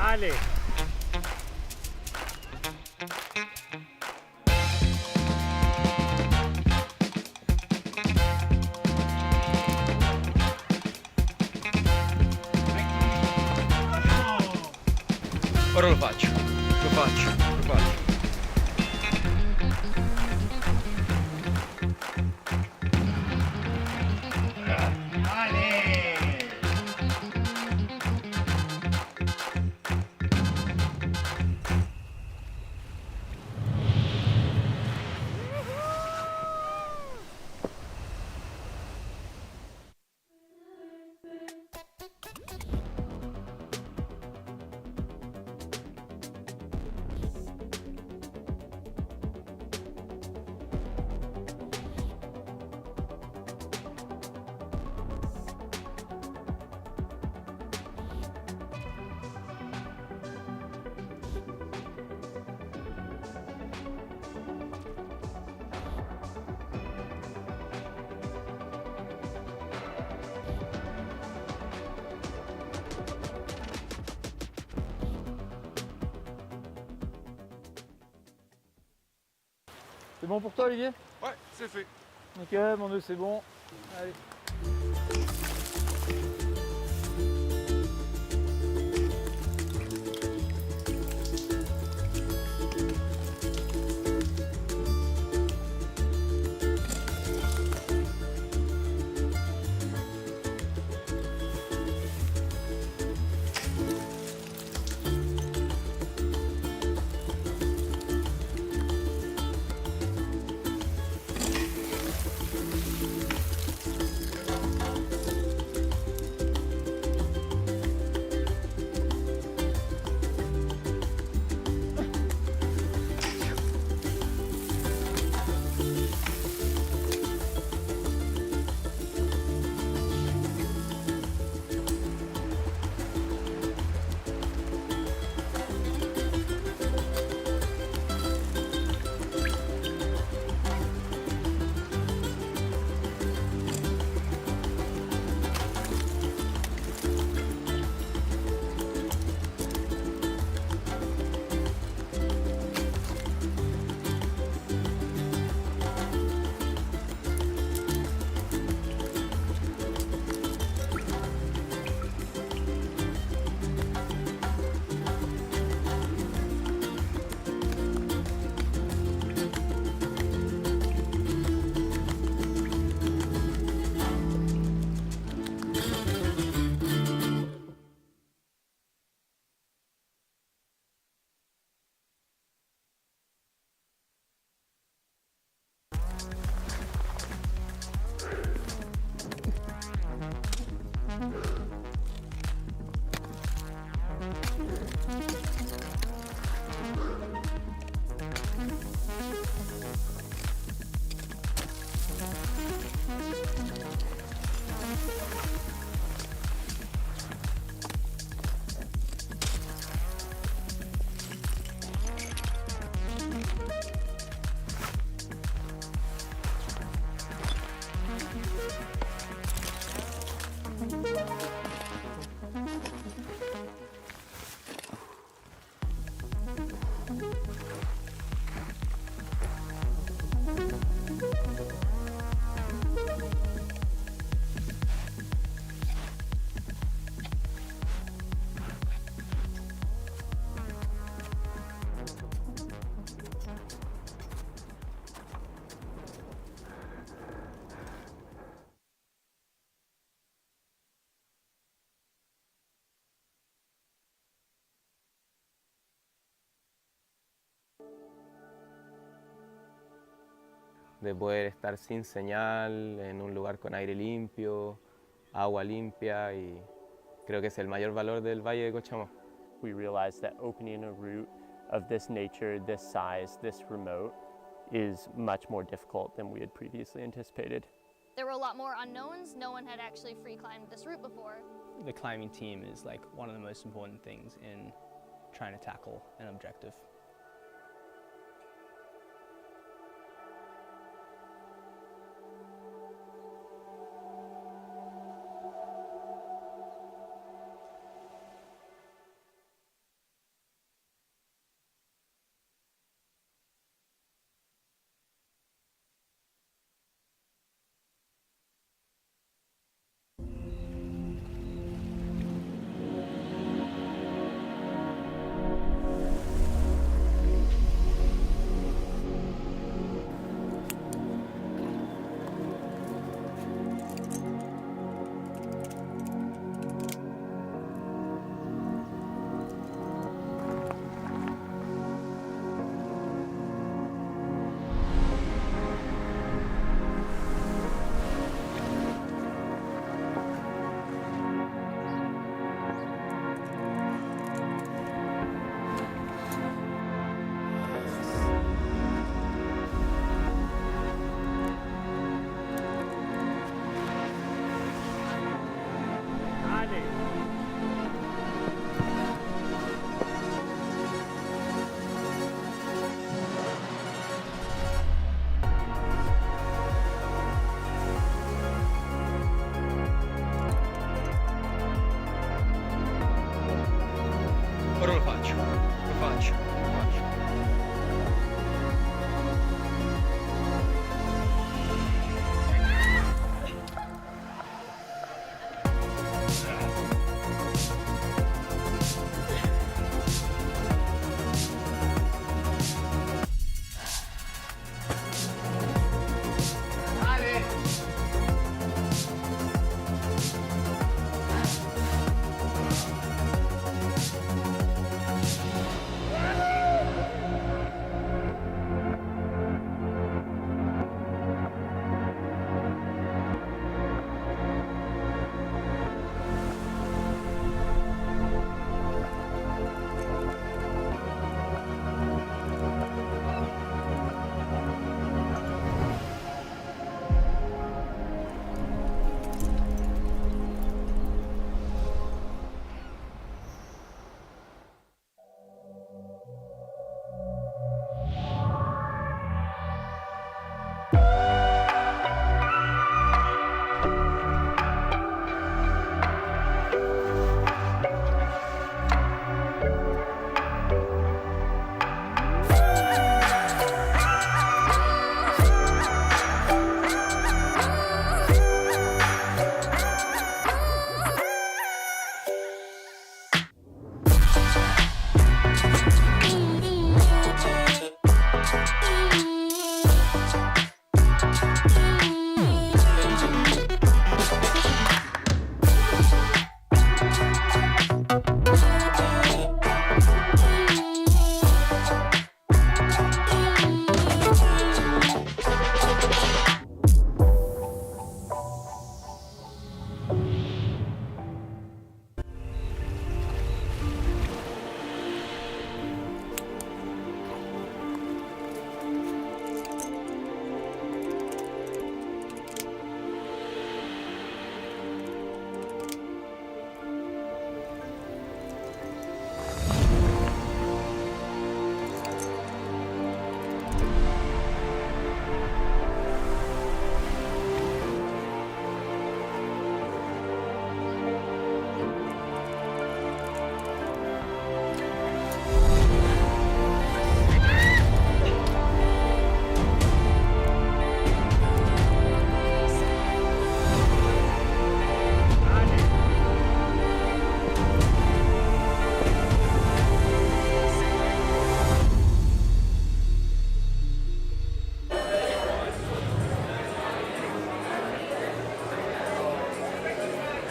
Ale. Ora lo faccio. C'est bon pour toi, Olivier? Ouais, c'est fait. Ok, mon nœud c'est bon. Allez. De poder estar sin señal, en un lugar con aire limpio, agua limpia y Creo que es el mayor valor del Valle de Cochamó. We realized that opening a route of this nature, this size, this remote is much more difficult than we had previously anticipated. There were a lot more unknowns. No one had actually free climbed this route before. The climbing team is like one of the most important things in trying to tackle an objective. Dale. Ora lo faccio, lo faccio, lo faccio.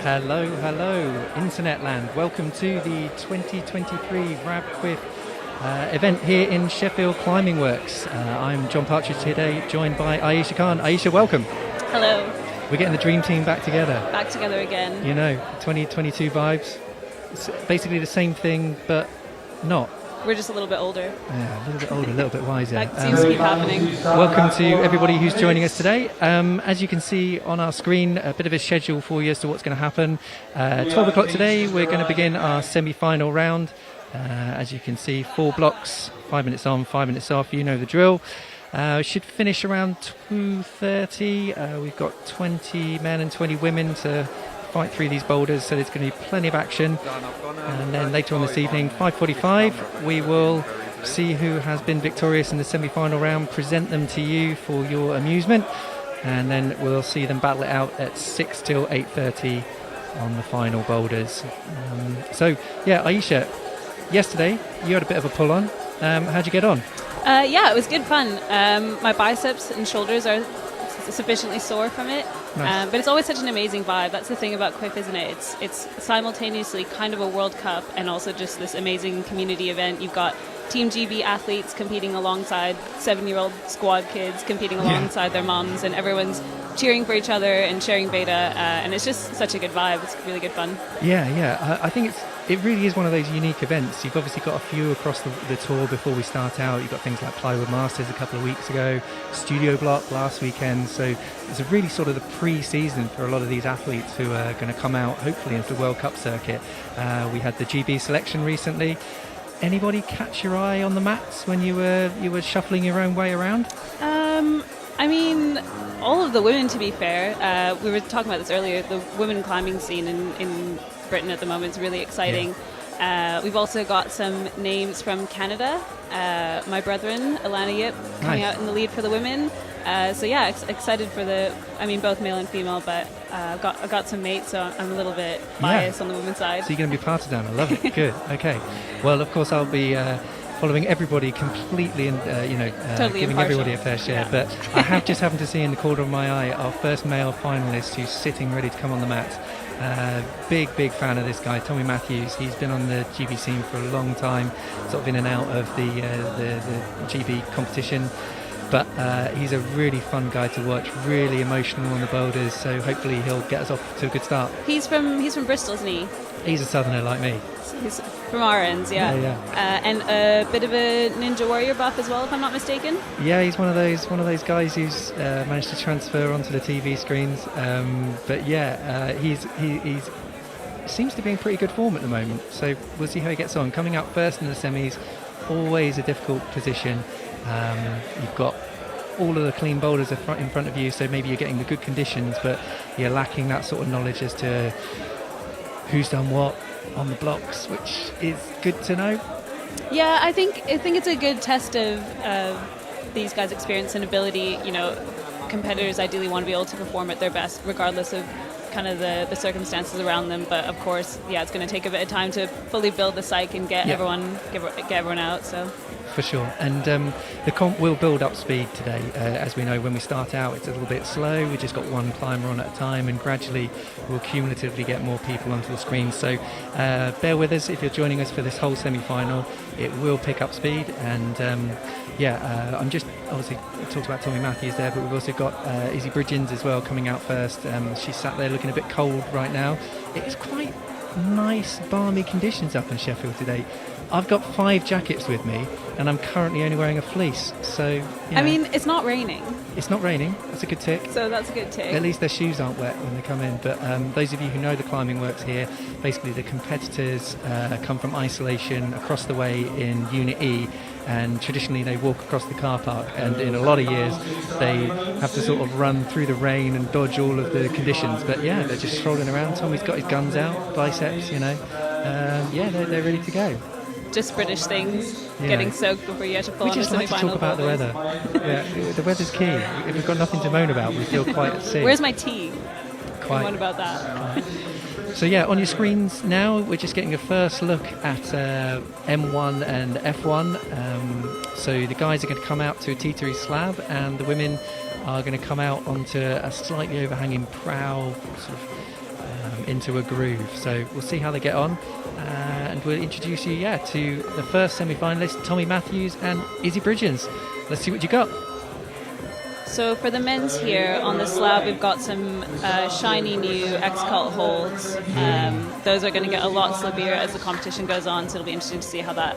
Hello, hello, Internet land. Welcome to the 2023 CWIF event here in Sheffield Climbing Works. I'm John Partridge today, joined by Aisha Khan. Aisha, welcome. Hello. We're getting the dream team back together. Back together again. You know, 2022 vibes. It's basically the same thing, but not. We're just a little bit older. Yeah, a little bit older, a little bit wiser. That seems to keep happening. Welcome to everybody who's joining us today. As you can see on our screen, a bit of a schedule for you as to what's going to happen. 12 o'clock today, we're going to begin our semi-final round. As you can see, 4 blocks, 5 minutes on, 5 minutes off. You know the drill. Should finish around 2:30. We've got 20 men and 20 women to fight through these boulders, so there's going to be plenty of action. And then later on this evening, 5:45, we will see who has been victorious in the semi-final round, present them to you for your amusement, and then we'll see them battle it out at 6 till 8:30 on the final boulders. So yeah, Aisha, yesterday you had a bit of a pull on. How'd you get on? Yeah, it was good fun. My biceps and shoulders are sufficiently sore from it. Nice. But it's always such an amazing vibe. That's the thing about CWIF, isn't it? It's simultaneously kind of a World Cup and also just this amazing community event. You've got Team GB athletes competing alongside 7-year-old squad kids competing alongside their moms, and everyone's cheering for each other and sharing beta, and it's just such a good vibe. It's really good fun. Yeah. I think it really is one of those unique events. You've obviously got a few across the tour before we start out. You've got things like Plywood Masters a couple of weeks ago, Studio Block last weekend. So it's a really sort of the pre-season for a lot of these athletes who are going to come out hopefully into the World Cup circuit. We had the GB selection recently. Anybody catch your eye on the mats when you were shuffling your own way around? I mean, all of the women, to be fair. We were talking about this earlier. The women climbing scene in Britain at the moment is really exciting. Yeah. We've also got some names from Canada. My brethren, Alana Yip, coming out in the lead for the women. So yeah, excited for both male and female, but I've got some mates, so I'm a little bit biased on the women's side. So you're going to be parted down. I love it. Good. Okay. Well, of course, I'll be following everybody completely and totally giving impartial. everybody a fair share. Yeah. But I have just happened to see in the corner of my eye our first male finalist who's sitting ready to come on the mat. Big fan of this guy, Tommy Matthews. He's been on the GB scene for a long time, sort of in and out of the GB competition. But he's a really fun guy to watch, really emotional on the boulders, so hopefully he'll get us off to a good start. He's from Bristol, isn't he? He's a southerner like me. He's from our ends, yeah. And a bit of a Ninja Warrior buff as well, if I'm not mistaken. Yeah, he's one of those guys who's managed to transfer onto the TV screens. But yeah, he seems to be in pretty good form at the moment. So we'll see how he gets on. Coming out first in the semis, always a difficult position. You've got all of the clean boulders in front of you, so maybe you're getting the good conditions, but you're lacking that sort of knowledge as to who's done what on the blocks, which is good to know. Yeah, I think it's a good test of these guys' experience and ability. You know, competitors ideally want to be able to perform at their best, regardless of kind of the circumstances around them. But of course, yeah, it's going to take a bit of time to fully build the psyche and get everyone out. So. For sure, and the comp will build up speed today. As we know, when we start out, it's a little bit slow. We just got one climber on at a time, and gradually we'll cumulatively get more people onto the screen. So bear with us if you're joining us for this whole semi-final. It will pick up speed, and I'm just obviously talked about Tommy Matthews there, but we've also got Izzy Bridgens as well coming out first. She's sat there looking a bit cold right now. It's quite nice, balmy conditions up in Sheffield today. I've got 5 jackets with me, and I'm currently only wearing a fleece. So, I mean, it's not raining. It's not raining. That's a good tick. So that's a good tick. At least their shoes aren't wet when they come in. But those of you who know the climbing works here, basically the competitors come from isolation across the way in Unit E, and traditionally they walk across the car park, and in a lot of years they have to sort of run through the rain and dodge all of the conditions. But yeah, they're just strolling around. Tommy's got his guns out, biceps, they're ready to go. Just British things, getting soaked before you have to pull on the semi-final. We just like to talk about the weather. Yeah, the weather's key. If we've got nothing to moan about, we feel quite at sea. Where's my tea? Quite. What about that? So yeah, on your screens now, we're just getting a first look at M1 and F1. So the guys are going to come out to a T3 slab, and the women are going to come out onto a slightly overhanging prow, sort of into a groove. So we'll see how they get on. And we'll introduce you, to the first semi-finalist, Tommy Matthews and Izzy Bridgens. Let's see what you got. So for the men's here on the slab, we've got some shiny new X-Cult holds. Those are going to get a lot slippier as the competition goes on, so it'll be interesting to see how that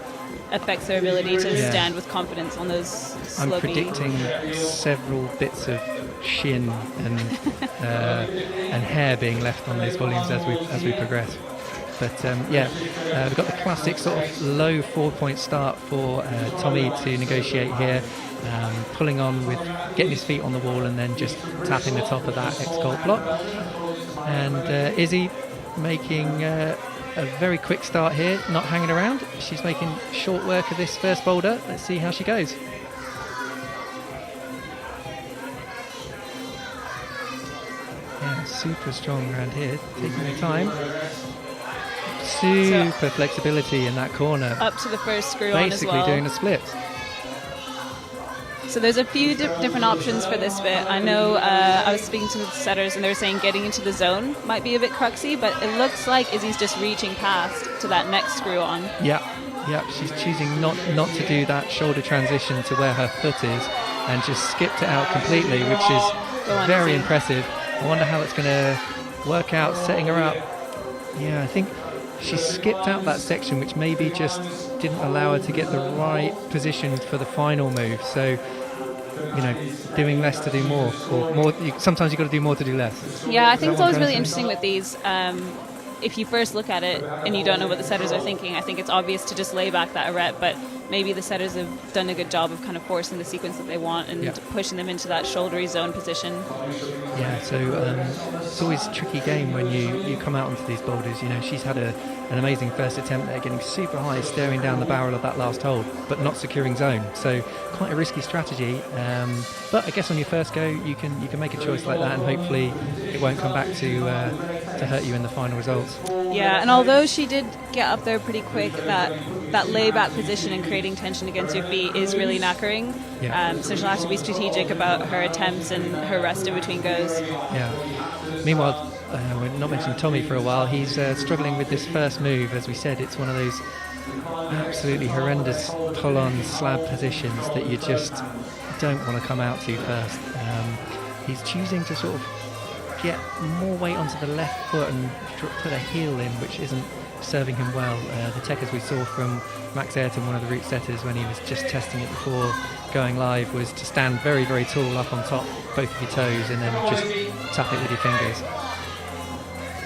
affects their ability to stand with confidence on those slopey. I'm predicting several bits of shin and hair being left on those volumes as we progress. But we've got the classic sort of low 4-point start for Tommy to negotiate here, pulling on with getting his feet on the wall and then just tapping the top of that X-Cult block. And Izzy making a very quick start here, not hanging around. She's making short work of this first boulder. Let's see how she goes. Yeah, super strong around here, taking her time. Super flexibility in that corner. Up to the first screw on as well. Basically doing a split. So there's a few different options for this bit. I know I was speaking to the setters and they were saying getting into the zone might be a bit cruxy, but it looks like Izzy's just reaching past to that next screw on. Yeah, she's choosing not to do that shoulder transition to where her foot is and just skipped it out completely, which is very impressive. I wonder how it's going to work out setting her up. Yeah, I think she skipped out that section, which maybe just didn't allow her to get the right position for the final move. So, doing less to do more, or more. Sometimes you've got to do more to do less. Yeah, I think it's always really interesting with these. If you first look at it and you don't know what the setters are thinking, I think it's obvious to just lay back that arete, but maybe the setters have done a good job of kind of forcing the sequence that they want and pushing them into that shouldery zone position. Yeah, so it's always a tricky game when you come out onto these boulders. She's had an amazing first attempt there, getting super high, staring down the barrel of that last hold, but not securing zone. So quite a risky strategy. But I guess on your first go, you can make a choice like that, and hopefully it won't come back to hurt you in the final results. Yeah, and although she did get up there pretty quick, that layback position and creating tension against your feet is really knackering. Yeah. So she'll have to be strategic about her attempts and her rest in between goes. Yeah. Meanwhile, we're not mentioning Tommy for a while. He's struggling with this first move. As we said, it's one of those absolutely horrendous pull-on slab positions that you just don't want to come out to first. He's choosing to sort of get more weight onto the left foot and put a heel in, which isn't serving him well. The tech, as we saw from Max Ayrton, one of the route setters, when he was just testing it before going live, was to stand very, very tall up on top, both of your toes, and then just tap it with your fingers.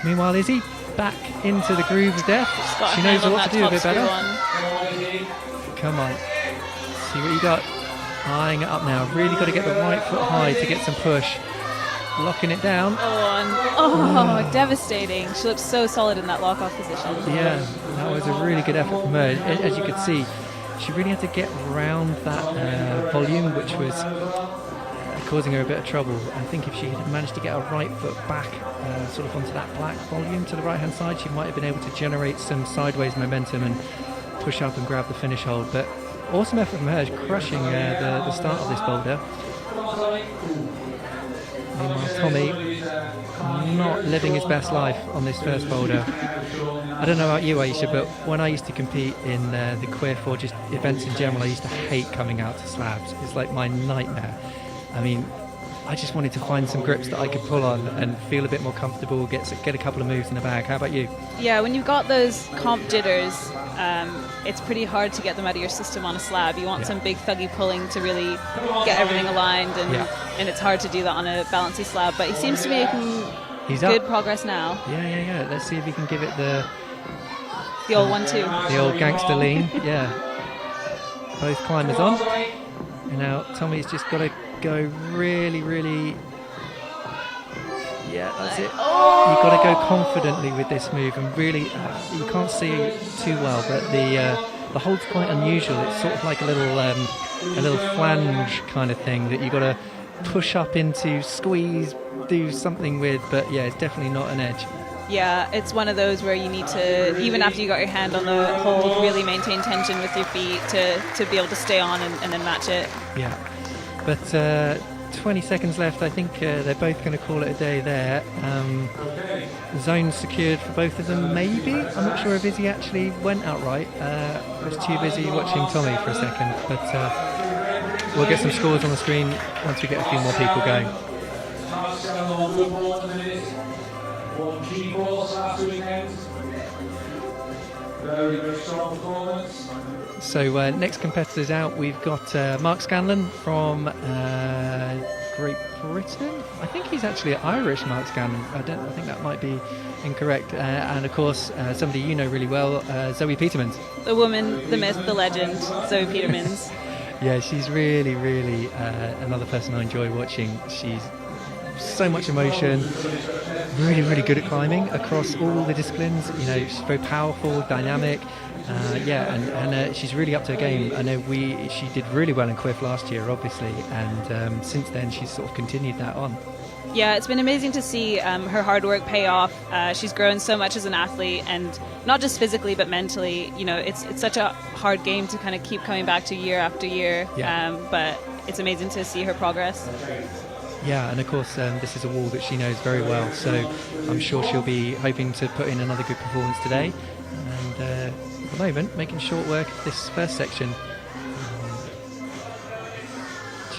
Meanwhile, Izzy back into the groove of death. She knows what to do a bit better. Come on, see what you got. Eyeing it up now. Really got to get the right foot high to get some push. Locking it down. Devastating. She looked so solid in that lock-off position. Yeah, that was a really good effort from her. As you could see, she really had to get around that volume, which was causing her a bit of trouble. I think if she had managed to get her right foot back sort of onto that black volume to the right-hand side, she might have been able to generate some sideways momentum and push up and grab the finish hold. But awesome effort from her, crushing the start of this boulder. Meanwhile, Tommy not living his best life on this first boulder. I don't know about you, Aisha, but when I used to compete in the CWIF or just events in general, I used to hate coming out to slabs. It's like my nightmare. I mean, I just wanted to find some grips that I could pull on and feel a bit more comfortable, get a couple of moves in the bag. How about you? Yeah, when you've got those comp jitters, it's pretty hard to get them out of your system on a slab. You want some big thuggy pulling to really get everything aligned, and it's hard to do that on a bouncy slab. But he seems to be making good progress now. Yeah. Let's see if he can give it the old 1-2. The old gangster lean. Yeah. Both climbers on. And now Tommy's just got to go really, really. Yeah, that's it. You've got to go confidently with this move, and really, you can't see too well, but the hold's quite unusual. It's sort of like a little flange kind of thing that you've got to push up into, squeeze, do something with, but yeah, it's definitely not an edge. Yeah, it's one of those where you need to, even after you got your hand on the hold, really maintain tension with your feet to be able to stay on and then match it. Yeah, but 20 seconds left. I think they're both going to call it a day there. Zone secured for both of them, maybe. I'm not sure if Izzy actually went outright. I was too busy watching Tommy for a second, but we'll get some scores on the screen once we get a few more people going. So next competitors out, we've got Mark Scanlon from Great Britain. I think he's actually Irish, Mark Scanlon. I think that might be incorrect. And of course, somebody you know really well, Zoe Petermans. The woman, the myth, the legend, Zoe Petermans. Yeah, she's really, really another person I enjoy watching. She's so much emotion, really, really good at climbing across all the disciplines. You know, she's very powerful, dynamic. And she's really up to her game. I know she did really well in CWIF last year, obviously, and since then she's sort of continued that on. Yeah, it's been amazing to see her hard work pay off. She's grown so much as an athlete, and not just physically but mentally. You know, it's such a hard game to kind of keep coming back to year after year. Yeah. But it's amazing to see her progress. Yeah, and of course this is a wall that she knows very well, so I'm sure she'll be hoping to put in another good performance today. And at the moment, making short work of this first section.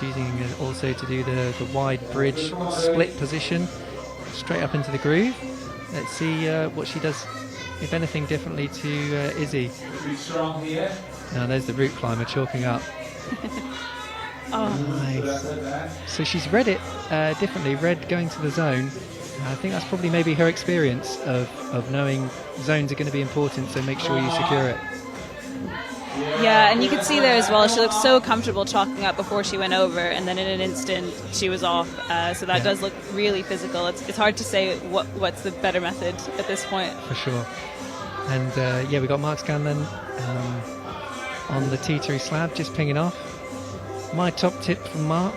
Choosing also to do the wide bridge split position straight up into the groove. Let's see what she does, if anything, differently to Izzy. Now there's the route climber chalking up. Nice. So she's read it differently, read going to the zone. I think that's probably maybe her experience of knowing zones are going to be important, so make sure you secure it. Yeah, and you could see there as well, she looked so comfortable chalking up before she went over, and then in an instant she was off. So that does look really physical. It's hard to say what's the better method at this point. For sure. And we got Mark Scanlon on the T2 slab, just pinging off. My top tip from Mark,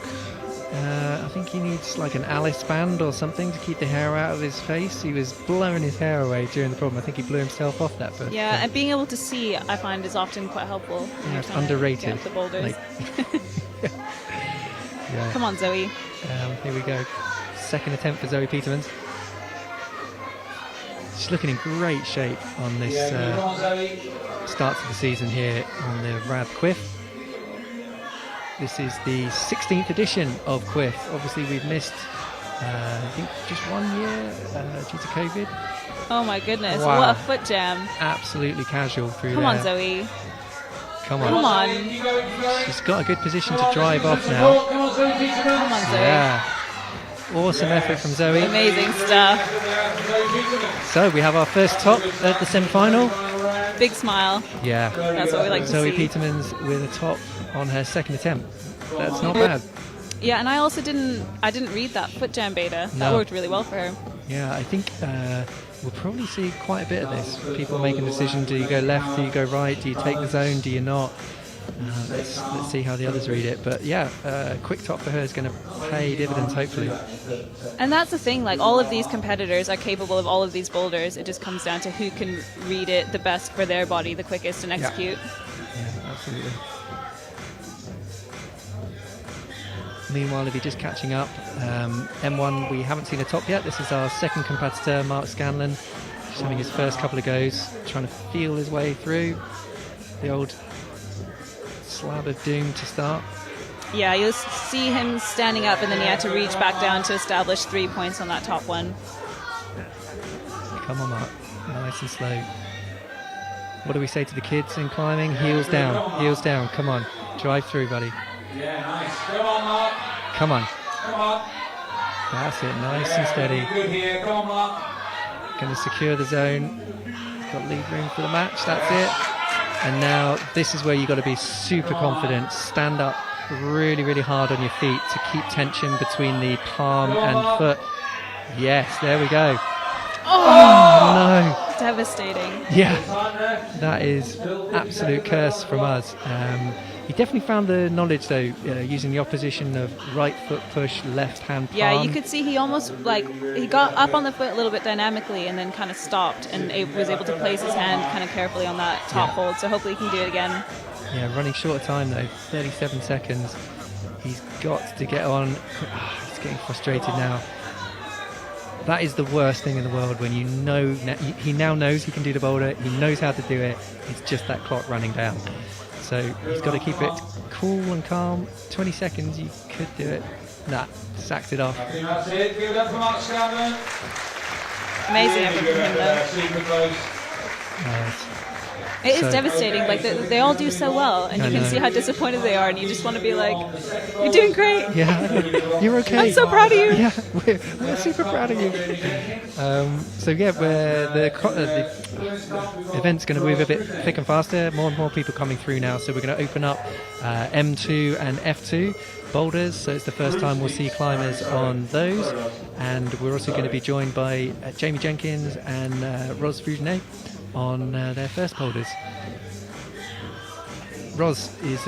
I think he needs like an Alice band or something to keep the hair out of his face. He was blowing his hair away during the problem. I think he blew himself off that first. Yeah, and being able to see, I find, is often quite helpful. Yeah, it's underrated. The boulders. Yeah. Come on, Zoe. Here we go. Second attempt for Zoe Petermans. She's looking in great shape on this start to the season here on the RAD CWIF. This is the 16th edition of CWIF. Obviously, we've missed, I think, just 1 year due to COVID. Oh my goodness, wow. What a foot jam. Absolutely casual through Come there. on, Zoe. Come on. Come on. She's got a good position to drive off now. Come on, Zoe. Yeah. Awesome effort from Zoe. Amazing stuff. So we have our first top at the semi-final. Big smile. Yeah. That's what we like to Zoe see. Petermans with a top on her second attempt. That's not bad. Yeah, and I also didn't read that foot jam beta. That No. worked really well for her. Yeah, I think we'll probably see quite a bit of this. People making decisions: do you go left? Do you go right? Do you take the zone? Do you not? Let's see how the others read it. But yeah, quick top for her is going to pay dividends, hopefully. And that's the thing, like all of these competitors are capable of all of these boulders. It just comes down to who can read it the best for their body the quickest and execute. Yeah, absolutely. Meanwhile, if you're just catching up, M1, we haven't seen a top yet. This is our second competitor, Mark Scanlon. Just having his first couple of goes, trying to feel his way through the old slab of doom to start. Yeah, you'll see him standing up, and then he had to reach back down to establish 3 points on that top one. Come on, Mark. Nice and slow. What do we say to the kids in climbing? Heels down, heels down. Come on, drive through, buddy. Yeah, nice. Come on, Mark. Come on. Come on. That's it, nice and steady. Good here. Come on, Mark. Going to secure the zone. He's got lead room for the match, that's it. And now this is where you've got to be super confident. Stand up really, really hard on your feet to keep tension between the palm and foot. Yes, there we go. Oh no. Devastating. Yeah, that is absolute curse from us. He definitely found the knowledge though, using the opposition of right foot push, left hand palm. Yeah, you could see he almost he got up on the foot a little bit dynamically and then kind of stopped and was able to place his hand kind of carefully on that top hold. So hopefully he can do it again. Yeah, running short of time though, 37 seconds. He's got to get on. He's getting frustrated now. That is the worst thing in the world when you know, he now knows he can do the boulder, he knows how to do it, it's just that clock running down. So he's got to keep it cool and calm. 20 seconds, you could do it. Nah, sacked it off. I think that's it. Give it up for Mark Scanlon. Amazing effort from him, though. Super close. Nice. It is So- devastating. Like they all do so well, and I you can know. see how disappointed they are, and you just want to be like, "You're doing great. Yeah, you're okay. I'm so proud of you." Yeah, we're super proud of you. So yeah, the event's going to move a bit thick and faster. More and more people coming through now. So we're going to open up M2 and F2 boulders. So it's the first time we'll see climbers on those, and we're also going to be joined by Jamie Jenkins and Provisional on their first boulders. Ros is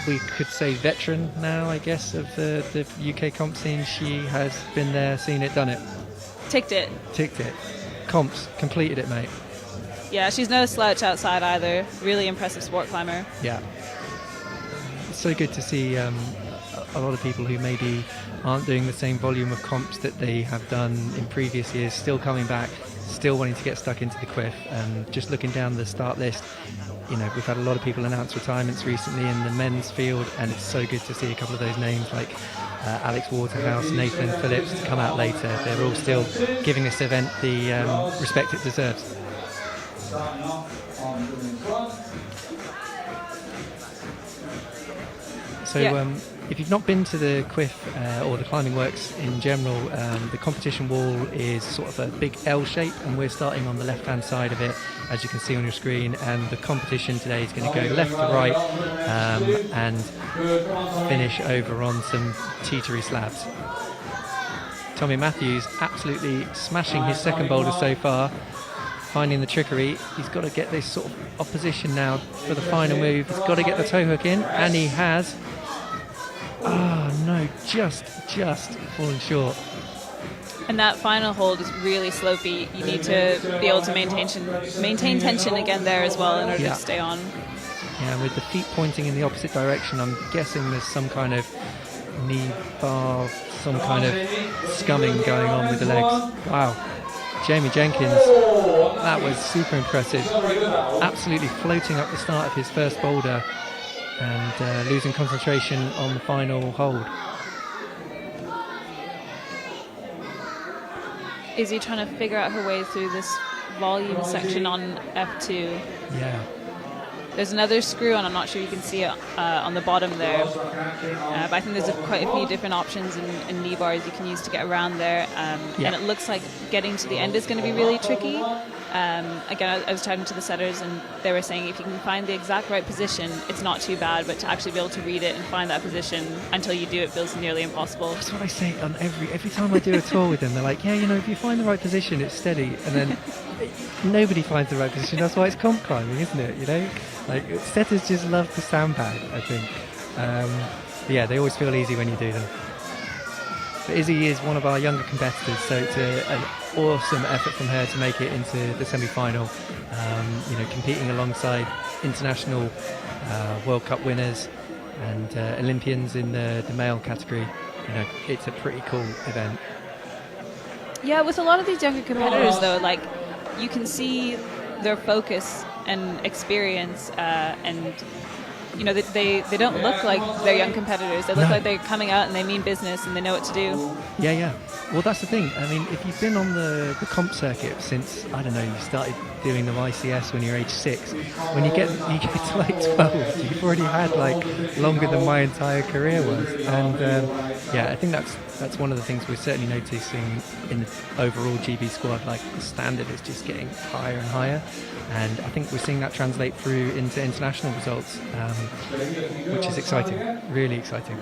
we could say veteran now, I guess, of the UK comp scene. She has been there, seen it, done it. Ticked it. Comps, completed it, mate. Yeah, she's no slouch outside either. Really impressive sport climber. Yeah. It's so good to see a lot of people who maybe aren't doing the same volume of comps that they have done in previous years still coming back, still wanting to get stuck into the CWIF. And just looking down the start list, you know, we've had a lot of people announce retirements recently in the men's field, and it's so good to see a couple of those names like Alex Waterhouse, Nathan Phillips to come out later. They're all still giving this event the respect it deserves. Starting off on the front. So Yeah. if you've not been to the CWIF or the Climbing Works in general, the competition wall is sort of a big L shape, and we're starting on the left hand side of it, as you can see on your screen, and the competition today is going to go left to right and finish over on some teetery slabs. Tommy Matthews absolutely smashing his second boulder so far, finding the trickery. He's got to get this sort of opposition now for the final move. He's got to get the toe hook in, and he has. Oh no, just falling short. And that final hold is really slopey. You need to be able to maintain tension again there as well in order Yeah. to stay on. Yeah, with the feet pointing in the opposite direction, I'm guessing there's some kind of knee bar, some kind of scumming going on with the legs. Wow. Jamie Jenkins, that was super impressive. Absolutely floating up the start of his first boulder and losing concentration on the final hold. Izzy trying to figure out her way through this volume section on F2. Yeah. There's another screw, and I'm not sure you can see it on the bottom there. But I think there's quite a few different options and knee bars you can use to get around there. Yeah. And it looks like getting to the end is going to be really tricky. Again, I was talking to the setters, and they were saying if you can find the exact right position, it's not too bad, but to actually be able to read it and find that position until you do it feels nearly impossible. That's what I say on every time I do a tour with them. They're like, yeah, you know, if you find the right position, it's steady. And then nobody finds the right position. That's why it's comp climbing, isn't it? You know, like setters just love the sandbag, I think. Yeah, they always feel easy when you do them. But Izzy is one of our younger competitors, so it's an awesome effort from her to make it into the semi-final. You know, competing alongside international World Cup winners and Olympians in the male category. You know, it's a pretty cool event. Yeah, with a lot of these younger competitors, though, like you can see their focus and experience, and you know they don't look like they're young competitors. They look like they're coming out and they mean business and they know what to do. Yeah. Well, that's the thing. I mean, if you've been on the comp circuit since, I don't know, you started doing the YCS when you're age 6, when you get to like 12, you've already had like longer than my entire career was. And yeah, I think that's one of the things we're certainly noticing in the overall GB squad. Like the standard is just getting higher and higher, and I think we're seeing that translate through into international results, which is exciting, really exciting.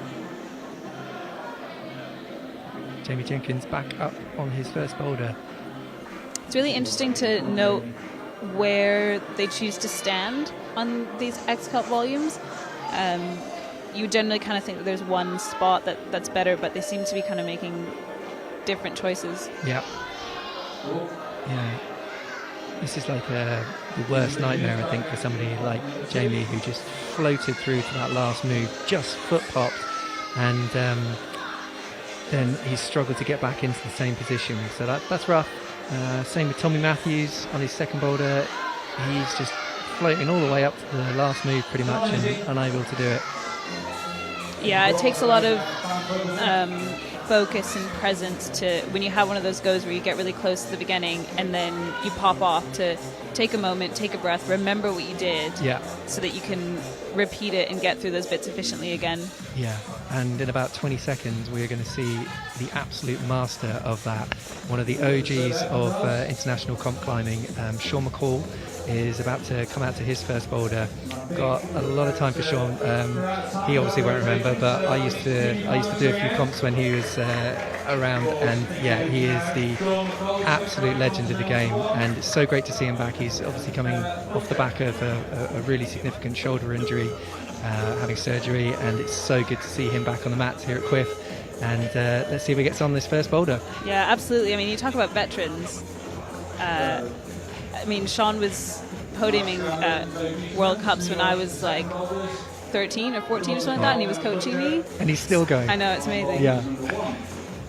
Jamie Jenkins back up on his first boulder. It's really interesting to note where they choose to stand on these X-Cup volumes. You generally kind of think that there's one spot that's better, but they seem to be kind of making different choices. Yeah. This is like the worst nightmare, I think, for somebody like Jamie, who just floated through to that last move, just foot popped, and then he struggled to get back into the same position. So that's rough. Same with Tommy Matthews on his second boulder. He's just floating all the way up to the last move pretty much and unable to do it. Yeah, it takes a lot of focus and presence to, when you have one of those goes where you get really close to the beginning and then you pop off, to take a moment, take a breath, remember what you did, so that you can repeat it and get through those bits efficiently again. Yeah, and in about 20 seconds we're going to see the absolute master of that, one of the OGs of international comp climbing, Sean McCall, is about to come out to his first boulder. Got a lot of time for Sean. He obviously won't remember, but I used to do a few comps when he was around, and yeah, he is the absolute legend of the game, and it's so great to see him back. He's obviously coming off the back of a really significant shoulder injury, having surgery, and it's so good to see him back on the mats here at CWIF. And let's see if he gets on this first boulder. Yeah, absolutely. I mean, you talk about veterans. I mean, Sean was podiuming at World Cups when I was like 13 or 14 or something like that, and he was coaching me. And he's still going. I know, it's amazing. Yeah.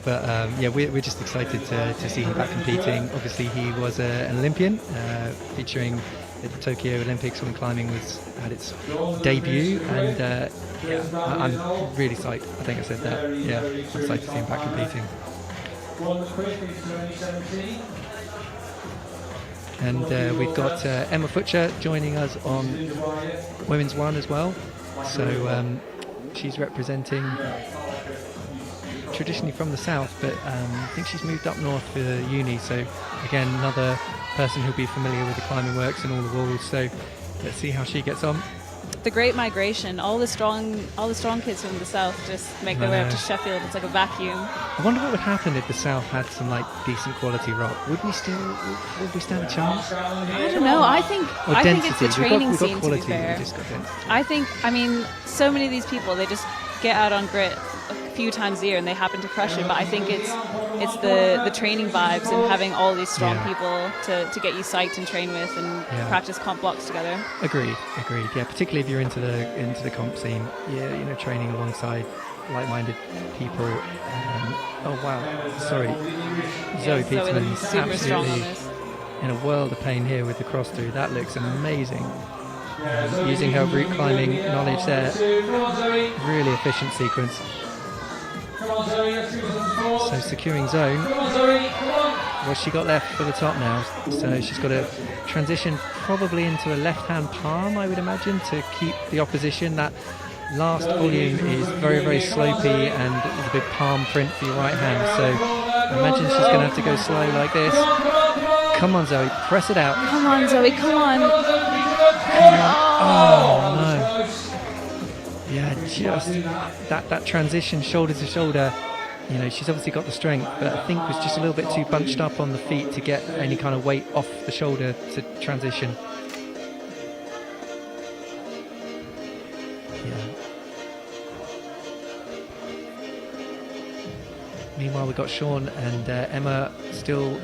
But yeah, we're just excited to see him back competing. Obviously, he was an Olympian, featuring at the Tokyo Olympics when climbing had its debut, and yeah, I'm really psyched. I think I said that. Yeah, I'm excited to see him back competing. And we've got Emma Futcher joining us on Women's One as well. So she's representing, traditionally from the south, but I think she's moved up north for uni. So again, another person who'll be familiar with the climbing works and all the walls. So let's see how she gets on. The Great Migration, all the strong kids from the south just make their way up to Sheffield. It's like a vacuum. I wonder what would happen if the south had some like decent quality rock. Would we stand a chance? I don't know. I think it's the training scene, to be fair. I mean, so many of these people, they just get out on grit a few times a year and they happen to crush it. But I think it's the training vibes and having all these strong people to get you psyched and train with and practice comp blocks together. Agreed. Yeah, particularly if you're into the comp scene. Yeah, you know, training alongside like-minded people. Oh wow, sorry, Zoe Peterman's super strong on this. In a world of pain here with the cross through. That looks amazing. Using her route climbing knowledge there. Really efficient sequence. So securing zone. What's she got left for the top now? So she's got to transition probably into a left-hand palm, I would imagine, to keep the opposition. That last volume is very, very slopey, and there's a big palm print for your right hand. So I imagine she's going to have to go slow like this. Come on, Zoe, press it out. Come on, Zoe, come on. Oh no. Yeah, just that transition shoulder to shoulder, you know, she's obviously got the strength, but I think was just a little bit too bunched up on the feet to get any kind of weight off the shoulder to transition. Yeah. Meanwhile, we've got Sean and Emma still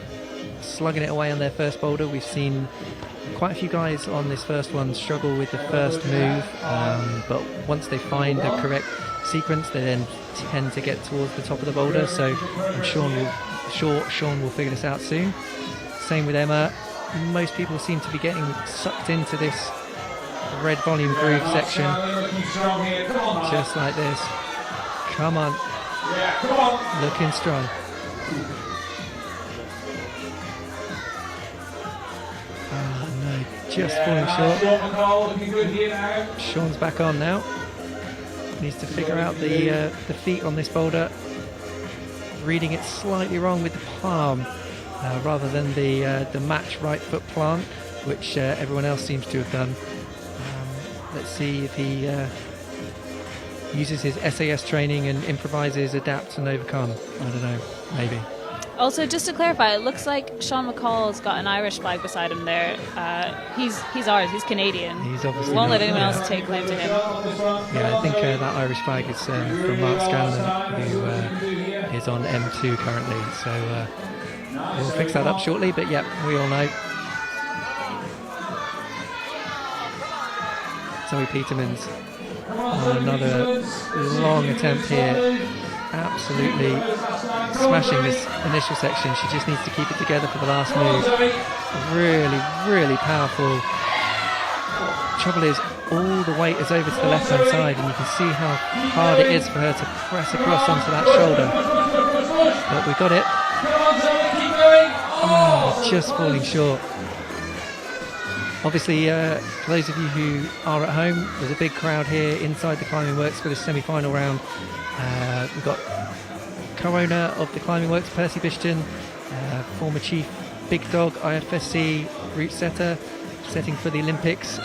slugging it away on their first boulder. We've seen quite a few guys on this first one struggle with the first move, but once they find the correct sequence, they then tend to get towards the top of the boulder. So I'm sure Sean will figure this out soon. Same with Emma. Most people seem to be getting sucked into this red volume groove section, just like this. Come on, looking strong. Just falling short. Sean's back on now. Needs to figure out the feet on this boulder. Reading it slightly wrong with the palm rather than the match right foot plant, which everyone else seems to have done. Let's see if he uses his SAS training and improvises, adapts and overcome. I don't know, maybe. Also, just to clarify, it looks like Sean McCall's got an Irish flag beside him there. He's ours, he's Canadian. He's obviously won't let anyone else take claim to him. Yeah, I think that Irish flag is from Mark Scanlon, who is on M2 currently. So we'll fix that up shortly, but yeah, we all know. Zoe Peterman's on another long attempt here. Absolutely smashing this initial section. She just needs to keep it together for the last move. Really, really powerful trouble is, all the weight is over to the left-hand side, and you can see how hard it is for her to press across onto that shoulder. But we got it. Oh, just falling short. Obviously, for those of you who are at home, there's a big crowd here inside the Climbing Works for this semi-final round. We've got co-owner of the Climbing Works, Percy Bishton, former chief Big Dog IFSC route setter, setting for the Olympics,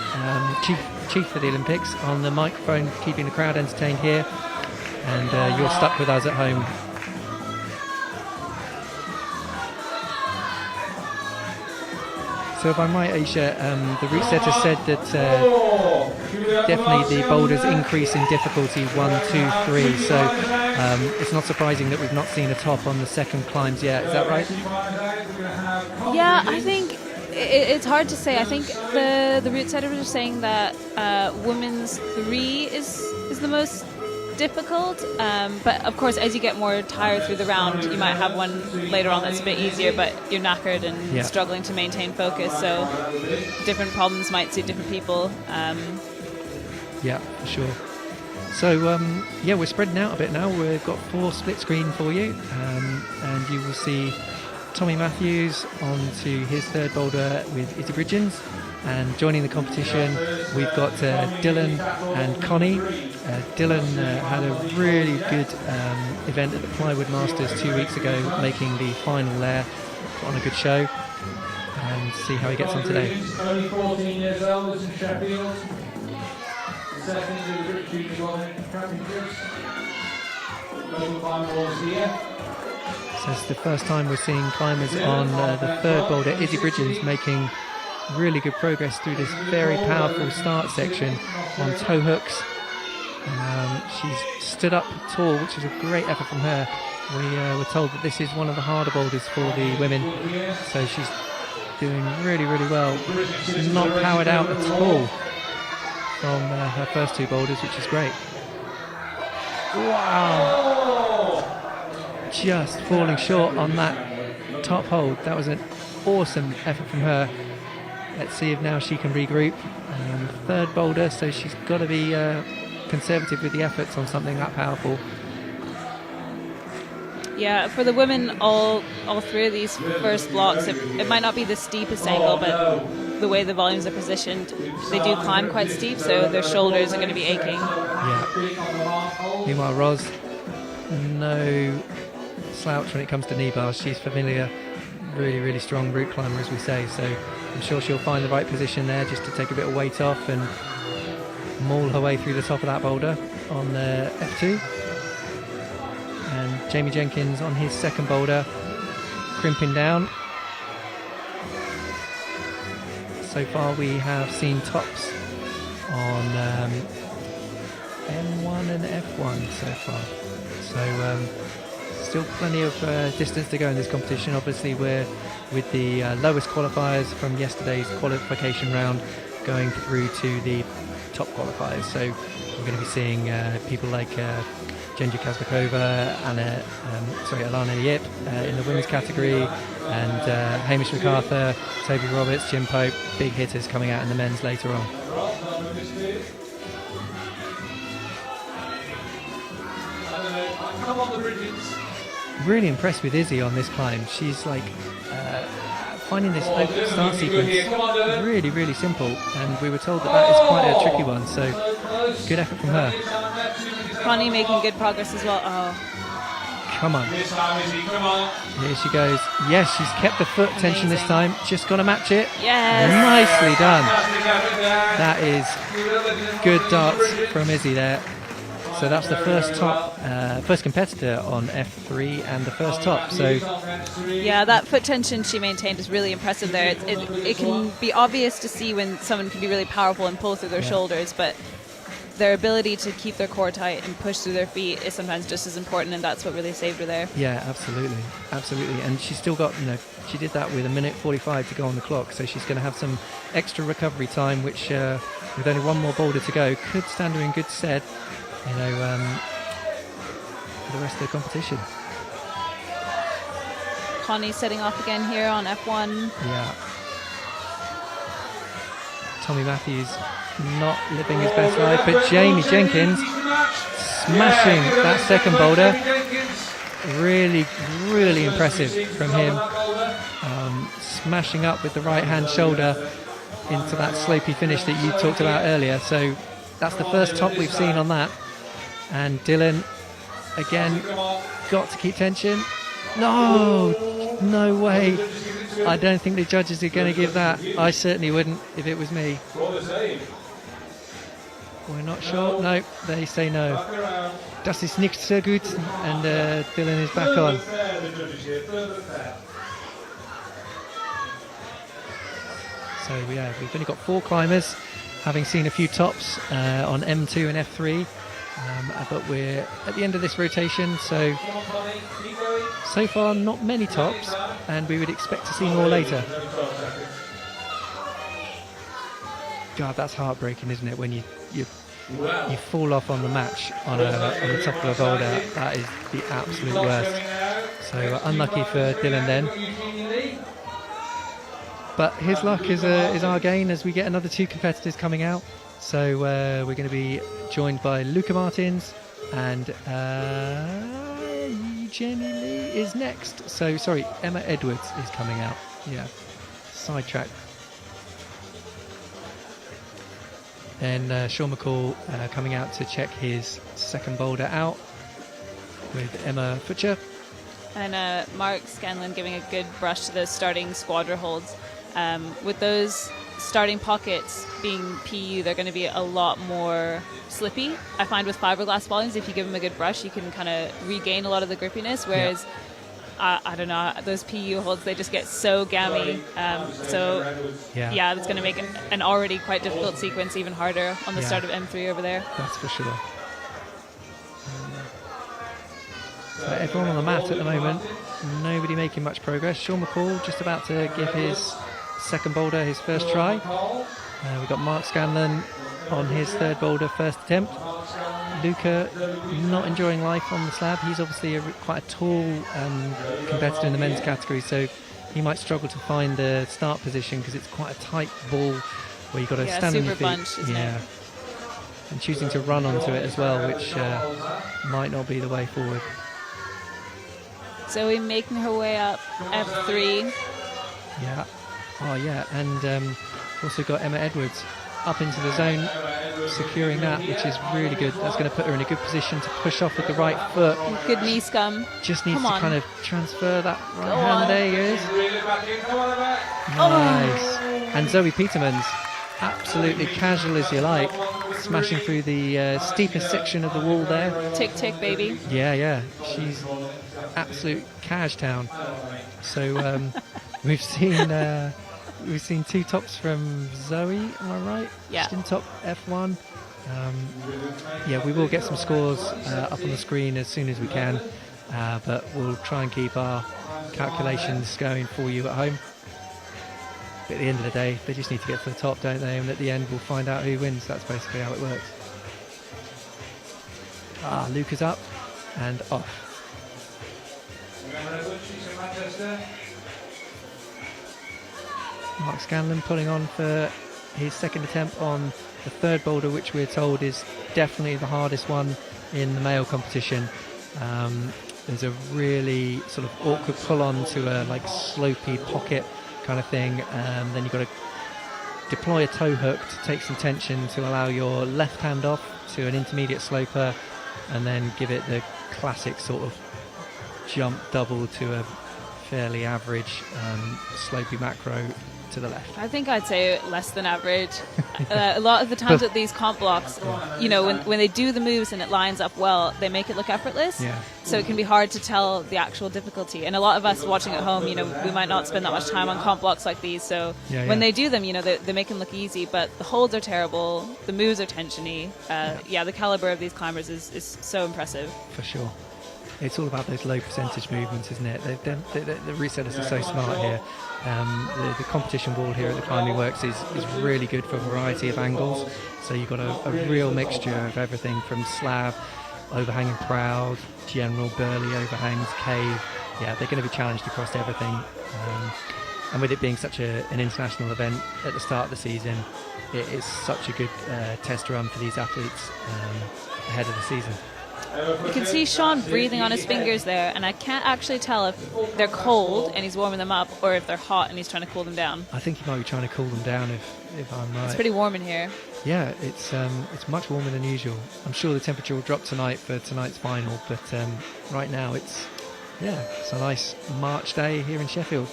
chief for the Olympics, on the microphone, keeping the crowd entertained here. And you're stuck with us at home. So if I might, Aisha, the route setter said that definitely the boulders increase in difficulty 1, 2, 3. So it's not surprising that we've not seen a top on the second climbs yet. Is that right? Yeah, I think it's hard to say. I think the route setter was saying that women's 3 is the most difficult, but of course as you get more tired through the round, you might have one later on that's a bit easier, but you're knackered and struggling to maintain focus, so different problems might suit different people. Yeah, for sure. So yeah, we're spreading out a bit now. We've got 4 split screen for you, and you will see Tommy Matthews on to his third boulder with Izzy Bridgens, and joining the competition we've got Dylan and Connie. Dylan had a really good event at the Plywood Masters 2 weeks ago, making the final there. Put on a good show, and see how he gets on today. Only 14 years old, is in Sheffield. Second to the British Junior World Championships. Local climber was here. So it's the first time we're seeing climbers on the third boulder. Izzy Bridgens making really good progress through this very powerful start section on toe hooks. She's stood up tall, which is a great effort from her. We were told that this is one of the harder boulders for the women, so she's doing really, really well. She's not powered out at all from her first 2 boulders, which is great. Wow! Just falling short on that top hold. That was an awesome effort from her. Let's see if now she can regroup. Third boulder, so she's got to be conservative with the efforts on something that powerful. Yeah, for the women, all 3 of these first blocks, it might not be the steepest angle, but the way the volumes are positioned, they do climb quite steep, so their shoulders are going to be aching. Yeah. Meanwhile, Roz, no slouch when it comes to knee bars. She's familiar, really, really strong route climber, as we say, so I'm sure she'll find the right position there just to take a bit of weight off and maul her way through the top of that boulder on the F2. And Jamie Jenkins on his second boulder, crimping down. So far we have seen tops on M1 and F1 so far. So still plenty of distance to go in this competition. Obviously we're with the lowest qualifiers from yesterday's qualification round going through to the top qualifiers. So we're going to be seeing people like Genja Kazbekova, Alana Yip in the women's category, and Hamish MacArthur, Toby Roberts, Jim Pope, big hitters coming out in the men's later on. Really impressed with Izzy on this climb. She's like finding this open start sequence really, really simple, and we were told that is quite a tricky one, so good effort from her. Connie making good progress as well. Oh. Come on. Here she goes. Yes, she's kept the foot tension this time. Just got to match it. Yes. Nicely done. That is good darts from Izzy there. So that's the first competitor on F3 and the first top. So yeah, that foot tension she maintained is really impressive there. It can be obvious to see when someone can be really powerful and pull through their shoulders, but their ability to keep their core tight and push through their feet is sometimes just as important, and that's what really saved her there. Yeah, absolutely, absolutely. And she's still got, she did that with 1:45 to go on the clock, so she's going to have some extra recovery time, which with only one more boulder to go could stand her in good stead, for the rest of the competition. Connie setting off again here on F1. Yeah. Tommy Matthews not living his best life, but Jamie Jenkins smashing that second boulder. Really, really impressive from him. Smashing up with the right hand shoulder into that slopey finish that you talked about earlier. So that's the first top we've seen on that. And Dylan, again, got to keep tension. No way. I don't think the judges are going to give that. I certainly wouldn't if it was me. We're not sure. No, they say no. Das ist nicht so gut. And Dylan is back on. So we've only got 4 climbers, having seen a few tops on M2 and F3. But we're at the end of this rotation, so far not many tops, and we would expect to see more later. God, that's heartbreaking, isn't it? When you fall off on the match on the top of a boulder. That is the absolute worst. So unlucky for Dylan then. But his luck is our gain as we get another 2 competitors coming out. So we're going to be joined by Luca Martins and Jenny Lee is next. So sorry, Emma Edwards is coming out. Yeah, sidetrack. Then Sean McCall coming out to check his second boulder out with Emma Futcher. And Mark Scanlon giving a good brush to the starting squadra holds. With those starting pockets being PU, they're going to be a lot more slippy. I find with fiberglass volumes, if you give them a good brush, you can kind of regain a lot of the grippiness, whereas I don't know, those PU holds, they just get so gammy. Yeah, that's going to make an already quite difficult sequence even harder on the start of M3 over there. That's for sure. So everyone on the mat at the moment, nobody making much progress. Sean McCall just about to give his second boulder his first try. We've got Mark Scanlon on his third boulder, first attempt. Luca not enjoying life on the slab. He's obviously quite a tall competitor in the men's category, so he might struggle to find the start position because it's quite a tight ball where you've got to stand on your feet. Bunch, isn't it? And choosing to run onto it as well, which might not be the way forward. Zoe making her way up F3. Yeah. Oh yeah, and also got Emma Edwards up into the zone, securing that, which is really good. That's going to put her in a good position to push off with the right foot. Good knee scum. Just needs to kind of transfer that right hand. There he is. Nice. And Zoe Peterman's absolutely casual as you like, smashing through the steepest section of the wall there. Tick tick, baby. Yeah. She's absolute cash town. So we've seen 2 tops from Zoe, am I right? Yeah. Just in top F1. We will get some scores up on the screen as soon as we can, but we'll try and keep our calculations going for you at home. But at the end of the day, they just need to get to the top, don't they? And at the end, we'll find out who wins. That's basically how it works. Luca's up and off. Mark Scanlon pulling on for his second attempt on the third boulder, which we're told is definitely the hardest one in the male competition. There's a really sort of awkward pull on to a slopey pocket kind of thing. Then you've got to deploy a toe hook to take some tension to allow your left hand off to an intermediate sloper, and then give it the classic sort of jump double to a fairly average slopey macro to the left. I think I'd say less than average. A lot of the times with these comp blocks, when they do the moves and it lines up well, they make it look effortless. Yeah. So it can be hard to tell the actual difficulty. And a lot of us watching at home, we might not spend that much time on comp blocks like these. So when they do them, they make them look easy, but the holds are terrible. The moves are tensiony. The caliber of these climbers is so impressive. For sure. It's all about those low percentage movements, isn't it? The resetters are so smart here. The competition wall here at the Climbing Works is really good for a variety of angles. So you've got a real mixture of everything from slab, overhanging proud, general burly overhangs, cave. Yeah, they're going to be challenged across everything. and with it being such an international event at the start of the season, it is such a good test run for these athletes ahead of the season. You can see Sean breathing on his fingers there, and I can't actually tell if they're cold and he's warming them up or if they're hot and he's trying to cool them down. I think he might be trying to cool them down if I'm right. It's pretty warm in here. Yeah, it's much warmer than usual. I'm sure the temperature will drop tonight for tonight's final, but right now it's a nice March day here in Sheffield.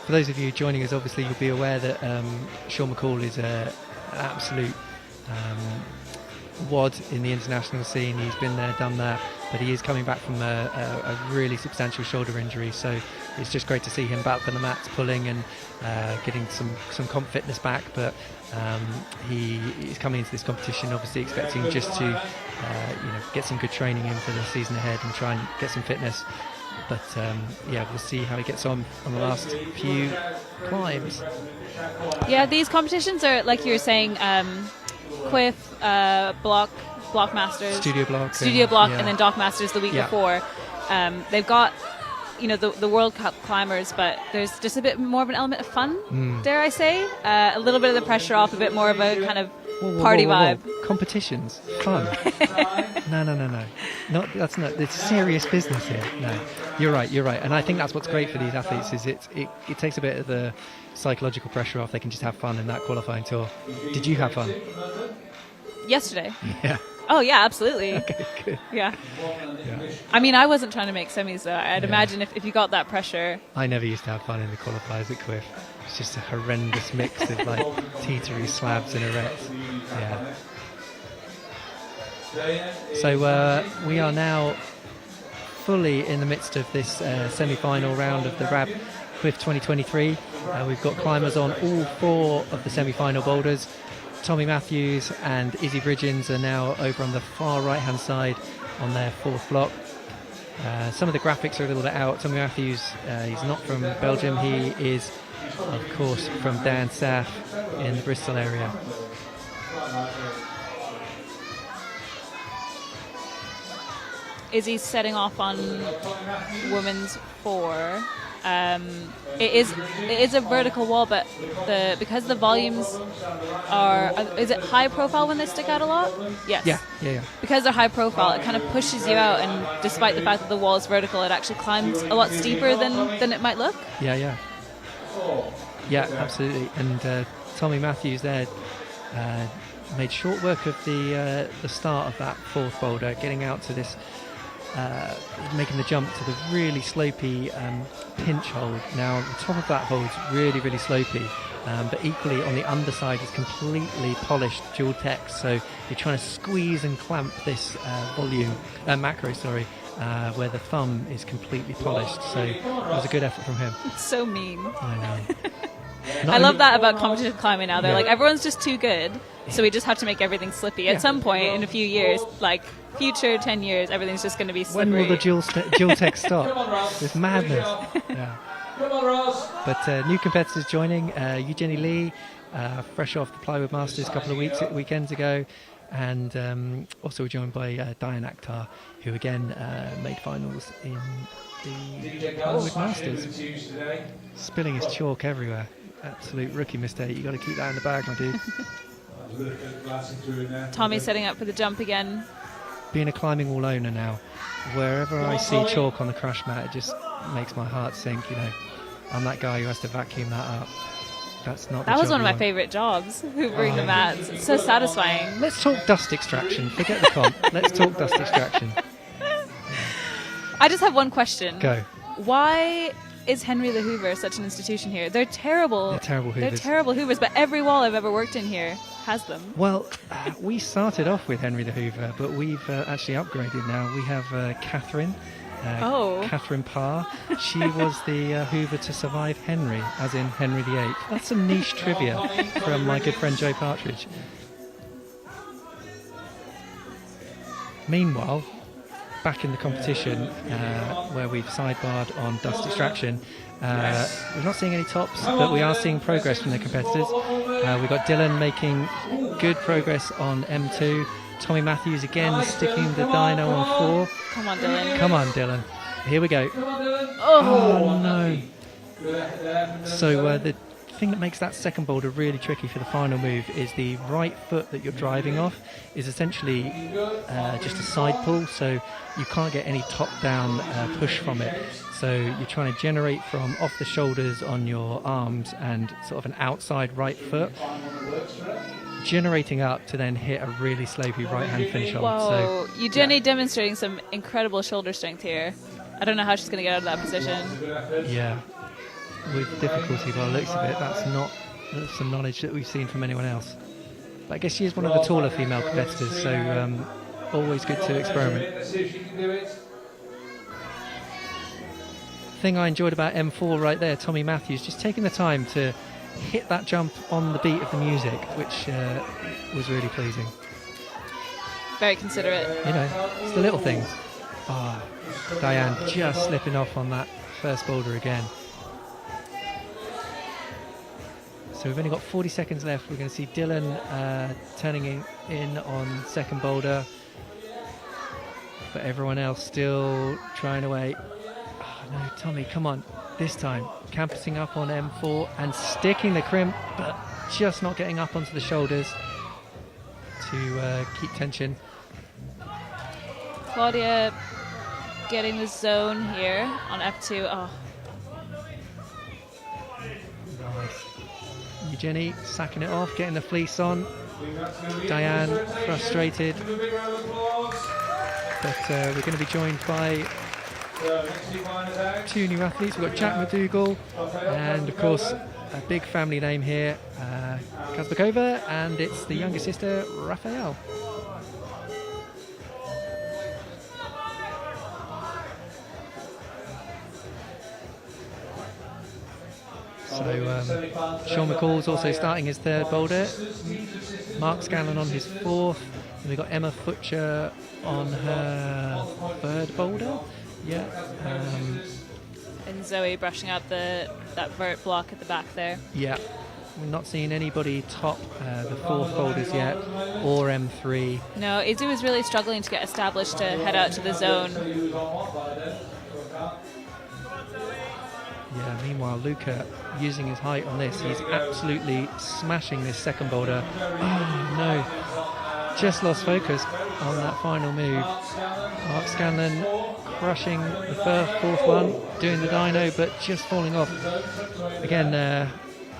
For those of you joining us, obviously you'll be aware that Sean McCall is an absolute wad in the international scene. He's been there, done that, but he is coming back from a really substantial shoulder injury, so it's just great to see him back on the mats pulling and getting some comp fitness back. But he's coming into this competition obviously expecting just to get some good training in for the season ahead and try and get some fitness. But we'll see how he gets on the last few climbs. Yeah, these competitions are, like you were saying, CWIF, Block Masters, Studio Block, and then Dock Masters the week before. They've got the World Cup climbers, but there's just a bit more of an element of fun, dare I say. A little bit of the pressure off, a bit more of a kind of party vibe. Competitions, fun. No. That's not. It's serious business here. No, you're right. And I think that's what's great for these athletes is it takes a bit of the psychological pressure off. They can just have fun in that qualifying tour. Did you have fun? Yesterday? Yeah. Oh yeah, absolutely. Okay, good. Yeah. I mean, I wasn't trying to make semis though. I'd imagine if you got that pressure. I never used to have fun in the qualifiers at CWIF. It's just a horrendous mix of like teetery slabs and arrests. Yeah. So we are now fully in the midst of this semi-final round of the RAB CWIF 2023. We've got climbers on all 4 of the semi-final boulders. Tommy Matthews and Izzy Bridgens are now over on the far right-hand side on their 4th block. Some of the graphics are a little bit out. Tommy Matthews, he's not from Belgium. He is, of course, from Dan Saf in the Bristol area. Izzy's setting off on women's 4. It is a vertical wall, but because the volumes is it high profile when they stick out a lot? Yes. Yeah. Because they're high profile, it kind of pushes you out, and despite the fact that the wall is vertical, it actually climbs a lot steeper than it might look. Yeah, absolutely. And Tommy Matthews there made short work of the start of that 4th boulder, getting out to this. Making the jump to the really slopey pinch hold. Now the top of that hold's really, really slopey, but equally on the underside is completely polished dual text, so you're trying to squeeze and clamp this macro, where the thumb is completely polished, so it was a good effort from him. It's so mean. I know. I love that about competitive climbing now. They're like, everyone's just too good, so we just have to make everything slippy. At some point in a few years, like future 10 years, everything's just going to be slippery. When will the dual text stop? It's madness. Yeah. But new competitors joining, Eugenie Lee, fresh off the Plywood Masters a couple of weekends ago, and also joined by Diane Akhtar, who again made finals in the Plywood Masters. Spilling his chalk everywhere. Absolute rookie mistake. You got to keep that in the bag, my dude. Tommy's setting up for the jump again. Being a climbing wall owner now, wherever I see chalk on the crash mat, it just makes my heart sink. I'm that guy who has to vacuum that up. That's not. That was one of my favourite jobs, hoovering the mats. It's so satisfying. Let's talk dust extraction. Forget the comp. Let's talk dust extraction. I just have one question. Go. Why is Henry the Hoover such an institution here? They're terrible. They're terrible hoovers. They're terrible hoovers, but every wall I've ever worked in here has them. Well, we started off with Henry the Hoover, but we've actually upgraded now. We have Catherine. Catherine Parr. She was the Hoover to survive Henry, as in Henry VIII. That's some niche trivia from my good friend Joe Partridge. Meanwhile, back in the competition, where we've sidebarred on dust extraction, we're not seeing any tops, but we are seeing progress from the competitors. We've got Dylan making good progress on M2. Tommy Matthews again sticking the dyno on 4. Come on, Dylan. Come on, Dylan. Here we go. Come on, Dylan. Oh, no. Good. So the thing that makes that second boulder really tricky for the final move is the right foot that you're driving off is essentially just a side pull, so you can't get any top-down push from it. So you're trying to generate from off the shoulders on your arms and sort of an outside right foot, generating up to then hit a really slopey right-hand finish hold. Whoa, So, Jenny demonstrating some incredible shoulder strength here. I don't know how she's going to get out of that position. yeah, with difficulty by the looks of it. That's some knowledge that we've seen from anyone else. But I guess she is one of the taller female competitors, so always good to experiment. Let's see if she can do it. Thing I enjoyed about M4 right there, Tommy Matthews, just taking the time to hit that jump on the beat of the music, which was really pleasing. Very considerate. You know, it's the little things. Ah, Diane just slipping off on that first boulder again. So we've only got 40 seconds left. We're going to see Dylan turning in on second boulder, but everyone else still trying away. Oh no, Tommy, come on, this time. Campusing up on M4 and sticking the crimp, but just not getting up onto the shoulders to keep tension. Claudia getting the zone here on F2. Oh, Nice. Jenny sacking it off, getting the fleece on. Diane frustrated. But we're going to be joined by two new athletes. We've got Jack McDougall and, of course, a big family name here, Kazbekova, and it's the younger sister, Raphael. So Sean McCall's also starting his third boulder. Mark Scanlon on his fourth. And we've got Emma Futcher on her third boulder. Yeah. and Zoe brushing out that vert block at the back there. Yeah. We're not seeing anybody top the fourth boulders yet, or M3. No, Izu is really struggling to get established to head out to the zone. Yeah, meanwhile, Luca using his height on this. He's absolutely smashing this second boulder. Oh, no. Just lost focus on that final move. Mark Scanlon crushing the fourth one, doing the dyno, but just falling off. Again,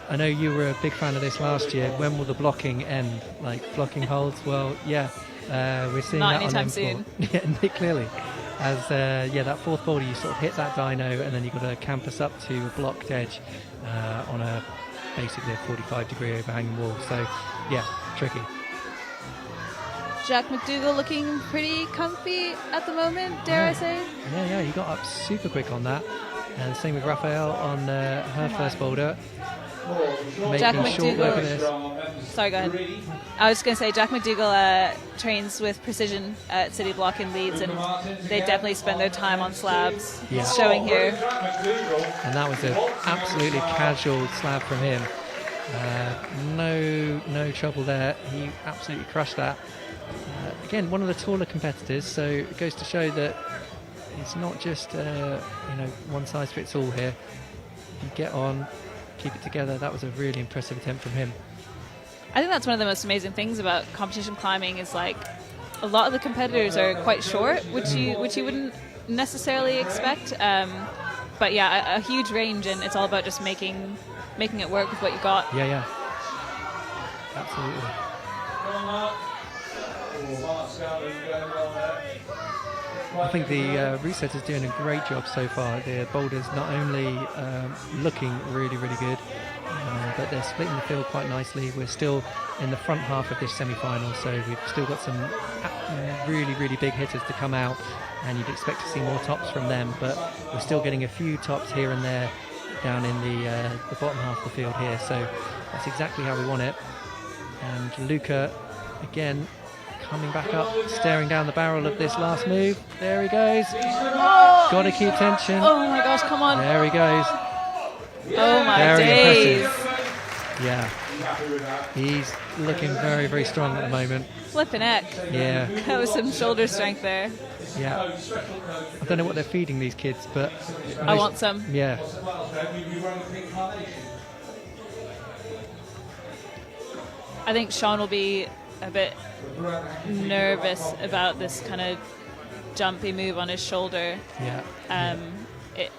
I know you were a big fan of this last year. When will the blocking end? Like, blocking holds? Well, yeah, we're seeing Not that anytime on soon. Yeah, clearly. As that fourth boulder, you sort of hit that dyno, and then you've got to campus up to a blocked edge on basically a 45-degree overhanging wall. So, yeah, tricky. Jack McDougall looking pretty comfy at the moment, dare I say? Yeah, he got up super quick on that. And same with Raphael on her first boulder. Jack Making short work of this. Sorry, go ahead. I was going to say, Jack McDougall trains with Precision at City Block in Leeds, and they definitely spend their time on slabs. Yeah. It's showing here. And that was an absolutely casual slab from him. No trouble there. He absolutely crushed that. Again, one of the taller competitors, so it goes to show that it's not just one size fits all here. You get on, keep it together. That was a really impressive attempt from him. I think that's one of the most amazing things about competition climbing is, like, a lot of the competitors are quite short, which you wouldn't necessarily expect. But yeah, a huge range, and it's all about just making it work with what you got. Yeah. Absolutely. I think the reset is doing a great job so far. The boulders not only looking really, really good, but they're splitting the field quite nicely. We're still in the front half of this semi-final, so we've still got some really, really big hitters to come out, and you'd expect to see more tops from them, but we're still getting a few tops here and there down in the bottom half of the field here, so that's exactly how we want it. And Luca, again, coming back up, staring down the barrel of this last move. There he goes. Got to keep tension. Oh my gosh, come on. There he goes. Oh my Very days. impressive. Yeah. He's looking very, very strong at the moment. Flipping heck. Yeah. That was some shoulder strength there. Yeah. I don't know what they're feeding these kids, but... I want some. Yeah. I think Sean will be a bit nervous about this kind of jumpy move on his shoulder. Yeah.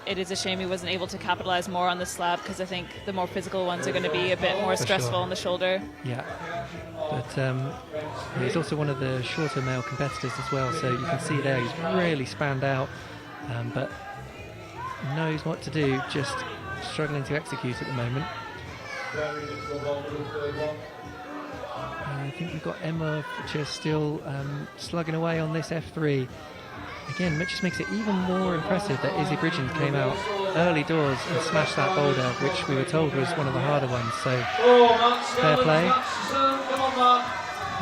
It is a shame he wasn't able to capitalize more on the slab, because I think the more physical ones are going to be a bit more stressful on the shoulder. Yeah. But he's also one of the shorter male competitors as well, so you can see there he's really spanned out, but knows what to do, just struggling to execute at the moment. I think we've got Emma just still slugging away on this F3. Again, which just makes it even more impressive that Izzy Bridgens came out early doors and smashed that boulder, which we were told was one of the harder ones. So, fair play.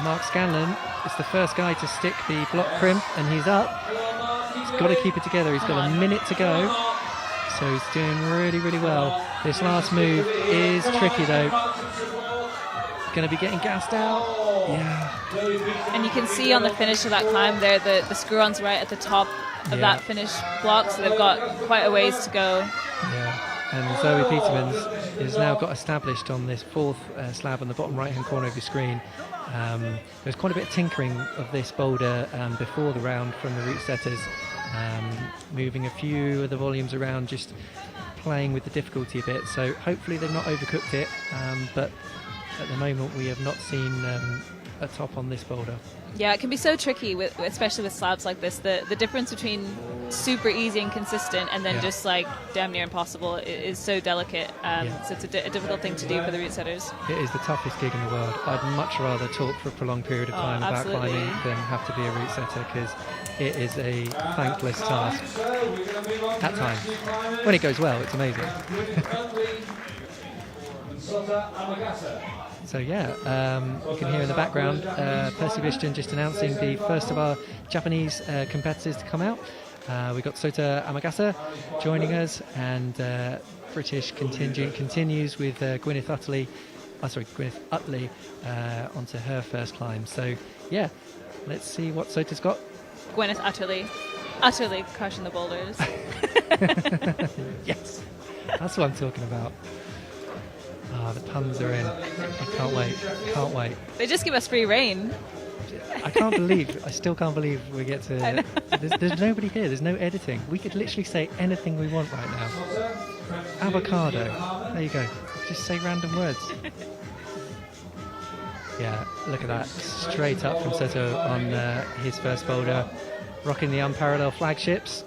Mark Scanlon is the first guy to stick the block crimp, and he's up. He's got to keep it together. He's got a minute to go. So he's doing really, really well. This last move is tricky though. Going to be getting gassed out. Yeah. And you can see on the finish of that climb there, the screw-on's right at the top of that finish block, so they've got quite a ways to go. Yeah. And Zoe Petermans is now got established on this fourth slab on the bottom right-hand corner of your screen. There's quite a bit of tinkering of this boulder before the round from the route setters, moving a few of the volumes around, just playing with the difficulty a bit. So hopefully they've not overcooked it, but at the moment we have not seen a top on this boulder. Yeah, it can be so tricky, especially with slabs like this. The difference between super easy and consistent and then just like damn near impossible is so delicate. So it's a difficult thing to do for the route setters. It is the toughest gig in the world. I'd much rather talk for a prolonged period of time about climbing than have to be a route setter, because it is a thankless task at times. When it goes well, it's amazing. So yeah, you can hear in the background Percy Bishton just announcing the first of our Japanese competitors to come out. We've got Sota Amagasa joining us, and British contingent continues with Gwyneth Utley onto her first climb. So yeah, let's see what Sota's got. Gwyneth utterly crushing the boulders. Yes, that's what I'm talking about. Ah, the puns are in. I can't wait. They just give us free reign. I still can't believe we get to... There's nobody here, there's no editing. We could literally say anything we want right now. Avocado. There you go. Just say random words. Yeah, look at that. Straight up from Soto on his first boulder. Rocking the unparalleled flagships.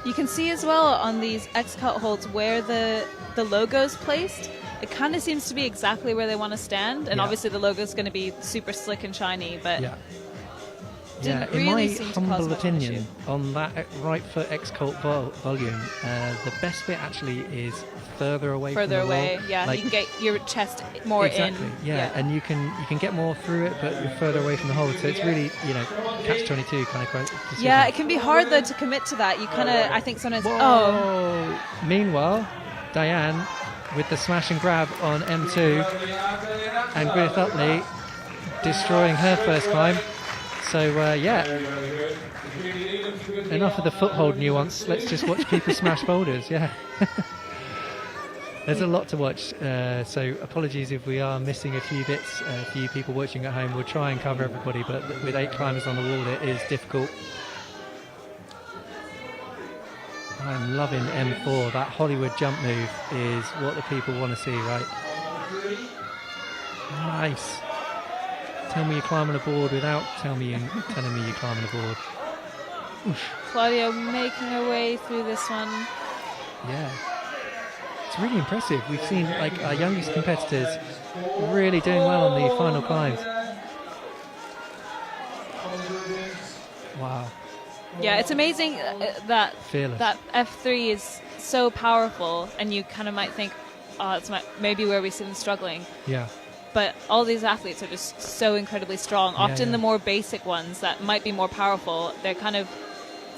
You can see as well on these X-cut holds where the logo's placed. It kind of seems to be exactly where they want to stand, and obviously the logo's going to be super slick and shiny, but didn't in really my seem to cause humble much opinion, issue. on that right foot X-Cult volume, the best bit actually is further away from the wall. Yeah, like, you can get your chest more exactly, in. Yeah, and you can get more through it, but you're further away from the hole, so it's really, catch-22 kind of decision. Yeah, it can be hard though to commit to that. You kind of, I think sometimes, Meanwhile, Diane with the smash and grab on M2, and Gwyneth Utley destroying her first climb. So enough of the foothold nuance. Let's just watch people smash boulders. Yeah. There's a lot to watch, so apologies if we are missing a few bits. A few people watching at home, we'll try and cover everybody, but with 8 climbers on the wall it is difficult. I'm loving M4. That Hollywood jump move is what the people want to see, right? Nice. Tell me you're climbing a board without telling me you're climbing a board. Oof. Claudia making her way through this one. Yeah. It's really impressive. We've seen our youngest competitors really doing well on the final climbs. Wow. Yeah, it's amazing that Fearless. that F3 is so powerful, and you kind of might think, it's maybe where we see them struggling. Yeah. But all these athletes are just so incredibly strong. Often the more basic ones that might be more powerful, they're kind of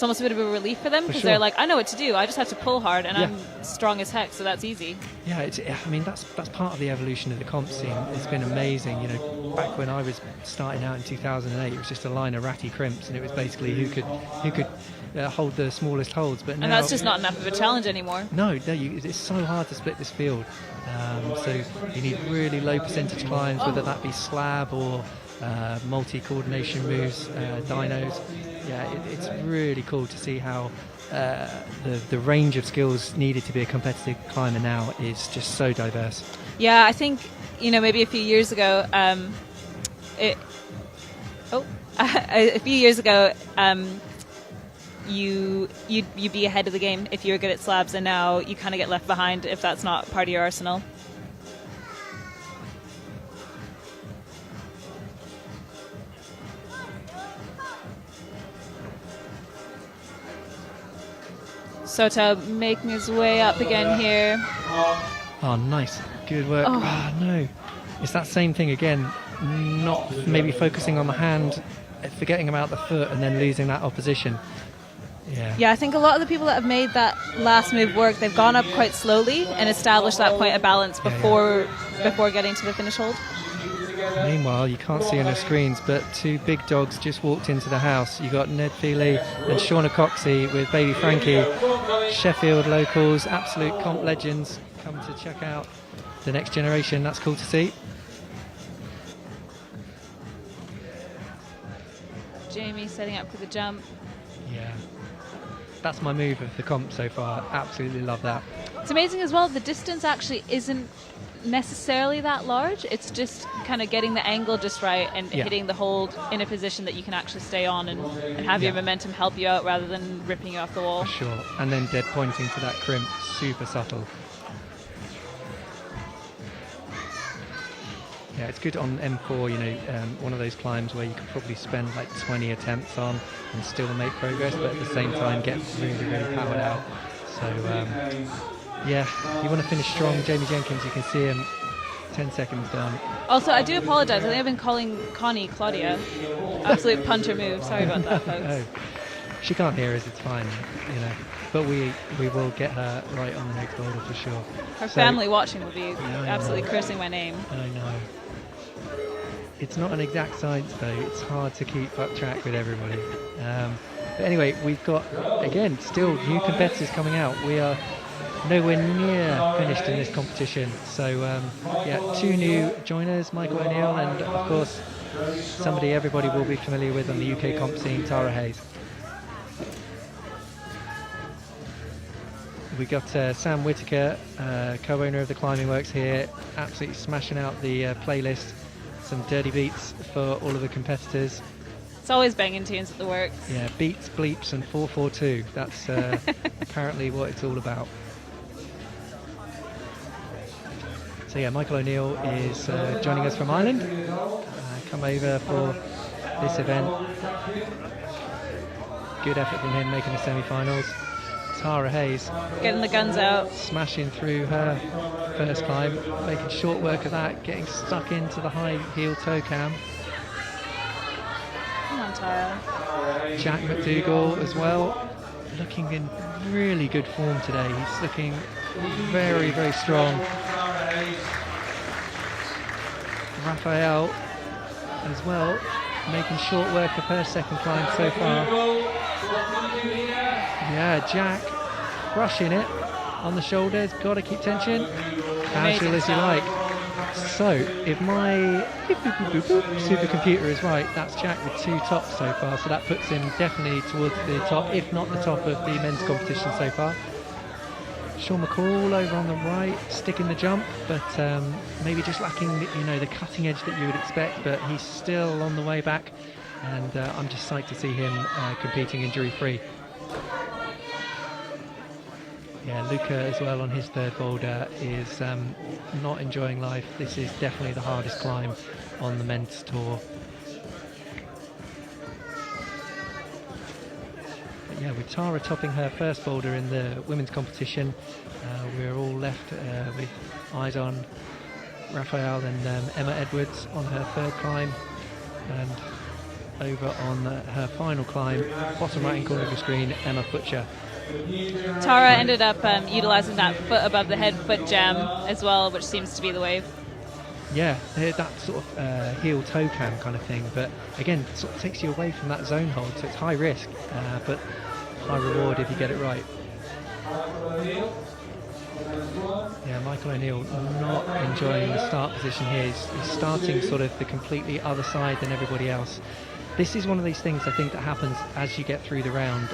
it's almost a bit of a relief for them, because sure. they're like, I know what to do. I just have to pull hard, and Yeah. I'm strong as heck, so that's easy. Yeah, I mean that's part of the evolution of the comp scene. It's been amazing. You know, back when I was starting out in 2008, it was just a line of ratty crimps, and it was basically who could hold the smallest holds. But now, And that's just not enough of a challenge anymore. No, it's so hard to split this field. So you need really low percentage climbs, whether that be slab or multi-coordination moves, dynos. Yeah, it's really cool to see how the range of skills needed to be a competitive climber now is just so diverse. Yeah, I think, you know, maybe a few years ago, a few years ago, you'd be ahead of the game if you were good at slabs, and now you kind of get left behind if that's not part of your arsenal. Sota making his way up again here. Oh, nice. Good work. Oh, no. It's that same thing again. Not maybe focusing on the hand, forgetting about the foot, and then losing that opposition. Yeah. Yeah, I think a lot of the people that have made that last move work, they've gone up quite slowly and established that point of balance before getting to the finish hold. Meanwhile, you can't see on the screens, but two big dogs just walked into the house. You got Ned Feely and Shauna Coxey with baby Frankie. Sheffield locals, absolute comp legends, come to check out the next generation. That's cool to see. Jamie setting up for the jump. Yeah. That's my move of the comp so far. Absolutely love that. It's amazing as well, the distance actually isn't necessarily that large. It's just kind of getting the angle just right and hitting the hold in a position that you can actually stay on and have your momentum help you out rather than ripping you off the wall. For sure. And then dead pointing to that crimp. Super subtle. Yeah, it's good on M4, you know, one of those climbs where you could probably spend like 20 attempts on and still make progress, but at the same time get really, really powered out. So, yeah, you want to finish strong. Jamie Jenkins, you can see him 10 seconds down. Also, I do apologise. I think I've been calling Connie Claudia. Absolute punter move. Sorry about that, folks. Oh, she can't hear us, it's fine, you know. But we will get her right on the next boulder for sure. Her family watching will be absolutely cursing my name. I know. It's not an exact science though, it's hard to keep up track with everybody. But anyway, we've got, again, still new competitors coming out. We are nowhere near finished in this competition. So yeah, two new joiners, Michael O'Neill and of course somebody everybody will be familiar with on the UK comp scene, Tara Hayes. We got Sam Whitaker, co-owner of the Climbing Works here, absolutely smashing out the playlist. Some dirty beats for all of the competitors. It's always banging tunes at the works. Yeah, beats, bleeps and 442. That's apparently what it's all about. So yeah, Michael O'Neill is joining us from Ireland. Come over for this event. Good effort from him making the semi-finals. Tara Hayes getting the guns out, smashing through her first climb, making short work of that, getting stuck into the high heel toe cam. Come on, Tara. Jack McDougall as well, looking in really good form today. He's looking very, very strong. Raphael as well, making short work of her second climb so far. Yeah, Jack crushing it on the shoulders, got to keep tension, casual as you like. So, if my supercomputer is right, that's Jack with 2 tops so far, so that puts him definitely towards the top, if not the top of the men's competition so far. Sean McCall over on the right, sticking the jump, but maybe just lacking the cutting edge that you would expect, but he's still on the way back, and I'm just psyched to see him competing injury-free. Yeah, Luca as well on his third boulder is not enjoying life. This is definitely the hardest climb on the men's tour. But yeah, with Tara topping her first boulder in the women's competition, we're all left with eyes on Raphael and Emma Edwards on her third climb. And over on her final climb, bottom right hand corner of your screen, Emma Butcher. Tara ended up utilizing that foot above the head foot jam as well, which seems to be the wave. Yeah, that sort of heel toe cam kind of thing, but again, sort of takes you away from that zone hold, so it's high risk, but high reward if you get it right. Yeah, Michael O'Neill not enjoying the start position here. He's starting sort of the completely other side than everybody else. This is one of these things I think that happens as you get through the round,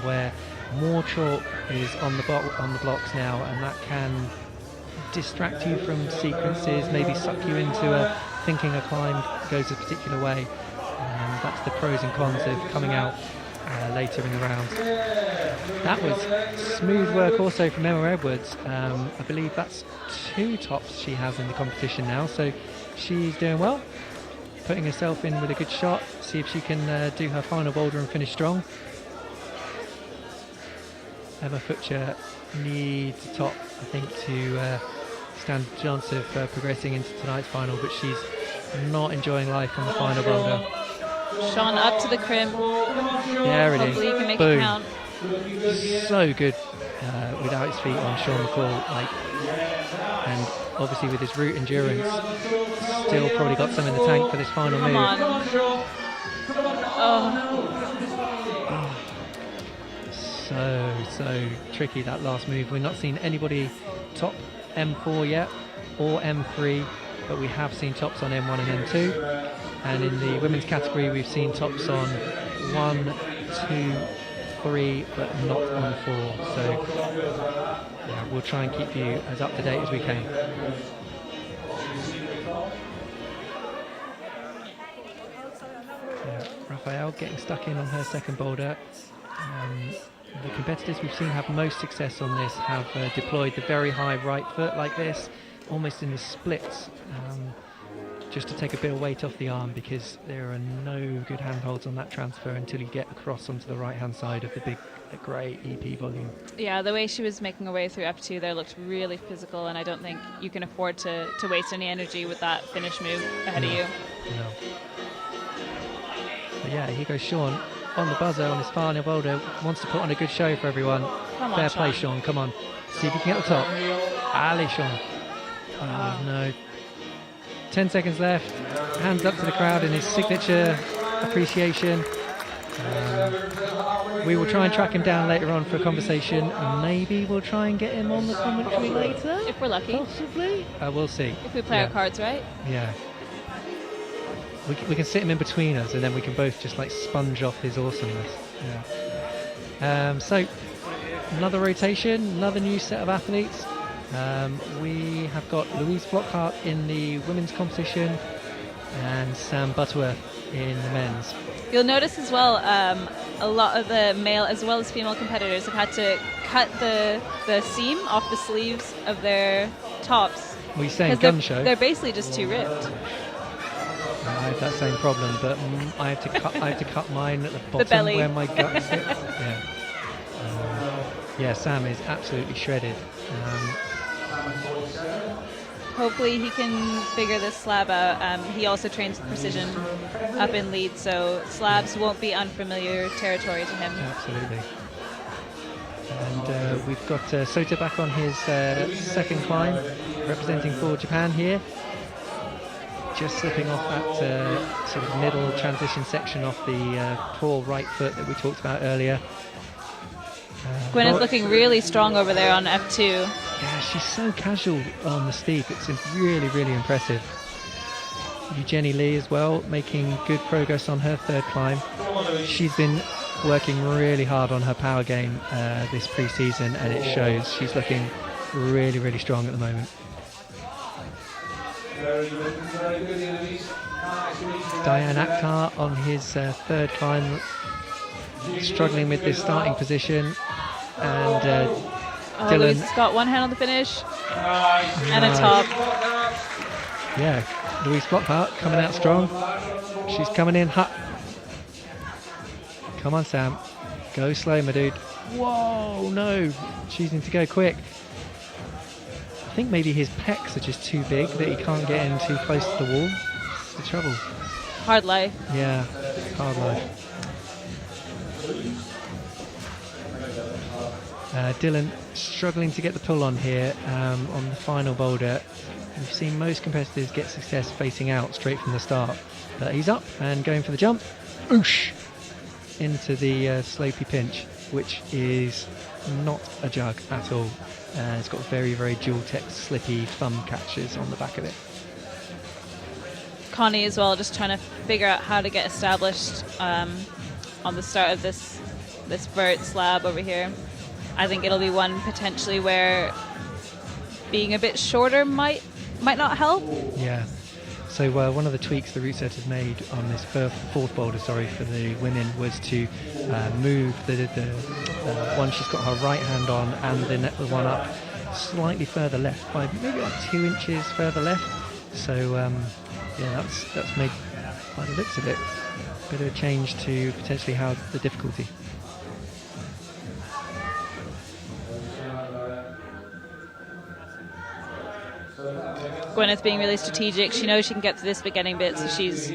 where more chalk is on the blocks now, and that can distract you from sequences, maybe suck you into thinking a climb goes a particular way. That's the pros and cons of coming out later in the round. That was smooth work also from Emma Edwards. I believe that's 2 tops she has in the competition now, so she's doing well, putting herself in with a good shot, see if she can do her final boulder and finish strong. Emma Butcher needs a top, I think, to stand a chance of progressing into tonight's final, but she's not enjoying life on the final boulder. Sean up to the crimp. There it is. Hopefully you can make Boom. it count. So good without his feet on Sean McCall, and obviously with his route endurance, still probably got some in the tank for this final move. Come on. Oh. So tricky, that last move. We've not seen anybody top M4 yet or M3, but we have seen tops on M1 and M2, and in the women's category we've seen tops on 1, 2, 3, but not on 4. So yeah, we'll try and keep you as up to date as we can. Yeah, Raphael getting stuck in on her second boulder. The competitors we've seen have most success on this have deployed the very high right foot like this, almost in the splits, just to take a bit of weight off the arm, because there are no good handholds on that transfer until you get across onto the right hand side of the big grey EP volume. Yeah, the way she was making her way through F2 there looked really physical, and I don't think you can afford to waste any energy with that finish move ahead of you. No. But yeah, here goes Sean on the buzzer on his final boulder, wants to put on a good show for everyone. Come on, Fair play, Sean. Sean, come on. See if you can get the top. Ali, Sean. Oh, no. 10 seconds left. Hands up to the crowd in his signature appreciation. We will try and track him down later on for a conversation. Maybe we'll try and get him on the commentary later. If we're lucky. Possibly. We'll see. If we play our cards right. Yeah. We can sit him in between us, and then we can both just like sponge off his awesomeness. Yeah. So another rotation, another new set of athletes. We have got Louise Flockhart in the women's competition and Sam Butterworth in the men's. You'll notice as well, a lot of the male as well as female competitors have had to cut the seam off the sleeves of their tops. Were you saying gun show? They're basically just too ripped. I have that same problem, but I have to cut mine at the bottom belly. where my gut sits. Yeah. Yeah, Sam is absolutely shredded. Hopefully he can figure this slab out. He also trains with precision up in Leeds, so slabs won't be unfamiliar territory to him. Absolutely. And we've got Sota back on his second climb, representing for Japan here. Just slipping off that sort of middle transition section off the poor right foot that we talked about earlier. Gwyneth's looking really strong over there on F2. Yeah, she's so casual on the steep. It's really, really impressive. Eugenie Lee as well, making good progress on her third climb. She's been working really hard on her power game this pre-season, and it shows. She's looking really, really strong at the moment. Diane Akhtar on his third climb, struggling with this starting position, and Dylan. Louise has got one hand on the finish and a top. Yeah, Louise Flockhart coming out strong. She's coming in hot. Come on, Sam. Go slow, my dude. Whoa, no. Choosing to go quick. I think maybe his pecs are just too big that he can't get in too close to the wall. That's the trouble. Hard life. Yeah. hard life. Dylan struggling to get the pull on here on the final boulder. We've seen most competitors get success facing out straight from the start, but he's up and going for the jump. Oosh! Into the slopey pinch, which is not a jug at all. It's got very, very dual-tech slippy thumb catches on the back of it. Connie as well, just trying to figure out how to get established on the start of this vert slab over here. I think it'll be one potentially where being a bit shorter might not help. Yeah. So one of the tweaks the route setters made on this fourth boulder, for the women, was to move the one she's got her right hand on and the one up slightly further left, by maybe about 2 inches further left. So yeah, that's made, by the looks of it, a bit of a change to potentially how the difficulty. Gwyneth being really strategic. She knows she can get to this beginning bit, so she's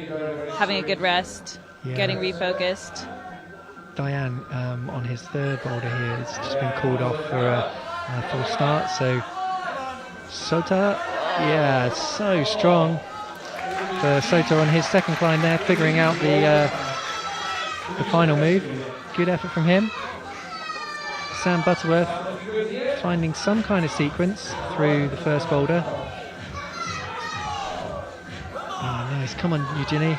having a good rest, getting refocused. Diane on his third boulder here has just been called off for a full start. So Sota, yeah, so strong for Sota on his second climb there, figuring out the final move. Good effort from him. Sam Butterworth finding some kind of sequence through the first boulder. Oh, nice. Come on, Eugenie.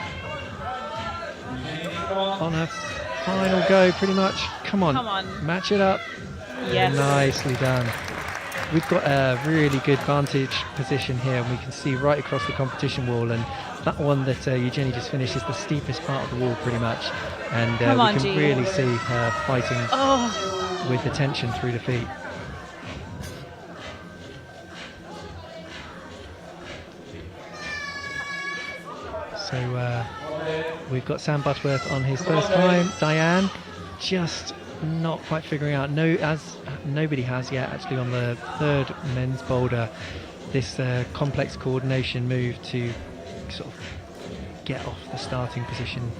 On her final go, pretty much. Come on. Match it up. Yes. Nicely done. We've got a really good vantage position here, and we can see right across the competition wall, and that one that Eugenie just finished is the steepest part of the wall, pretty much. And we can really see her fighting with the tension through the feet. So we've got Sam Butterworth on his first climb. Diane just not quite figuring out, as nobody has yet actually on the third men's boulder, this complex coordination move to sort of get off the starting position.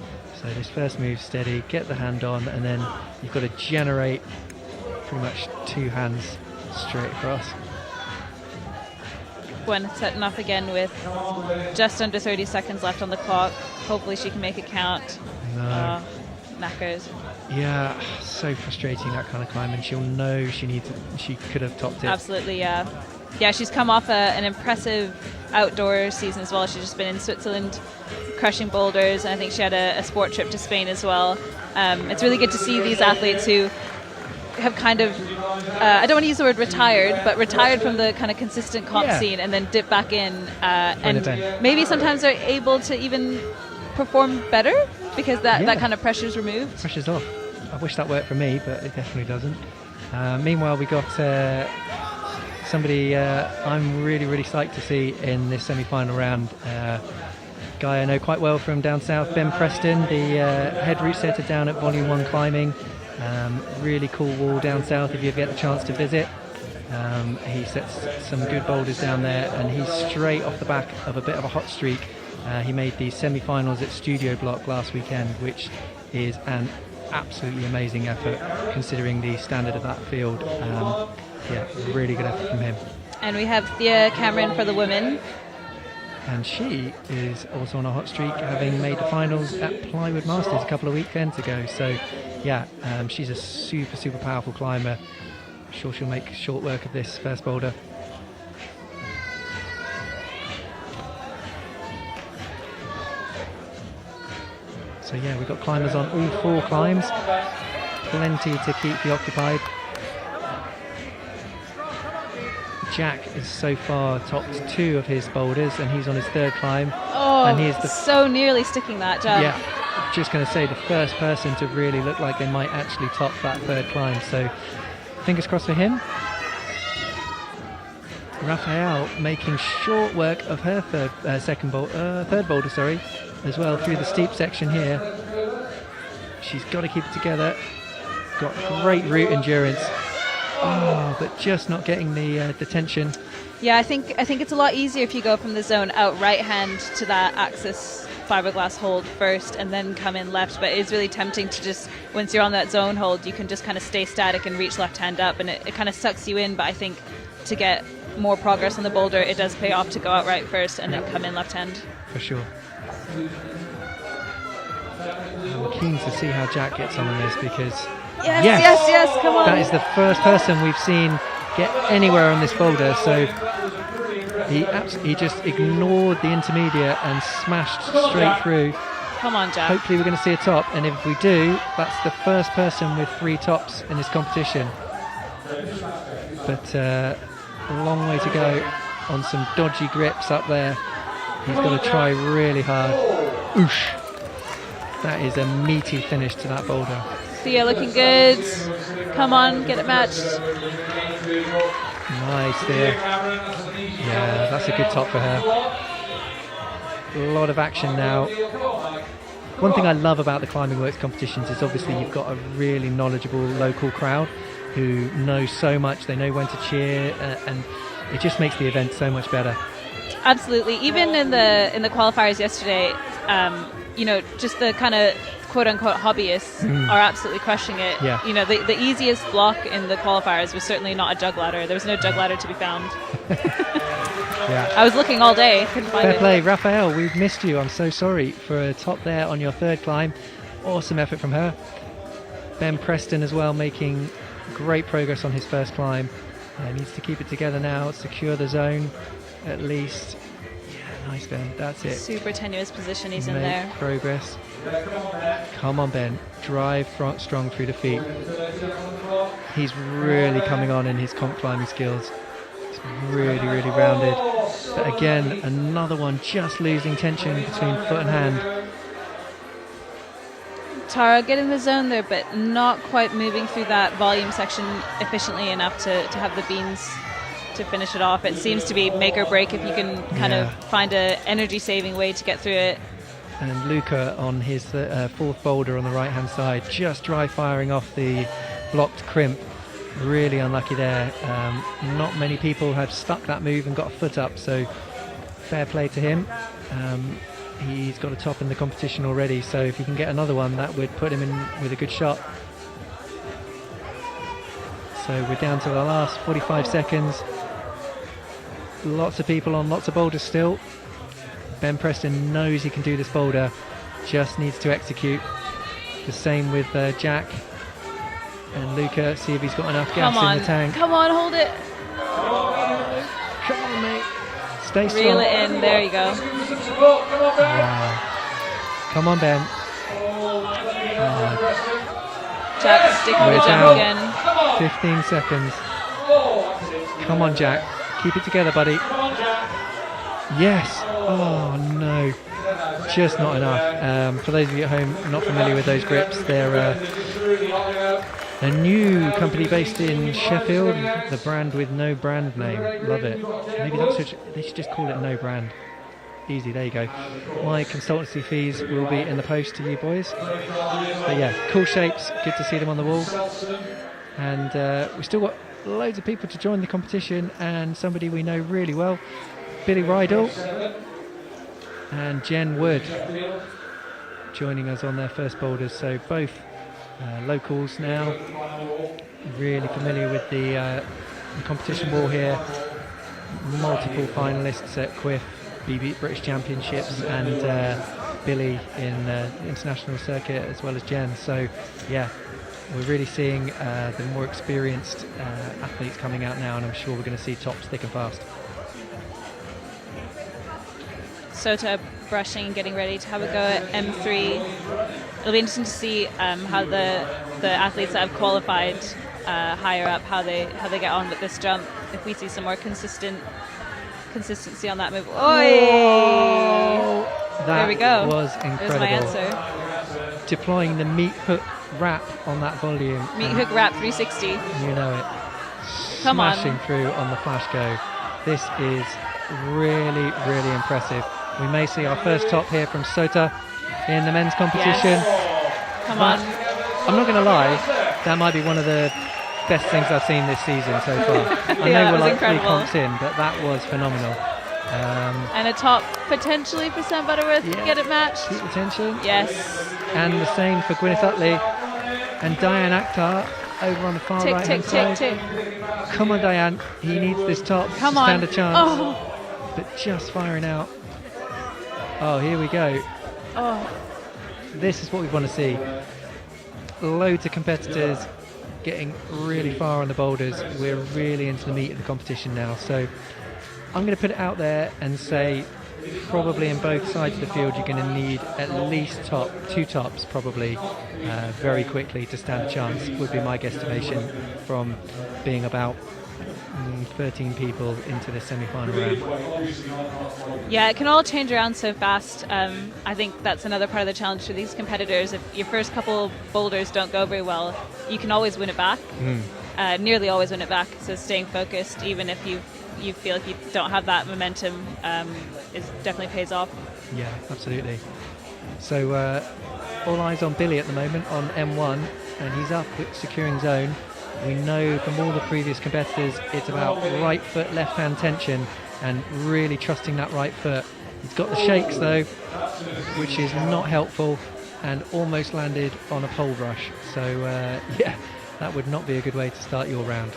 So this first move, steady, get the hand on, and then you've got to generate pretty much two hands straight across. Gwen setting off again with just under 30 seconds left on the clock. Hopefully she can make it count. No. Knackers. Yeah, so frustrating, that kind of climb, and she'll know she could have topped it. Absolutely, yeah. Yeah, she's come off an impressive outdoor season as well. She's just been in Switzerland crushing boulders, and I think she had a sport trip to Spain as well. It's really good to see these athletes who have kind of, I don't want to use the word retired, but retired from the kind of consistent comp scene and then dip back in, and maybe sometimes are able to even perform better because that kind of pressure's removed. Pressure's off. I wish that worked for me, but it definitely doesn't. Meanwhile, we got somebody I'm really, really psyched to see in this semi-final round. Guy I know quite well from down south, Ben Preston, the head route setter down at Volume 1 Climbing. Really cool wall down south if you get the chance to visit. He sets some good boulders down there, and he's straight off the back of a bit of a hot streak. He made the semi-finals at Studio Block last weekend, which is an absolutely amazing effort considering the standard of that field. Yeah, really good effort from him. And we have Thea Cameron for the women. And she is also on a hot streak, having made the finals at Plywood Masters a couple of weekends ago. So yeah, she's a super, super powerful climber. I'm sure she'll make short work of this first boulder. So yeah, we've got climbers on all four climbs. Plenty to keep you occupied. Jack is so far topped 2 of his boulders, and he's on his third climb. Oh, and he's so nearly sticking that jump. Yeah, just going to say the first person to really look like they might actually top that third climb. So fingers crossed for him. Raphael making short work of her third boulder, as well through the steep section here. She's got to keep it together. Got great route endurance. Oh, but just not getting the tension. Yeah, I think it's a lot easier if you go from the zone out right hand to that axis fiberglass hold first and then come in left, but it's really tempting to just, once you're on that zone hold, you can just kind of stay static and reach left hand up, and it kind of sucks you in. But I think to get more progress on the boulder, it does pay off to go out right first and then come in left hand. For sure. I'm keen to see how Jack gets on this, because yes, come on. that is the first person we've seen get anywhere on this boulder. So he just ignored the intermediate and smashed straight through. Come on, Jack. Hopefully we're going to see a top, and if we do, that's the first person with 3 tops in this competition. But a long way to go on some dodgy grips up there. He's got to try really hard. Oosh. That is a meaty finish to that boulder. Thea looking good. Come on, get it matched. Nice, Thea. Yeah, that's a good top for her. A lot of action now. One thing I love about the Climbing Works competitions is obviously you've got a really knowledgeable local crowd who know so much. They know when to cheer, and it just makes the event so much better. Absolutely. Even in the qualifiers yesterday, you know, just the kind of quote-unquote hobbyists are absolutely crushing it. Yeah. You know, the easiest block in the qualifiers was certainly not a jug ladder. There was no jug ladder to be found. Yeah. I was looking all day, couldn't find Fair it. play, Raphael. We've missed you. I'm so sorry for a top there on your 3rd climb. Awesome effort from her. Ben Preston as well, making great progress on his 1st climb. Needs to keep it together now, secure the zone at least. Yeah, nice, Ben. That's it. Super tenuous position he's in Make there. progress. Come on, Ben. Drive strong through the feet. He's really coming on in his comp climbing skills. He's really, really rounded. But again, another one just losing tension between foot and hand. Tara getting the zone there, but not quite moving through that volume section efficiently enough to have the beans to finish it off. It seems to be make or break if you can kind of find a energy saving way to get through it. And Luca on his 4th boulder on the right hand side, just dry firing off the blocked crimp. Really unlucky there. Not many people have stuck that move and got a foot up, so fair play to him. He's got a top in the competition already, so if he can get another one, that would put him in with a good shot. So we're down to the last 45 seconds. Lots of people on lots of boulders still. Ben Preston knows he can do this boulder, just needs to execute. The same with Jack and Luca. See if he's got enough gas in the tank. Come on, hold it. Come on, mate. Stay strong. Reel it in. There you go. Wow. Come on, Ben. Jack sticking We're with down. him again. 15 seconds. Come on, Jack. Keep it together, buddy. Yes. Oh, no. Just not enough. For those of you at home not familiar with those grips, they're a new company based in Sheffield. The brand with no brand name. Love it. Maybe they should just call it No Brand. Easy, there you go. My consultancy fees will be in the post to you boys. But yeah, cool shapes. Good to see them on the wall. And we've still got loads of people to join the competition, and somebody we know really well, Billy Rydell and Jen Wood, joining us on their first boulders. So both locals now, really familiar with the competition wall here. Multiple finalists at CWIF, BB British Championships, and Billy in the international circuit, as well as Jen. So yeah, we're really seeing the more experienced athletes coming out now, and I'm sure we're going to see tops thick and fast. Sota brushing and getting ready to have a go at M3. It'll be interesting to see how the athletes that have qualified higher up, how they get on with this jump. If we see some more consistency on that move. Oi! There we go. Was incredible. There's my answer. Deploying the meat hook wrap on that volume. Meat hook wrap 360. You know it. Come on. Smashing through on the flash go. This is really, really impressive. We may see our first top here from Sota in the men's competition. Yes. Come on. I'm not going to lie, that might be one of the best things I've seen this season so far. I know we're like incredible. 3 comps in, but that was phenomenal. And a top potentially for Sam Butterworth to get it matched. Keep the tension. Yes. And the same for Gwyneth Utley and Diane Akhtar over on the far Tick, right tick, hand tick, side. tick. Come on, Diane. He needs this top Come to stand on. a chance. Oh. But just firing out. Oh, here we go. Oh. This is what we want to see. Loads of competitors getting really far on the boulders. We're really into the meat of the competition now. So I'm going to put it out there and say probably in both sides of the field you're going to need at least two tops probably very quickly to stand a chance, would be my guesstimation from being about 13 people into the semi-final round. Yeah, it can all change around so fast. I think that's another part of the challenge for these competitors. If your first couple boulders don't go very well, you can always win it back. Nearly always win it back. So staying focused, even if you feel like you don't have that momentum, is definitely pays off. Yeah, absolutely. So all eyes on Billy at the moment on M1, and he's up securing zone. We know from all the previous competitors it's about right foot, left hand tension and really trusting that right foot. He's got the shakes though, which is not helpful, and almost landed on a pole rush. So yeah, that would not be a good way to start your round.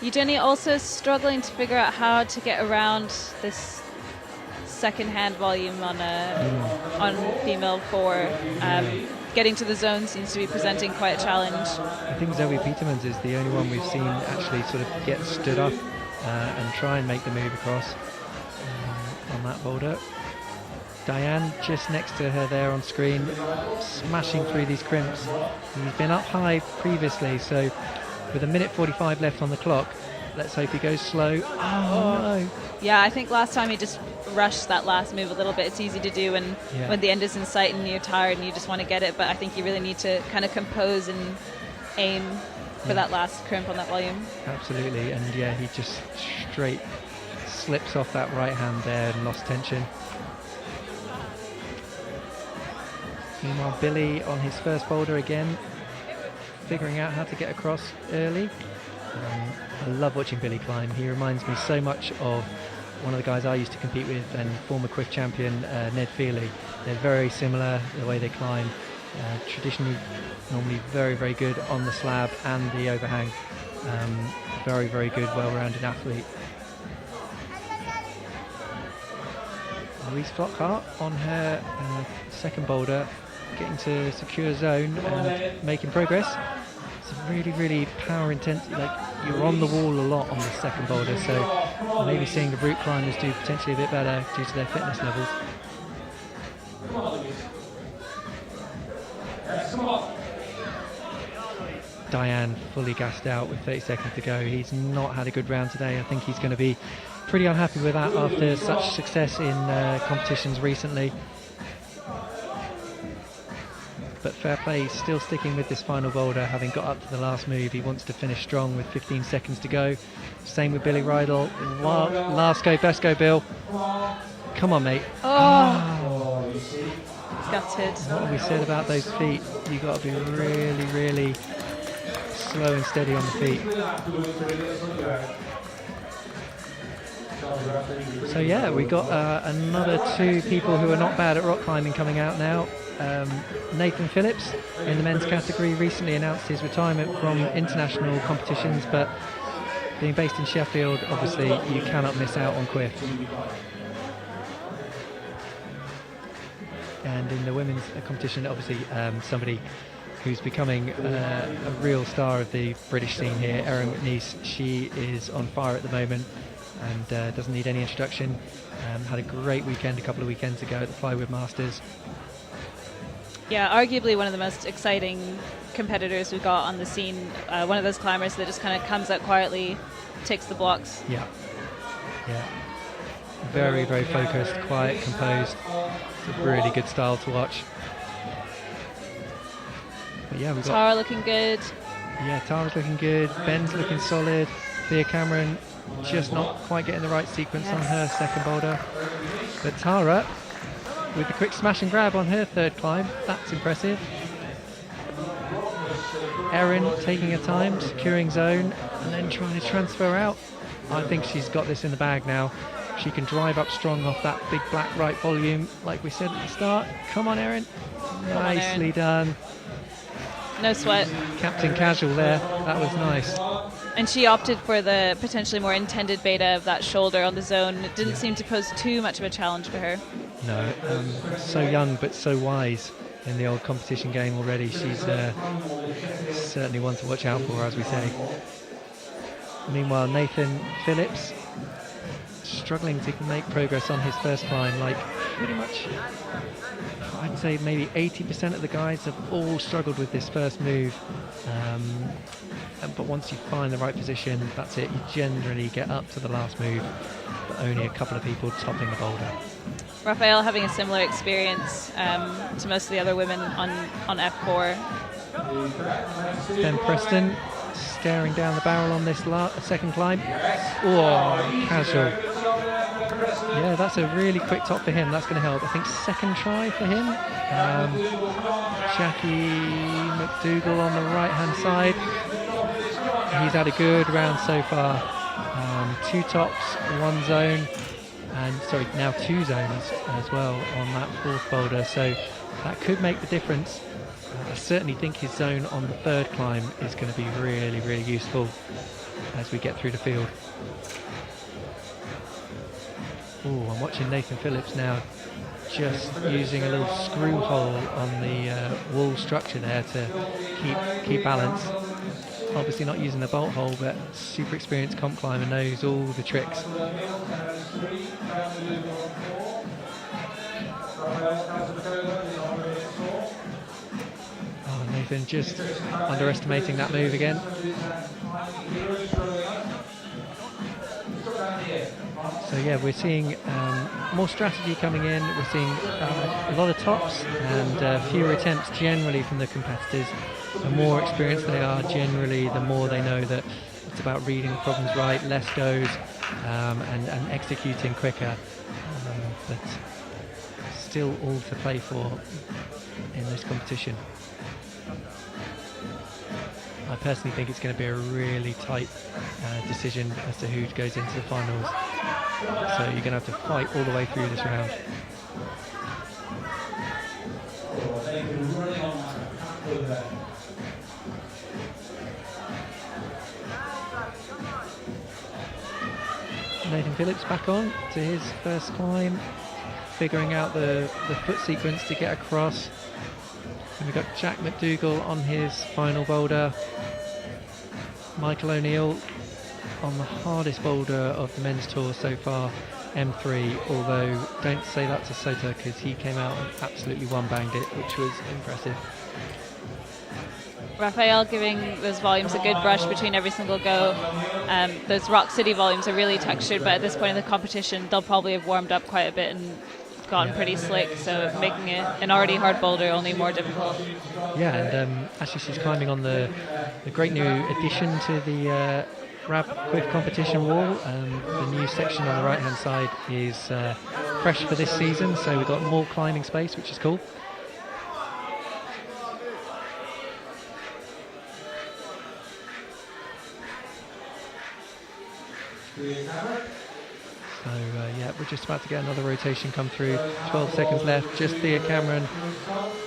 Eugenia also struggling to figure out how to get around this second hand volume on female 4. Getting to the zone seems to be presenting quite a challenge. I think Zoe Petermans is the only one we've seen actually sort of get stood up and try and make the move across on that boulder. Diane just next to her there on screen, smashing through these crimps. He's been up high previously, so with 1:45 left on the clock, let's hope he goes slow. Oh no! Yeah, I think last time he just rushed that last move a little bit. It's easy to do when the end is in sight and you're tired and you just want to get it, but I think you really need to kind of compose and aim for that last crimp on that volume. Absolutely, and yeah, he just straight slips off that right hand there and lost tension. Meanwhile, Billy on his first boulder again, figuring out how to get across early. I love watching Billy climb. He reminds me so much of one of the guys I used to compete with and former CWIF champion Ned Feely. They're very similar, the way they climb. Traditionally, normally very, very good on the slab and the overhang. Very, very good, well-rounded athlete. Louise Flockhart on her second boulder, getting to secure zone and making progress. It's really, really power intense. Like, you're on the wall a lot on the second boulder, so maybe seeing the route climbers do potentially a bit better due to their fitness levels. Diane fully gassed out with 30 seconds to go. He's not had a good round today. I think he's going to be pretty unhappy with that after such success in competitions recently. But fair play, he's still sticking with this final boulder, having got up to the last move. He wants to finish strong with 15 seconds to go. Same with Billy Rydell. Last go, best go, Bill. Come on, mate. Oh. Gutted. What we said about those feet, you got to be really, really slow and steady on the feet. So yeah, we got another two people who are not bad at rock climbing coming out now. Nathan Phillips in the men's category recently announced his retirement from international competitions, but being based in Sheffield, obviously you cannot miss out on CWIF. And in the women's competition, obviously somebody who's becoming a real star of the British scene here, Erin McNeice. She is on fire at the moment and doesn't need any introduction. Had a great weekend a couple of weekends ago at the Plywood Masters. Yeah, arguably one of the most exciting competitors we've got on the scene. One of those climbers that just kind of comes out quietly, takes the blocks. Yeah. Very, very focused, quiet, composed. It's a really good style to watch. But yeah, we've got Tara looking good. Yeah, Tara's looking good. Ben's looking solid. Thea Cameron just not quite getting the right sequence on her second boulder. But Tara, with the quick smash and grab on her third climb, that's impressive. Erin taking her time, securing zone, and then trying to transfer out. I think she's got this in the bag now. She can drive up strong off that big black right volume, like we said at the start. Come on, Erin. Nicely done. No sweat. Captain Casual there. That was nice. And she opted for the potentially more intended beta of that shoulder on the zone. It didn't seem to pose too much of a challenge for her. No, so young but so wise in the old competition game already. She's certainly one to watch out for, as we say. Meanwhile, Nathan Phillips struggling to make progress on his first climb, like pretty much, I'd say maybe 80% of the guys have all struggled with this first move. But once you find the right position, that's it. You generally get up to the last move, but only a couple of people topping the boulder. Raphael having a similar experience to most of the other women on F4. Ben Preston staring down the barrel on this second climb. Oh, Casual. Yeah, that's a really quick top for him. That's going to help. I think second try for him. Jackie McDougall on the right-hand side. He's had a good round so far. 2 tops, 1 zone, and sorry, now 2 zones as well on that 4th boulder. So that could make the difference. I certainly think his zone on the 3rd climb is going to be really, really useful as we get through the field. Oh, I'm watching Nathan Phillips now, just using a little screw hole on the wall structure there to keep balance. Obviously not using the bolt hole, but super experienced comp climber knows all the tricks. Oh, Nathan just underestimating that move again. So yeah, we're seeing more strategy coming in. We're seeing a lot of tops and fewer attempts generally from the competitors. The more experienced they are generally, the more they know that it's about reading the problems right, less goes, and executing quicker. But still all to play for in this competition. I personally think it's going to be a really tight decision as to who goes into the finals. So you're going to have to fight all the way through this round. Nathan Phillips back on to his first climb, figuring out the foot sequence to get across. And we've got Jack McDougall on his final boulder. Michael O'Neill on the hardest boulder of the men's tour so far, M3, although don't say that to Sota because he came out and absolutely one-banged it, which was impressive. Raphael giving those volumes a good brush between every single go. Those Rock City volumes are really textured, but at this point in the competition they'll probably have warmed up quite a bit and gotten pretty slick, so making an already hard boulder only more difficult. Yeah, and actually she's climbing on the great new addition to the CWIF competition wall. The new section on the right hand side is fresh for this season, so we've got more climbing space, which is cool. So yeah, we're just about to get another rotation come through. 12 seconds left, just Thea Cameron,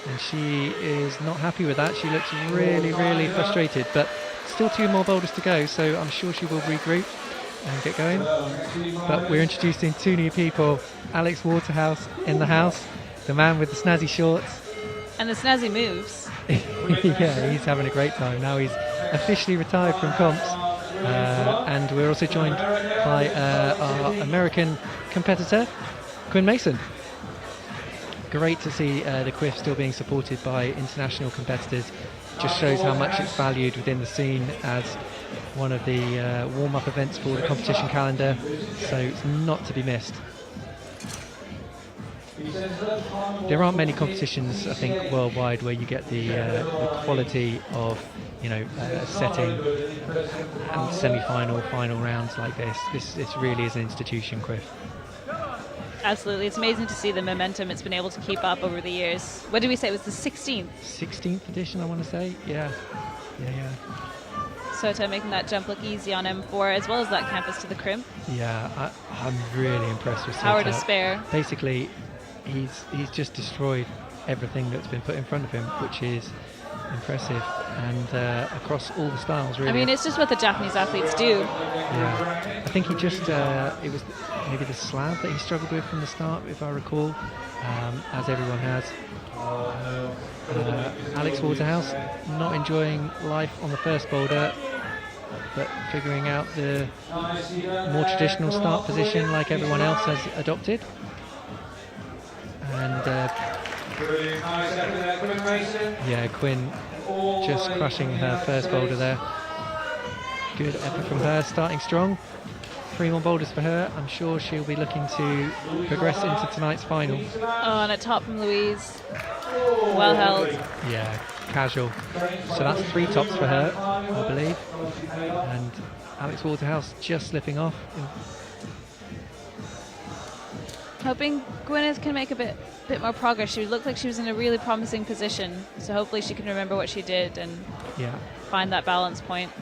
and she is not happy with that. She looks really, really frustrated, but still 2 more boulders to go, so I'm sure she will regroup and get going. But we're introducing 2 new people. Alex Waterhouse in the house, the man with the snazzy shorts. And the snazzy moves. Yeah, he's having a great time. Now he's officially retired from comps. And we're also joined by our American competitor, Quinn Mason. Great to see the CWIF still being supported by international competitors. Just shows how much it's valued within the scene as one of the warm-up events for the competition calendar, so it's not to be missed. There aren't many competitions, I think, worldwide where you get the quality of, setting and semi-final, final rounds like this. This really is an institution, CWIF. Absolutely, it's amazing to see the momentum it's been able to keep up over the years. What did we say, it was the 16th? 16th edition, I want to say, yeah. Sota making that jump look easy on M4, as well as that campus to the crimp. Yeah, I'm really impressed with Power Sota. to spare. Basically, he's just destroyed everything that's been put in front of him, which is impressive, and across all the styles, really. I mean, it's just what the Japanese athletes do. Yeah, I think he just it was maybe the slab that he struggled with from the start, if I recall, as everyone has. Alex Waterhouse not enjoying life on the first boulder, but figuring out the more traditional start position like everyone else has adopted. And yeah, Quinn just crushing her first boulder there. Good effort from her, starting strong. 3 more boulders for her. I'm sure she'll be looking to progress into tonight's final. Oh, and a top from Louise. Well held. Yeah, casual. So that's 3 tops for her, I believe. And Alex Waterhouse just slipping off. Hoping Gwyneth can make a bit more progress. She looked like she was in a really promising position, so hopefully she can remember what she did and find that balance point.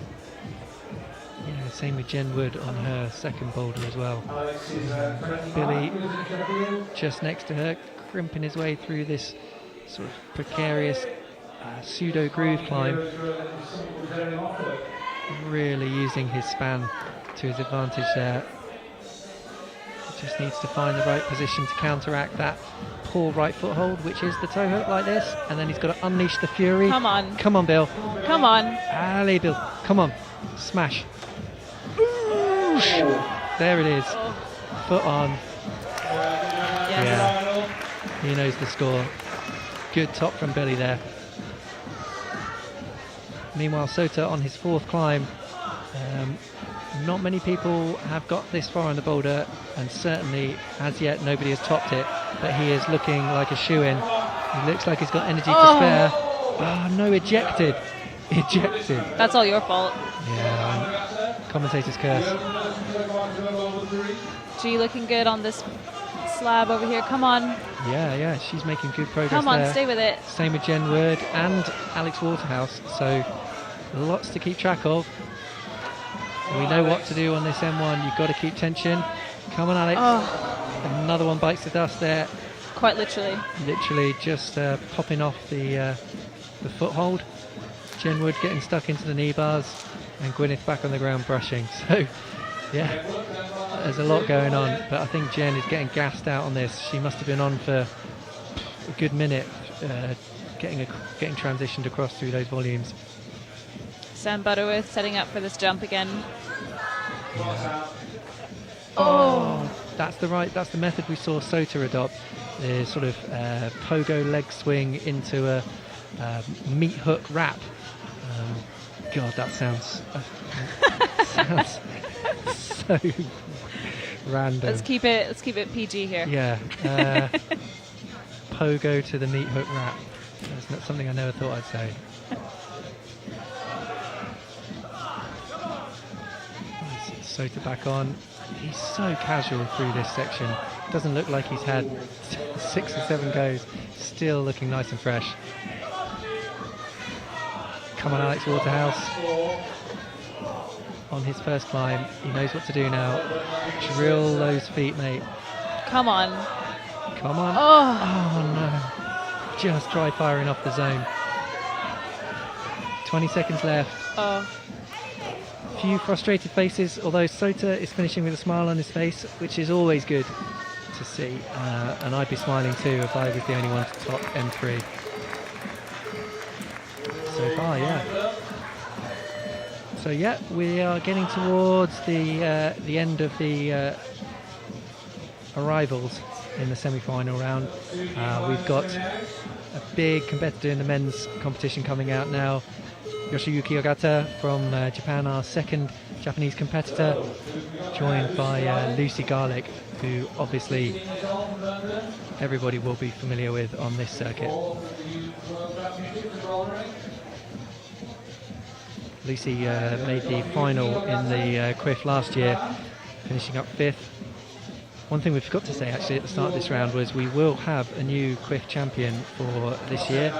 Yeah, same with Jen Wood on her second boulder as well. Billy just next to her, crimping his way through this sort of precarious pseudo groove climb, really using his span to his advantage there. Just needs to find the right position to counteract that poor right foothold, which is the toe hook like this, and then he's got to unleash the fury. Come on. Come on, Bill. Come on. Alley, Bill. Come on. Smash. There it is. Foot on. Yes. Yeah. He knows the score. Good top from Billy there. Meanwhile, Sota on his 4th climb. Not many people have got this far on the boulder, and certainly as yet nobody has topped it, but he is looking like a shoe-in. He looks like he's got energy to spare. Oh no, ejected. Ejected. That's all your fault. Yeah, commentator's curse. G looking good on this slab over here. Come on. Yeah, she's making good progress. Come on, there. stay with it. Same with Jen Wood and Alex Waterhouse, so lots to keep track of. We know what to do on this M1. You've got to keep tension. Come on, Alex. Oh. Another one bites the dust there. Quite literally. Literally just popping off the foothold. Jen Wood getting stuck into the knee bars, and Gwyneth back on the ground brushing. So, yeah, there's a lot going on. But I think Jen is getting gassed out on this. She must have been on for a good minute, getting transitioned across through those volumes. Sam Butterworth setting up for this jump again. Yeah. Oh, that's the method we saw Sota adopt. The sort of pogo leg swing into a meat hook wrap. God, that sounds so random. Let's keep it PG here. Yeah. Pogo to the meat hook wrap. That's not something I never thought I'd say. Sota back on. He's so casual through this section. Doesn't look like he's had 6 or 7 goes. Still looking nice and fresh. Come on, Alex Waterhouse. On his first climb, he knows what to do now. Drill those feet, mate. Come on. Come on. Oh, no. Just try firing off the zone. 20 seconds left. Oh. Few frustrated faces, although Sota is finishing with a smile on his face, which is always good to see. And I'd be smiling too if I was the only one to top M3. So far, yeah. So yeah, we are getting towards the end of the arrivals in the semi-final round. We've got a big competitor in the men's competition coming out now. Yoshiyuki Ogata from Japan, our second Japanese competitor, joined by Lucy Garlick, who obviously everybody will be familiar with on this circuit. Lucy made the final in the CWIF last year, finishing up 5th. One thing we forgot to say actually at the start of this round was we will have a new CWIF champion for this year.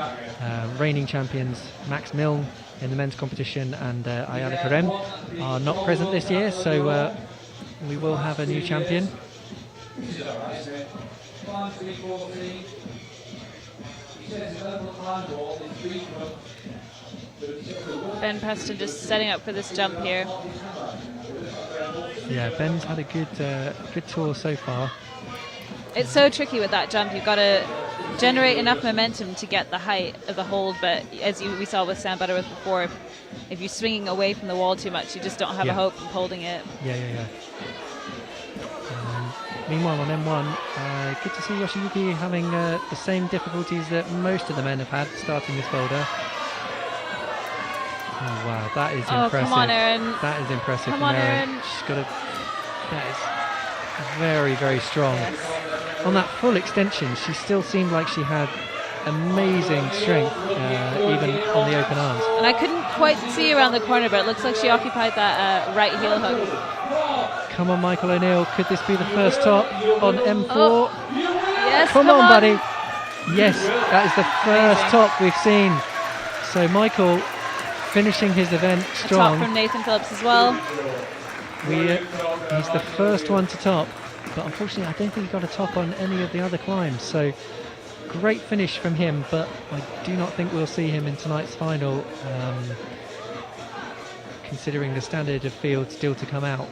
Reigning champions Max Milne in the men's competition and Ayala Karem are not present this year, so we will have a new champion. Ben Preston just setting up for this jump here. Yeah, Ben's had a good tour so far. It's so tricky with that jump. You've got to generate enough momentum to get the height of the hold, but as we saw with Sam Butterworth before, if you're swinging away from the wall too much, you just don't have a hope of holding it. Yeah. Meanwhile, on M1, good to see Yoshiyuki having the same difficulties that most of the men have had starting this boulder. Oh wow, that is impressive. Come on, Erin. That is impressive. Come on, Erin. She's got a. That is very, very strong. Yes. On that full extension, she still seemed like she had amazing strength, even on the open arms. And I couldn't quite see around the corner, but it looks like she occupied that right heel hook. Come on, Michael O'Neill. Could this be the first top on M4? Oh. Yes, come on, buddy. Yes, that is the first top we've seen. So Michael finishing his event strong. A top from Nathan Phillips as well. He's the first one to top, but unfortunately I don't think he got a top on any of the other climbs. So great finish from him, but I do not think we'll see him in tonight's final, considering the standard of field still to come out.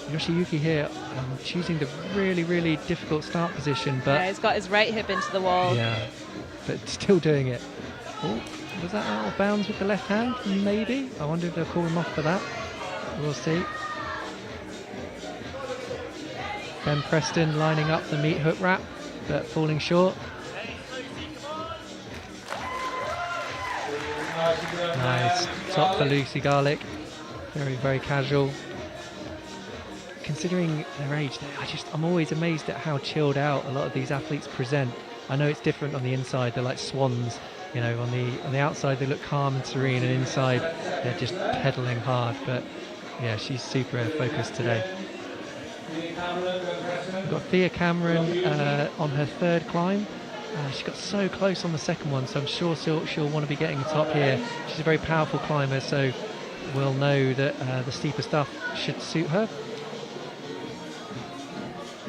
Yoshiyuki here choosing the really, really difficult start position, but yeah, he's got his right hip into the wall. Yeah, but still doing it. Oh, was that out of bounds with the left hand? Maybe. I wonder if they'll call him off for that. We'll see. Ben Preston lining up the meat hook wrap, but falling short. Nice. Top for Lucy Garlick. Very, very casual. Considering their age, I'm always amazed at how chilled out a lot of these athletes present. I know it's different on the inside, they're like swans, you know, on the outside they look calm and serene, and inside they're just pedaling hard. But yeah, she's super focused today. We've got Thea Cameron on her third climb. She got so close on the second one, so I'm sure she'll want to be getting a top here. She's a very powerful climber, so we'll know that the steeper stuff should suit her.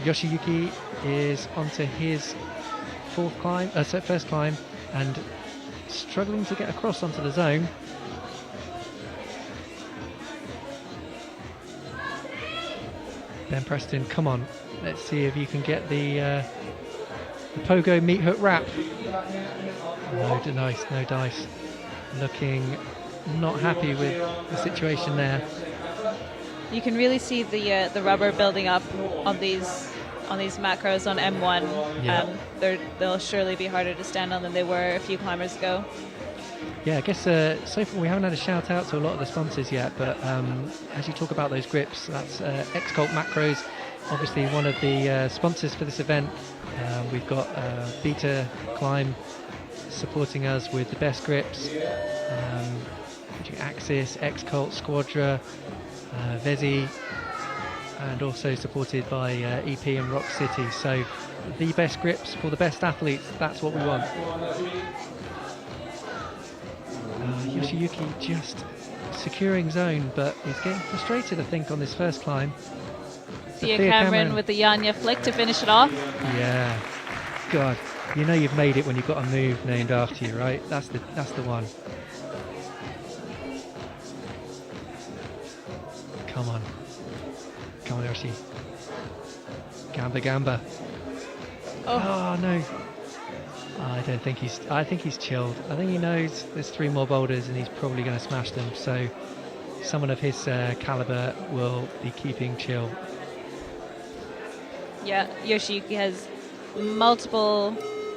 Yoshiyuki is onto his first climb and struggling to get across onto the zone. Ben Preston, come on, let's see if you can get the pogo meat hook wrap. No dice. Looking not happy with the situation there. You can really see the rubber building up on these macros on M1. Yeah. They'll surely be harder to stand on than they were a few climbers ago. Yeah, I guess so far we haven't had a shout out to a lot of the sponsors yet, but as you talk about those grips, that's X-Cult Macros, obviously one of the sponsors for this event. We've got Beta Climb supporting us with the best grips, Axis, X-Cult, Squadra, Vezi, and also supported by EP and Rock City. So the best grips for the best athletes, that's what we want. Yoshiyuki just securing zone, but he's getting frustrated, I think, on this first climb. Thea Cameron with the Yanya flick to finish it off. Yeah, God, you know you've made it when you've got a move named after you, right? That's the one. Come on, Yoshi. Gamba. Oh no. I think he's chilled. I think he knows there's 3 more boulders and he's probably going to smash them. So someone of his caliber will be keeping chill. Yeah, Yoshiyuki has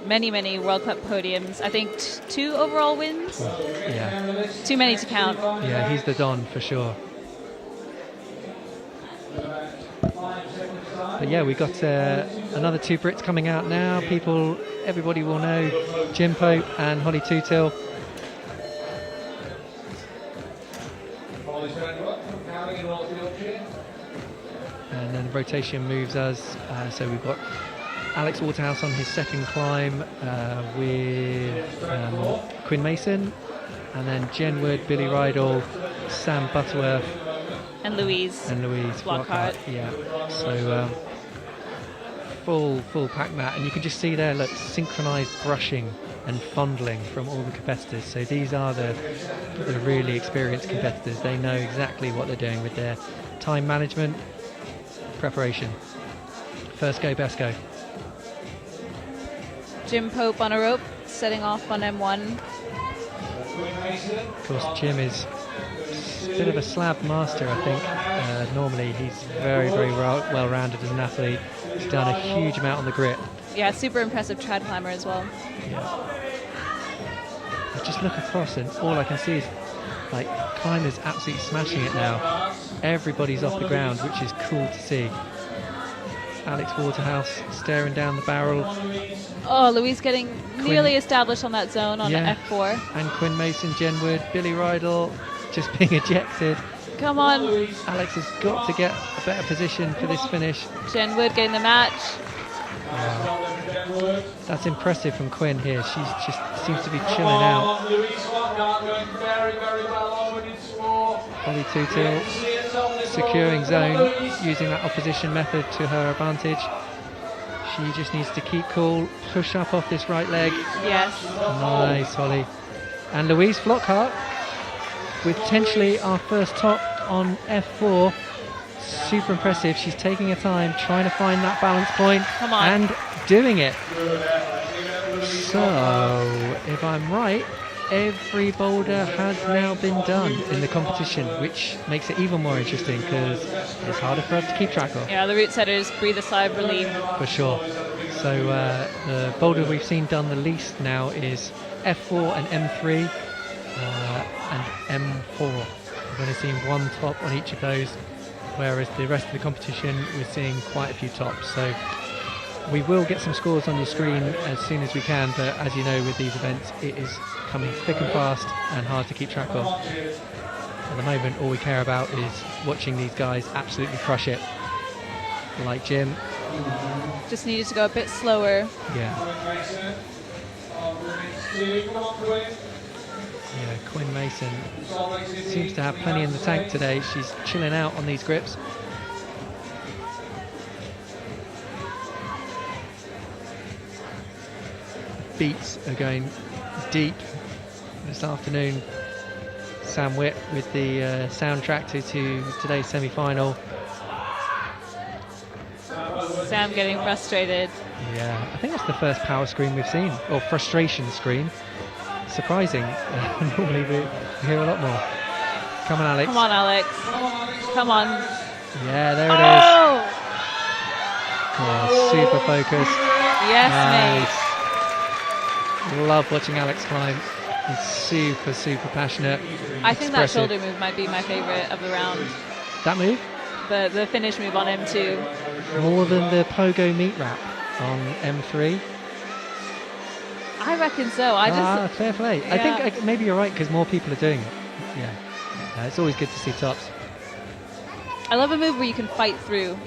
many World Cup podiums. I think 2 overall wins. Yeah. Too many to count. Yeah, he's the Don for sure. But yeah, we've got another 2 Brits coming out now. Everybody will know Jim Pope and Holly Tootill. And then the rotation moves us. So we've got Alex Waterhouse on his second climb with Quinn Mason, and then Jen Wood, Billy Rydell, Sam Butterworth, And Louise. Flockhart. Yeah. So full pack mat, and you can just see there, look, synchronized brushing and fondling from all the competitors. So these are the really experienced competitors. They know exactly what they're doing with their time management, preparation. First go, best go. Jim Pope on a rope, setting off on M1. Of course, Jim is a bit of a slab master, I think. Normally he's very well-rounded as an athlete. He's done a huge amount on the grit. Yeah, super impressive trad climber as well. Yeah. I just look across and all I can see is like climbers absolutely smashing it now. Everybody's off the ground, which is cool to see. Alex Waterhouse staring down the barrel. Oh, Louise getting nearly established on that zone on F4. And Quinn Mason, Jen Wood, Billy Rydell just being ejected. Come on. Alex has got to get a better position for this finish. Jen Wood getting the match. Wow. That's impressive from Quinn here. She's just seems to be chilling out. Holly Tutil securing zone, using that opposition method to her advantage. She just needs to keep cool, push up off this right leg. Yes. Nice, Holly. And Louise Flockhart with potentially our first top on F4. Super impressive. She's taking her time, trying to find that balance point. Come on. And doing it. So, if I'm right, every boulder has now been done in the competition, which makes it even more interesting because it's harder for us to keep track of. Yeah, the route setters breathe a sigh of relief. For sure. So the boulder we've seen done the least now is F4 and M3 and M4. We've only seen one top on each of those, whereas the rest of the competition we're seeing quite a few tops. So we will get some scores on your screen as soon as we can, but as you know, with these events it is coming thick and fast and hard to keep track of. At the moment all we care about is watching these guys absolutely crush it, like Jim. Just needed to go a bit slower. Yeah, Quinn Mason seems to have plenty in the tank today. She's chilling out on these grips. Beats are going deep this afternoon. Sam Whitt with the soundtrack to today's semi-final. Sam getting frustrated. Yeah, I think that's the first power screen we've seen, or frustration screen. Surprising. Normally we hear a lot more. Come on, Alex. Come on, Alex. Come on. Yeah, there it is. Oh, super focused. Yes, nice. Love watching Alex climb. He's super passionate. I think that shoulder move might be my favorite of the round. That move? The finish move on M2. More than the pogo meat wrap on M3? I reckon so. Fair play. Yeah. I think maybe you're right because more people are doing it. Yeah. It's always good to see tops. I love a move where you can fight through.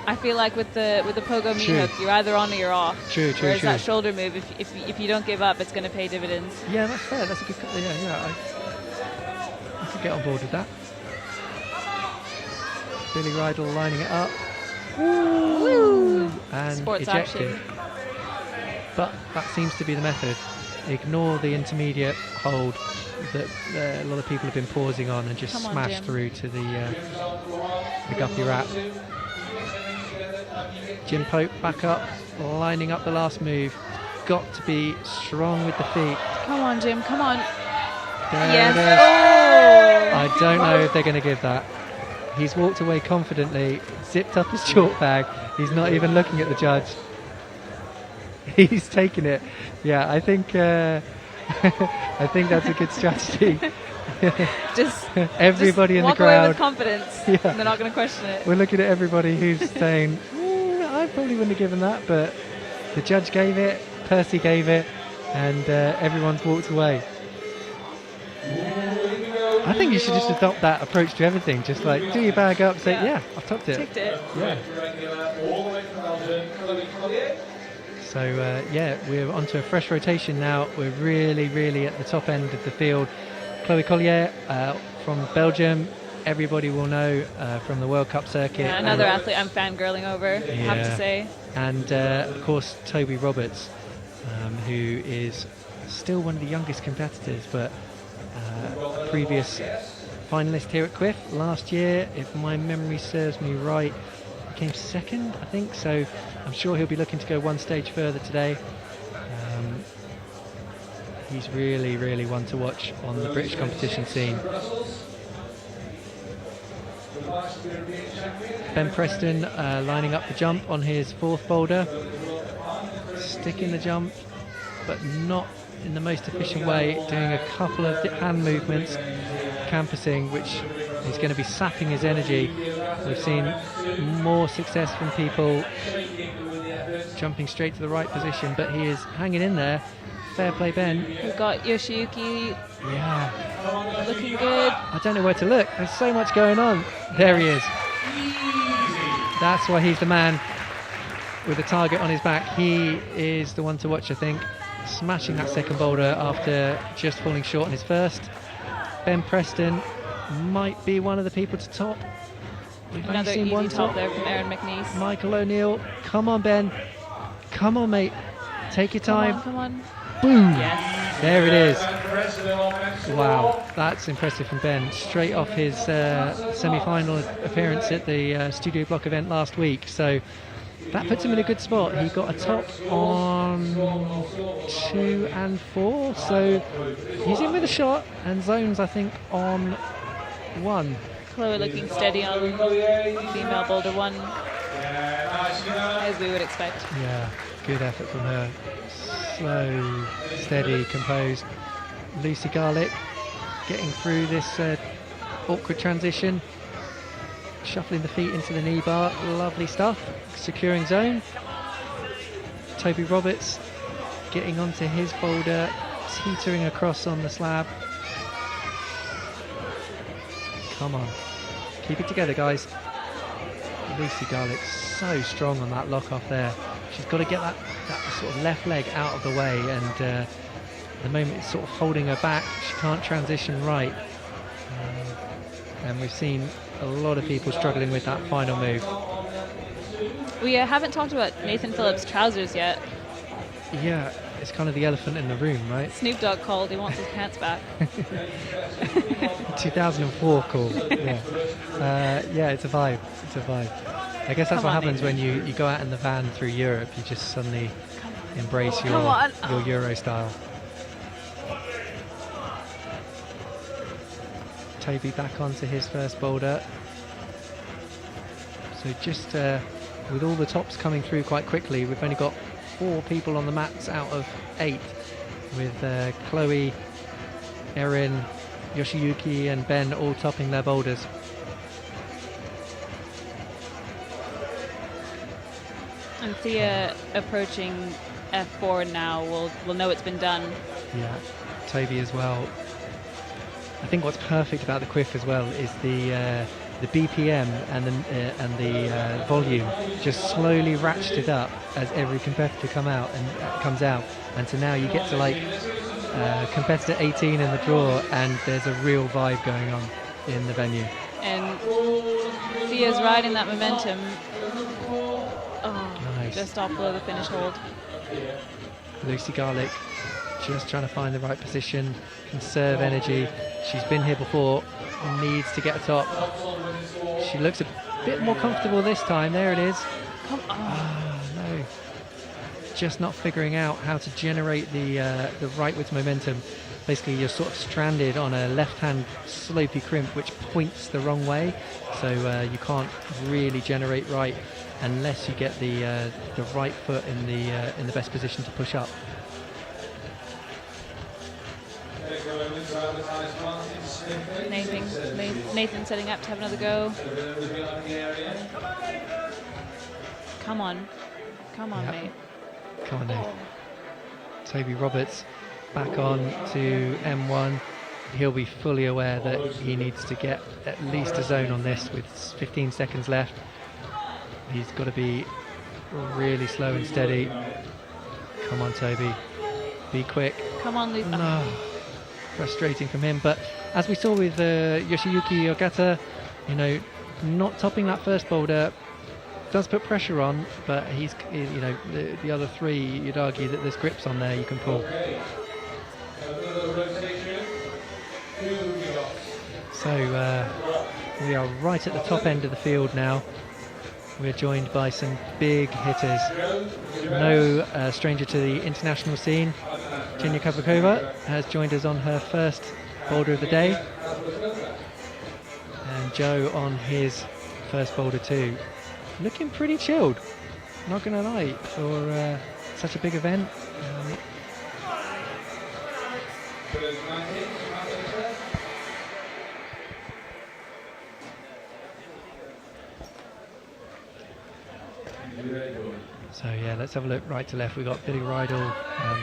I feel like with the pogo meat hook, you're either on or you're off. True. Whereas that shoulder move, if you don't give up, it's going to pay dividends. Yeah, that's fair. That's a good. Yeah. I could get on board with that. Billy Rydell lining it up. Woo! And Sports ejecting. action. But that seems to be the method. Ignore the intermediate hold that a lot of people have been pausing on and just smash through to the guppy wrap. Jim Pope back up, lining up the last move. Got to be strong with the feet. Come on, Jim, come on. There it is. Oh! I don't know if they're going to give that. He's walked away confidently, zipped up his chalk bag. He's not even looking at the judge. He's taking it. Yeah, I think I think that's a good strategy. just everybody in the walk crowd. away with confidence. Yeah. They're not going to question it. We're looking at everybody who's saying, I probably wouldn't have given that, but the judge gave it, Percy gave it, and everyone's walked away. I think you should just adopt that approach to everything. Just like do your bag up, say, yeah, I've topped it. Ticked it. Yeah. So yeah, we're onto a fresh rotation now. We're really at the top end of the field. Chloe Collier from Belgium. Everybody will know from the World Cup circuit. Yeah, another athlete I'm fangirling over, I have to say. And of course Toby Roberts, who is still one of the youngest competitors, but a previous finalist here at CWIF last year, if my memory serves me right, came second, I think. So I'm sure he'll be looking to go one stage further today. He's really one to watch on the British competition scene. Ben Preston lining up the jump on his fourth boulder, sticking the jump but not in the most efficient way, doing a couple of hand movements, campusing, which is going to be sapping his energy. We've seen more success from people jumping straight to the right position, but he is hanging in there. Fair play, Ben. We've got Yoshiyuki. Yeah. Looking good. I don't know where to look. There's so much going on. There he is. That's why he's the man with the target on his back. He is the one to watch, I think. Smashing that second boulder after just falling short on his first. Ben Preston might be one of the people to top. We've only Another seen easy one top there from Aaron McNeese. Michael O'Neill. Come on, Ben. Come on, mate. Take your time. Come on. Boom. Yes. There it is. Wow, that's impressive from Ben. Straight off his semi-final appearance at the Studio Block event last week. So that puts him in a good spot. He got a top on 2 and 4. So he's in with a shot, and zones, I think, on 1. Chloe looking steady on female boulder 1, as we would expect. Yeah, good effort from her. Slow, steady, composed. Lucy Garlick getting through this awkward transition, shuffling the feet into the knee bar. Lovely stuff. Securing zone. Toby Roberts getting onto his boulder, teetering across on the slab. Come on, keep it together, guys. Lucy Garlick so strong on that lock off there. She's got to get that sort of left leg out of the way, and at the moment it's sort of holding her back. She can't transition right, and we've seen a lot of people struggling with that final move. We haven't talked about Nathan Phillips' trousers yet. Yeah, it's kind of the elephant in the room, right? Snoop Dogg called, he wants his pants back. 2004 call. Yeah, it's a vibe. It's a vibe. I guess that's what happens when you go out in the van through Europe. You just suddenly embrace your Euro style. Toby back onto his first boulder. So just with all the tops coming through quite quickly, we've only got 4 people on the mats out of 8, with Chloe, Erin, Yoshiyuki and Ben all topping their boulders. And Thea approaching F4 now. We'll know it's been done. Yeah, Toby as well. I think what's perfect about the CWIF as well is the BPM and the volume just slowly ratcheted up as every competitor comes out, and so now you get to like competitor 18 in the draw, and there's a real vibe going on in the venue. And Thea's riding that momentum. Nice. Just off below the finish hold. Lucy Garlick just trying to find the right position, conserve energy. She's been here before, needs to get a top. She looks a bit more comfortable this time. There it is. Come on. No. Just not figuring out how to generate the rightwards momentum. Basically, you're sort of stranded on a left-hand slopey crimp which points the wrong way, so you can't really generate right unless you get the right foot in the best position to push up. Nathan setting up to have another go. Come on, mate. Come on, Nate. Toby Roberts back on to M1. He'll be fully aware that he needs to get at least a zone on this with 15 seconds left. He's got to be really slow and steady. Come on, Toby. Be quick. Come on, Luke. No. Frustrating from him. But as we saw with Yoshiyuki Ogata, you know, not topping that first boulder does put pressure on, but he's, you know, the other three, you'd argue that there's grips on there you can pull. So we are right at the top end of the field now. We're joined by some big hitters. No stranger to the international scene. Jenya Kapakova has joined us on her first boulder of the day. And Joe on his first boulder too. Looking pretty chilled, not going to lie, for such a big event. So yeah, let's have a look right to left. We've got Billy Rydell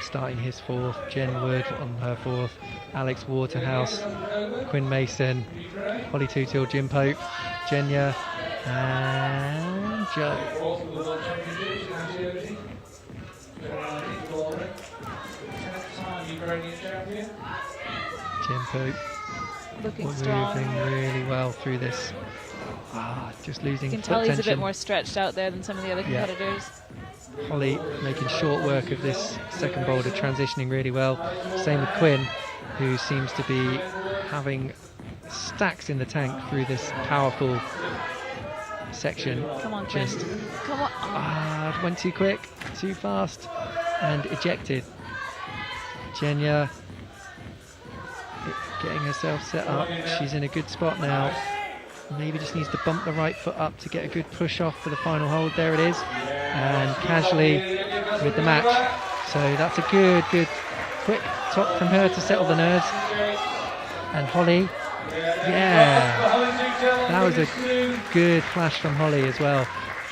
starting his fourth, Jen Wood on her fourth, Alex Waterhouse, Quinn Mason, Holly Tootill, Jim Pope, Jenya, and Joe. Jim Pope Looking strong. moving really well through this. Just losing You can foot tell he's a bit tension. more stretched out there than some of the other Yeah. competitors. Holly making short work of this second boulder, transitioning really well. Same with Quinn, who seems to be having stacks in the tank through this powerful section. Come on, Quinn. Come on. Went too quick, too fast, and ejected. Jenya getting herself set up. She's in a good spot now. Maybe just needs to bump the right foot up to get a good push off for the final hold. There it is. And casually with the match. So that's a good quick top from her to settle the nerves. And Holly, yeah, that was a good flash from Holly as well.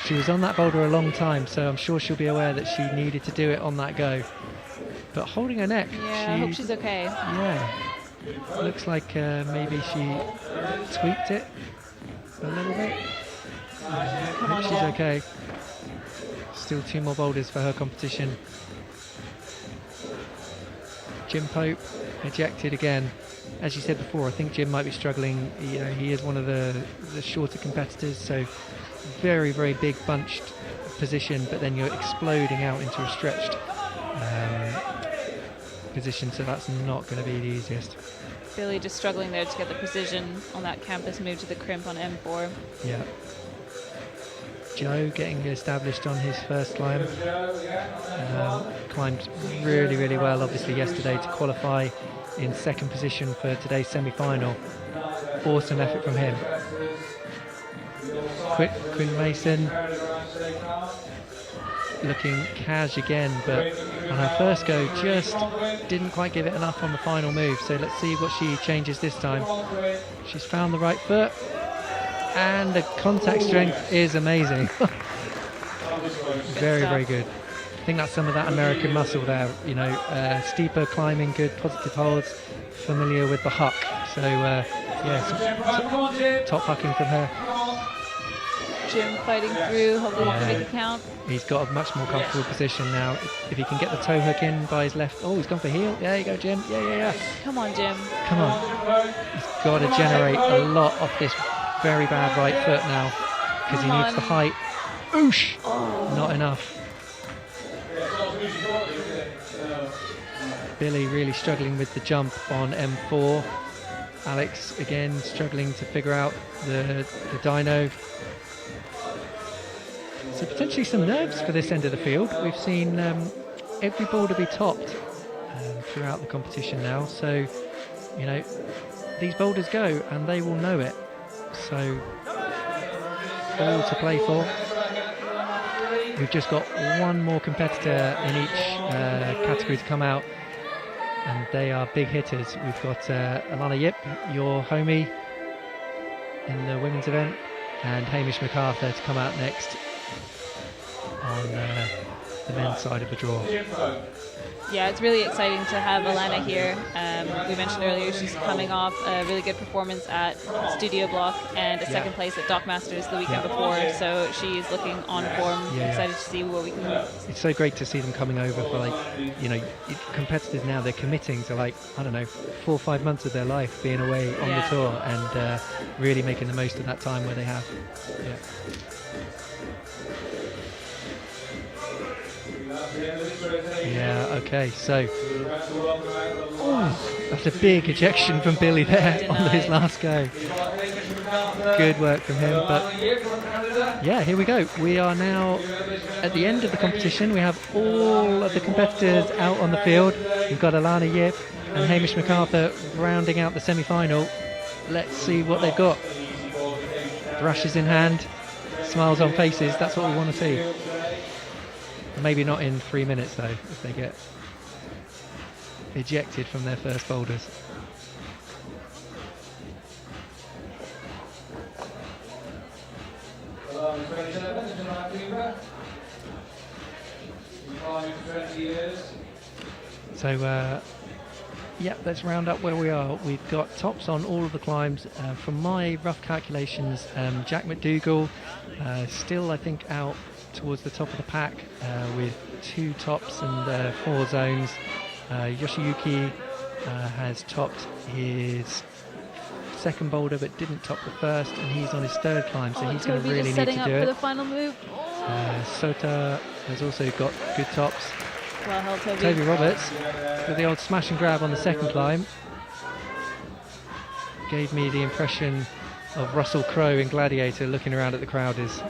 She was on that boulder a long time, so I'm sure she'll be aware that she needed to do it on that go. But holding her neck, Yeah, I hope she's okay. yeah, looks like maybe she tweaked it a little bit. I hope she's okay. Still 2 more boulders for her competition. Jim Pope ejected again. As you said before, I think Jim might be struggling. You know, he is one of the shorter competitors, so very big bunched position, but then you're exploding out into a stretched position, so that's not going to be the easiest. Billy just struggling there to get the precision on that campus move to the crimp on M4. Yeah. Joe getting established on his first climb. Climbed really well, obviously, yesterday to qualify in second position for today's semi-final. Awesome effort from him. Quinn Mason looking cash again, but on her first go just didn't quite give it enough on the final move. So let's see what she changes this time. She's found the right foot, and the contact strength is amazing. Very good. I think that's some of that American muscle there, you know, steeper climbing, good positive holds, familiar with the huck. So yeah, top hucking from her. Jim fighting through, hopefully he can make it count. He's got a much more comfortable position now. If he can get the toe hook in by his left, he's gone for heel. There you go, Jim. Yeah. Come on, Jim. Come on. He's got to generate a lot off this very bad right foot now, because he needs the height. Oosh! Not enough. Billy really struggling with the jump on M4. Alex again struggling to figure out the dyno. So potentially some nerves for this end of the field. We've seen every boulder be topped throughout the competition now. So, you know, these boulders go and they will know it. So, all to play for. We've just got one more competitor in each category to come out, and they are big hitters. We've got Alana Yip, your homie in the women's event, and Hamish MacArthur to come out next on the men's side of the draw. Yeah, it's really exciting to have Alana here. We mentioned earlier she's coming off a really good performance at Studio Block and a second place at Dock Masters the weekend before, so she's looking on form. Excited to see what we can. It's so great to see them coming over for, like, you know, competitors now. They're committing to, like, I don't know, 4 or 5 months of their life being away on the tour and really making the most of that time where they have. Yeah, okay, so that's a big ejection from Billy there on his last go. Good work from him, but yeah, here we go. We are now at the end of the competition. We have all of the competitors out on the field. We've got Alana Yip and Hamish MacArthur rounding out the semi-final. Let's see what they've got. Brushes in hand, smiles on faces, that's what we want to see. Maybe not in 3 minutes though, if they get ejected from their first boulders. So yeah, let's round up where we are. We've got tops on all of the climbs. From my rough calculations, Jack McDougall still, I think, out towards the top of the pack with 2 tops and 4 zones. Yoshiyuki has topped his second boulder but didn't top the first, and he's on his 3rd climb, so he's going to really need to do up it. for the final move. Sota has also got good tops. Well held, Toby. Toby Roberts with the old smash and grab on the second climb. Gave me the impression of Russell Crowe in Gladiator looking around at the crowd. Is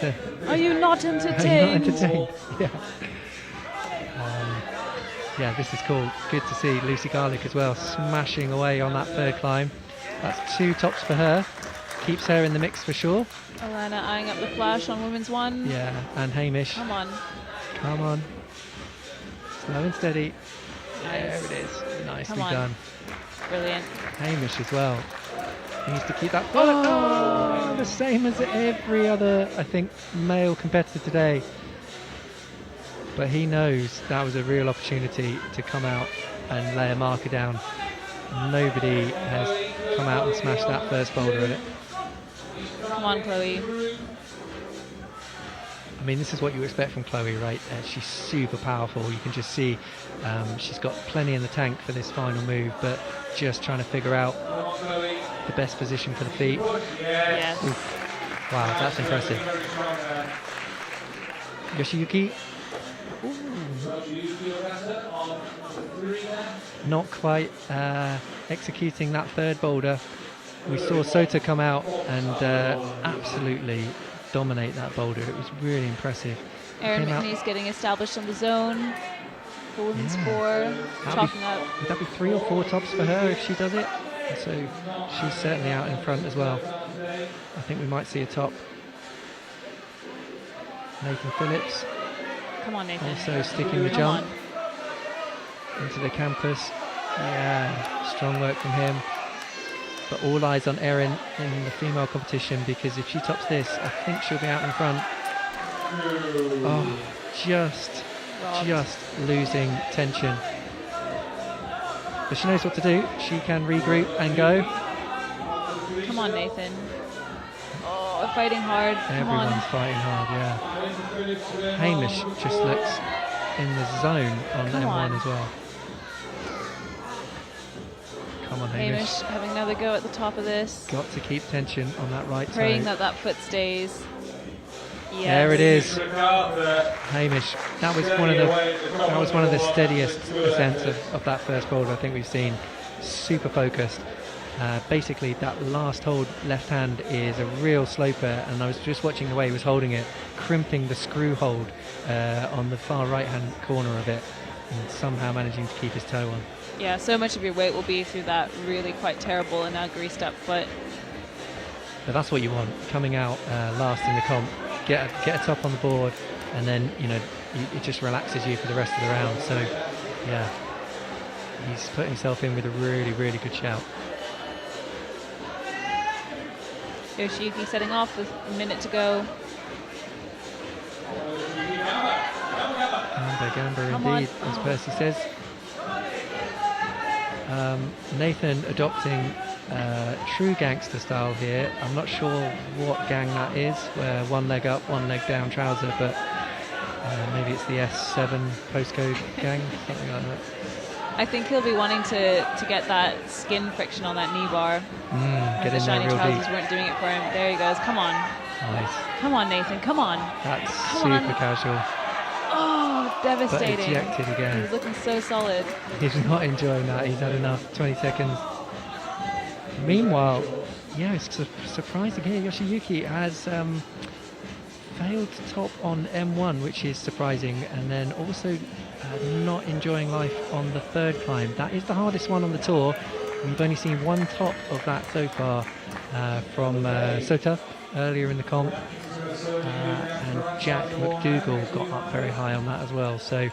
there? Are you not entertained? Are you not entertained? Yeah. Yeah, this is cool. Good to see Lucy Garlick as well, smashing away on that 3rd climb. That's 2 tops for her. Keeps her in the mix for sure. Alana eyeing up the flash on women's 1. Yeah, and Hamish. Come on. Come on. Slow and steady. There it is. Nicely done. Brilliant. Hamish as well. He needs to keep that forward. Oh, the same as every other, I think, male competitor today. But he knows that was a real opportunity to come out and lay a marker down. Nobody has come out and smashed that first boulder in it. Come on, Chloe. I mean, this is what you expect from Chloe, right? She's super powerful. You can just see she's got plenty in the tank for this final move, but just trying to figure out the best position for the feet. Yes. Oof. Wow, that's impressive. Yoshiyuki. Ooh. Not quite executing that 3rd boulder. We saw Sota come out and absolutely dominate that boulder. It was really impressive. Erin McNeese getting established on the zone. For women's 4. Chalking up. Would that be 3 or 4 tops for her if she does it? So she's certainly out in front as well. I think we might see a top. Nathan Phillips. Come on, Nathan. Also sticking the jump into the campus. Yeah, strong work from him. But all eyes on Erin in the female competition, because if she tops this, I think she'll be out in front. Oh, just losing tension. But she knows what to do. She can regroup and go. Come on, Nathan. Oh, we're fighting hard. Everyone's fighting hard, yeah. Hamish just looks in the zone on M1 as well. Come on, Hamish. Having another go at the top of this. Got to keep tension on that right side. Praying that that foot stays. Yes. There it is. Hamish. That was one of the steadiest ascents of that first boulder I think we've seen. Super focused. Basically, that last hold left hand is a real sloper, and I was just watching the way he was holding it, crimping the screw hold on the far right hand corner of it, and somehow managing to keep his toe on. Yeah, so much of your weight will be through that really quite terrible and now greased up foot. But that's what you want, coming out last in the comp, get a top on the board, and then it just relaxes you for the rest of the round. So yeah, he's put himself in with a really, really good shout. Yoshiyuki setting off with a minute to go. And Gamber Come on. indeed, as Percy says. Nathan adopting true gangster style here. I'm not sure what gang that is, where one leg up, one leg down trouser, but maybe it's the S7 postcode gang, something like that. I think he'll be wanting to get that skin friction on that knee bar. Get The in there shiny real trousers deep. weren't doing it for him. There he goes. Come on. Nice. Come on, Nathan. Come on. That's Come super on. casual, Oh, but devastating. ejected again. He's looking so solid. He's not enjoying that. He's had enough. 20 seconds. Meanwhile, yeah, it's surprising here. Yoshiyuki has failed to top on M1, which is surprising, and then also not enjoying life on the third climb. That is the hardest one on the tour. We've only seen one top of that so far from Sota earlier in the comp, and Jack McDougall got up very high on that as well. So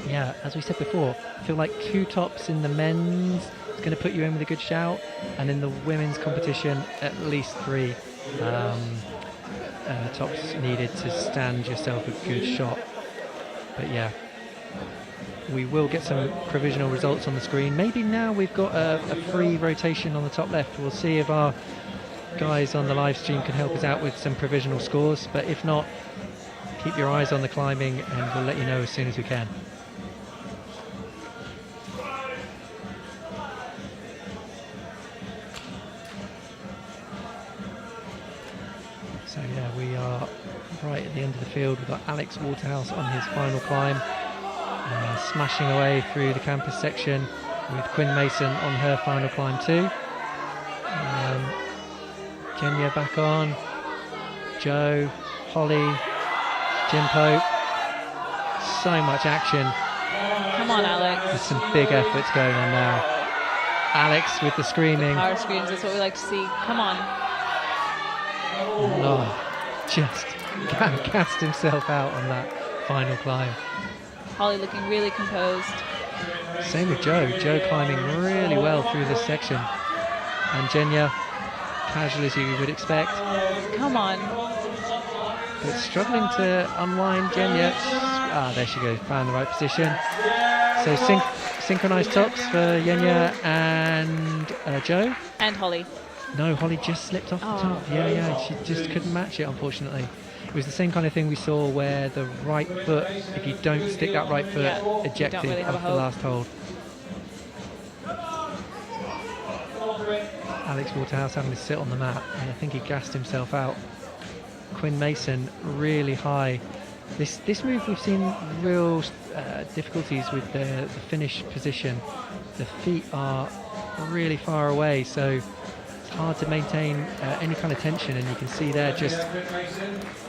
yeah, as we said before, I feel like 2 tops in the men's is going to put you in with a good shout, and in the women's competition at least 3 tops needed to stand yourself a good shot. But yeah, we will get some provisional results on the screen. Maybe now we've got a free rotation on the top left. We'll see if our guys on the live stream can help us out with some provisional scores, but if not, keep your eyes on the climbing and we'll let you know as soon as we can. So yeah, we are right at the end of the field. We've got Alex Waterhouse on his final climb, smashing away through the campus section, with Quinn Mason on her final climb too. Kenya back on, Joe, Holly, Jim Pope. So much action. Come on, Alex. There's some big efforts going on now. Alex with the screaming. Power screams, that's what we like to see. Come on. Oh, just cast himself out on that final climb. Holly looking really composed. Same with Joe. Joe climbing really well through this section. And Jenya, casual as you would expect. Come on. But struggling to unwind Jenya. Ah, there she goes, found the right position. So synchronized tops for Jenya and Joe. And Holly. No, Holly just slipped off the top. Yeah, she just couldn't match it, unfortunately. It was the same kind of thing we saw where the right foot, if you don't stick that right foot, ejected really have off a the hope. last hold. Alex Waterhouse having to sit on the mat, and I think he gassed himself out. Quinn Mason really high. This move we've seen real difficulties with the finish position. The feet are really far away, so it's hard to maintain any kind of tension, and you can see there just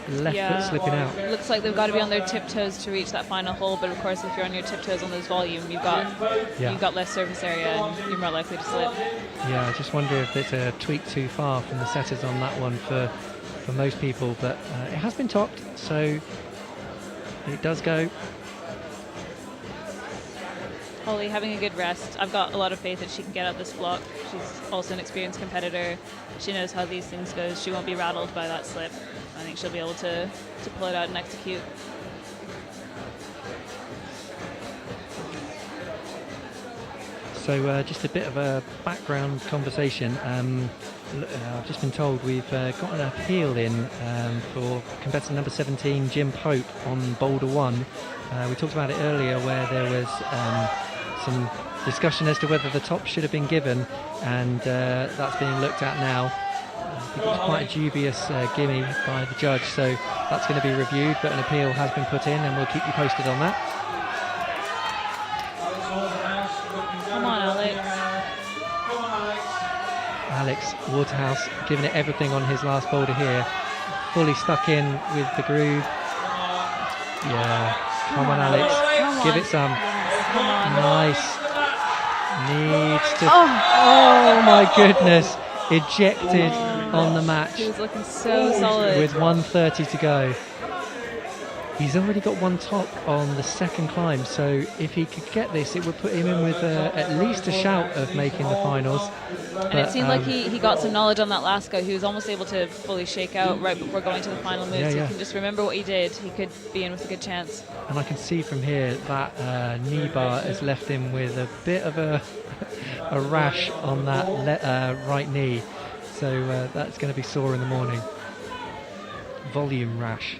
left foot slipping out. Looks like they've got to be on their tiptoes to reach that final hole, but of course if you're on your tiptoes on this volume, you've got less surface area and you're more likely to slip. Yeah, I just wonder if it's a tweak too far from the setters on that one for most people, but it has been topped, so it does go. Holly having a good rest. I've got a lot of faith that she can get out this block. She's also an experienced competitor. She knows how these things go. She won't be rattled by that slip. I think she'll be able to pull it out and execute. So just a bit of a background conversation. I've just been told we've got an appeal in for competitor number 17, Jim Pope, on Boulder 1. We talked about it earlier where there was some discussion as to whether the top should have been given, and that's being looked at now. I think it was quite a dubious gimme by the judge, so that's going to be reviewed, but an appeal has been put in and we'll keep you posted on that. Come on, Alex. Alex Waterhouse giving it everything on his last boulder here, fully stuck in with the groove. Yeah, come on Alex, give it some. Nice. Needs to. Oh my goodness, ejected on the match. He was looking so solid. With 1:30 to go. He's already got one top on the second climb, so if he could get this, it would put him in with at least a shout of making the finals. And it seemed like he got some knowledge on that last go. He was almost able to fully shake out right before going to the final move. Yeah, so yeah. you can just remember what he did. He could be in with a good chance. And I can see from here that knee bar has left him with a bit of a rash on that right knee. So that's going to be sore in the morning. Volume rash.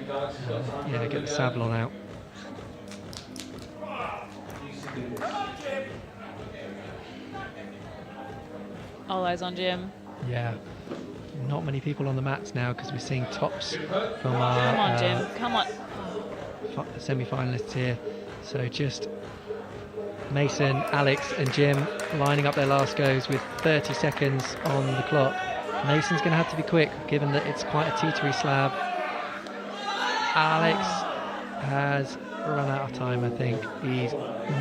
Yeah, get the Sablon out. All eyes on Jim. Yeah. Not many people on the mats now because we're seeing tops from our Come on, Jim. Come on. semi-finalists here. So just Mason, Alex and Jim lining up their last goes with 30 seconds on the clock. Mason's going to have to be quick given that it's quite a teetery slab. Alex has run out of time, I think. He's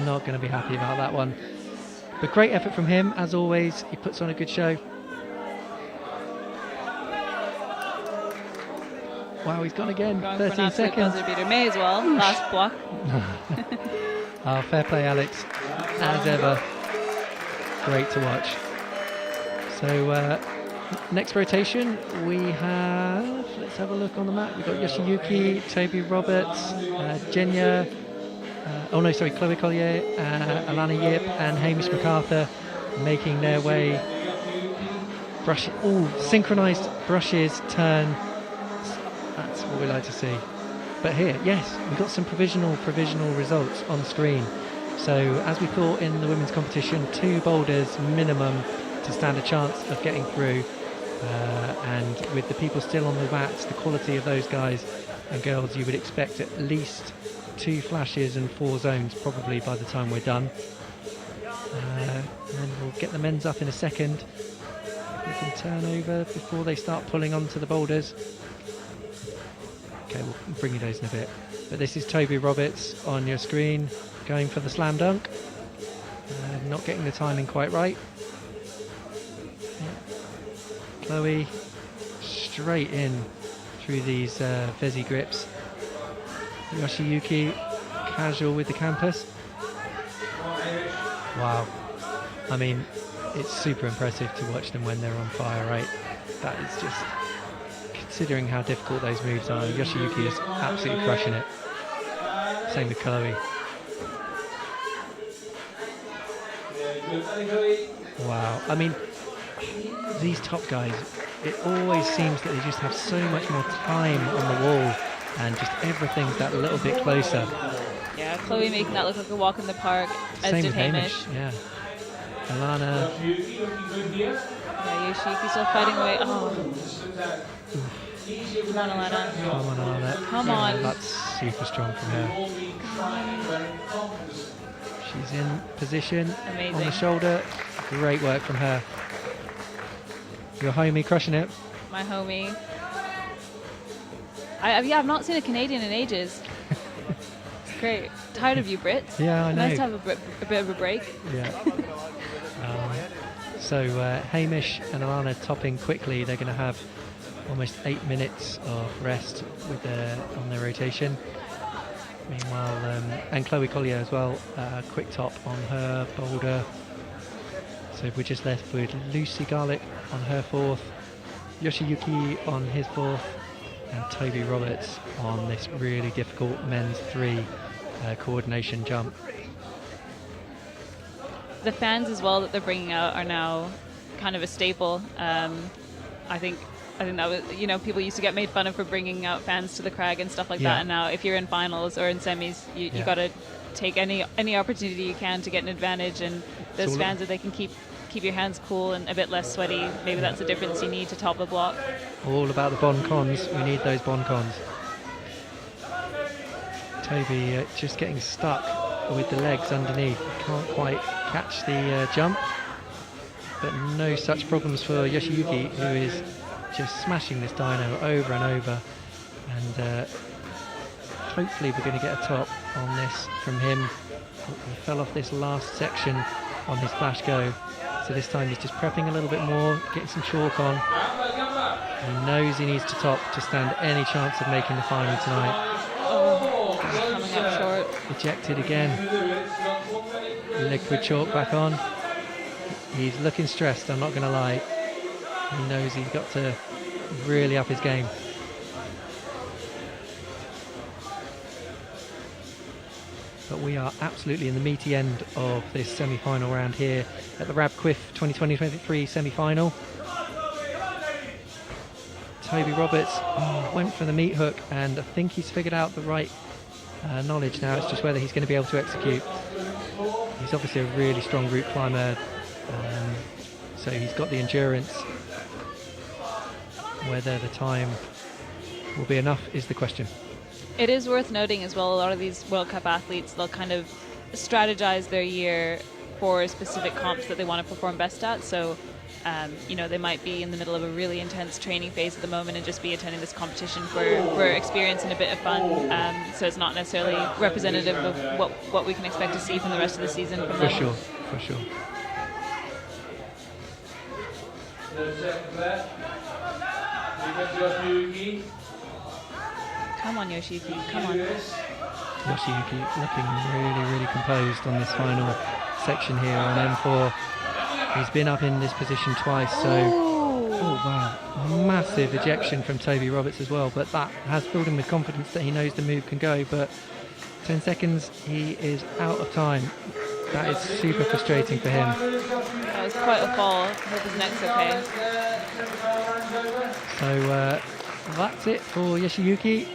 not going to be happy about that one. But great effort from him, as always. He puts on a good show. Wow, he's gone again. Going 13 for an absolute seconds. buzzer beater. May as well. Last block. Fair play, Alex. As ever. Great to watch. So, next rotation, we have, let's have a look on the map. We've got Yoshiyuki, Toby Roberts, Jenya, Chloe Collier, Alana Yip and Hamish MacArthur making their way. Synchronized brushes turn. That's what we like to see. But here, yes, we've got some provisional results on screen. So, as we thought in the women's competition, 2 boulders minimum to stand a chance of getting through. And with the people still on the mats, the quality of those guys and girls, you would expect at least 2 flashes and 4 zones probably by the time we're done. And then we'll get the men's up in a second. We can turn over before they start pulling onto the boulders. Okay, we'll bring you those in a bit. But this is Toby Roberts on your screen going for the slam dunk. Not getting the timing quite right. Chloe straight in through these Vezi grips. Yoshiyuki casual with the campus. Wow. I mean, it's super impressive to watch them when they're on fire, right? That is just, considering how difficult those moves are, Yoshiyuki is absolutely crushing it. Same with Chloe. Wow. I mean, these top guys, it always seems that they just have so much more time on the wall and just everything's that little bit closer. Yeah, Chloe making that look like a walk in the park, as Same did with Hamish. Yeah. Alana. Yeah, Yoshiyuki still fighting away. Oh. Come on, Alana. Come on, Alana. Come on. That's super strong from her. She's in position. Amazing. On the shoulder. Great work from her. Your homie crushing it. My homie. I've not seen a Canadian in ages. It's great. Tired of you, Brits. Yeah, I know. Nice to have a bit of a break. Yeah. So Hamish and Alana topping quickly. They're going to have almost 8 minutes of rest with on their rotation. Meanwhile, and Chloe Collier as well, quick top on her boulder. So we're just left with Lucy Garlick on her 4th, Yoshiyuki on his 4th, and Toby Roberts on this really difficult men's 3 coordination jump. The fans as well that they're bringing out are now kind of a staple. I think that was, people used to get made fun of for bringing out fans to the crag and stuff like that. And now if you're in finals or in semis, you got to take any opportunity you can to get an advantage. And those fans, that they can keep your hands cool and a bit less sweaty, maybe that's the difference you need to top the block. All about the bon cons. We need those bon cons. Toby just getting stuck with the legs underneath. Can't quite catch the jump. But no such problems for Yoshiyuki, who is just smashing this dyno over and over. And hopefully we're going to get a top on this from him. He fell off this last section on his flash go. So this time he's just prepping a little bit more, getting some chalk on. He knows he needs to top to stand any chance of making the final tonight. Oh, ejected again. Liquid chalk back on. He's looking stressed, I'm not going to lie. He knows he's got to really up his game. But we are absolutely in the meaty end of this semi-final round here at the CWIF 2020-23 semi-final. Toby Roberts went for the meat hook, and I think he's figured out the right knowledge now. It's just whether he's going to be able to execute. He's obviously a really strong route climber, so he's got the endurance. Whether the time will be enough is the question. It is worth noting as well, a lot of these World Cup athletes, they'll kind of strategize their year for specific comps that they want to perform best at. So, you know, they might be in the middle of a really intense training phase at the moment and just be attending this competition for experience and a bit of fun. So it's not necessarily representative of what we can expect to see from the rest of the season from them. For sure. Come on, Yoshiyuki, come on. Yoshiyuki looking really composed on this final section here on M4. He's been up in this position twice, so oh wow, massive ejection from Toby Roberts as well, but that has filled him with confidence that he knows the move can go. But 10 seconds, he is out of time. That is super frustrating for him. That was quite a fall. I hope his neck's okay. So that's it for Yoshiyuki.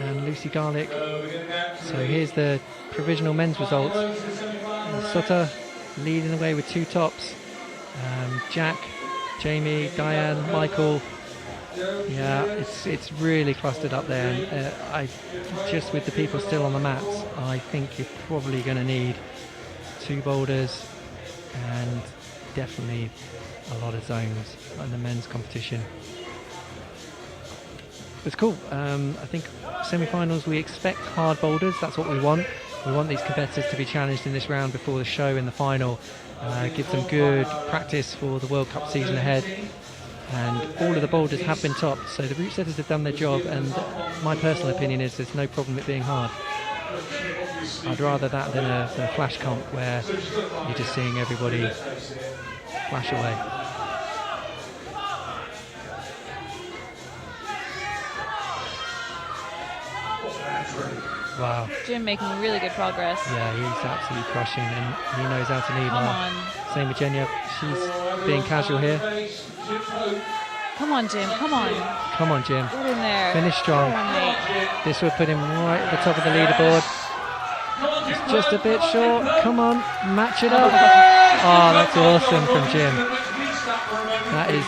And Lucy Garlick. So here's the provisional men's results. Sutter leading the way with 2 tops. Jack, Jamie, Diane, Michael. Yeah, it's really clustered up there. And, I just with the people still on the mats, I think you're probably going to need 2 boulders and definitely a lot of zones in the men's competition. It's cool. I think semi-finals, we expect hard boulders. That's what we want. We want these competitors to be challenged in this round before the show in the final. Give them good practice for the World Cup season ahead. And all of the boulders have been topped, so the route setters have done their job, and my personal opinion is there's no problem it being hard. I'd rather that than a flash comp where you're just seeing everybody flash away. Wow. Jim making really good progress. Yeah, he's absolutely crushing, and he knows how to lead Come her. on. Same with Jenya. She's being casual here. Come on, Jim. Come on. Come on, Jim. Get in there. Finish strong. Come on, mate. This would put him right at the top of the leaderboard. It's just a bit short. Come on, match it up. Oh, that's awesome from Jim. That is,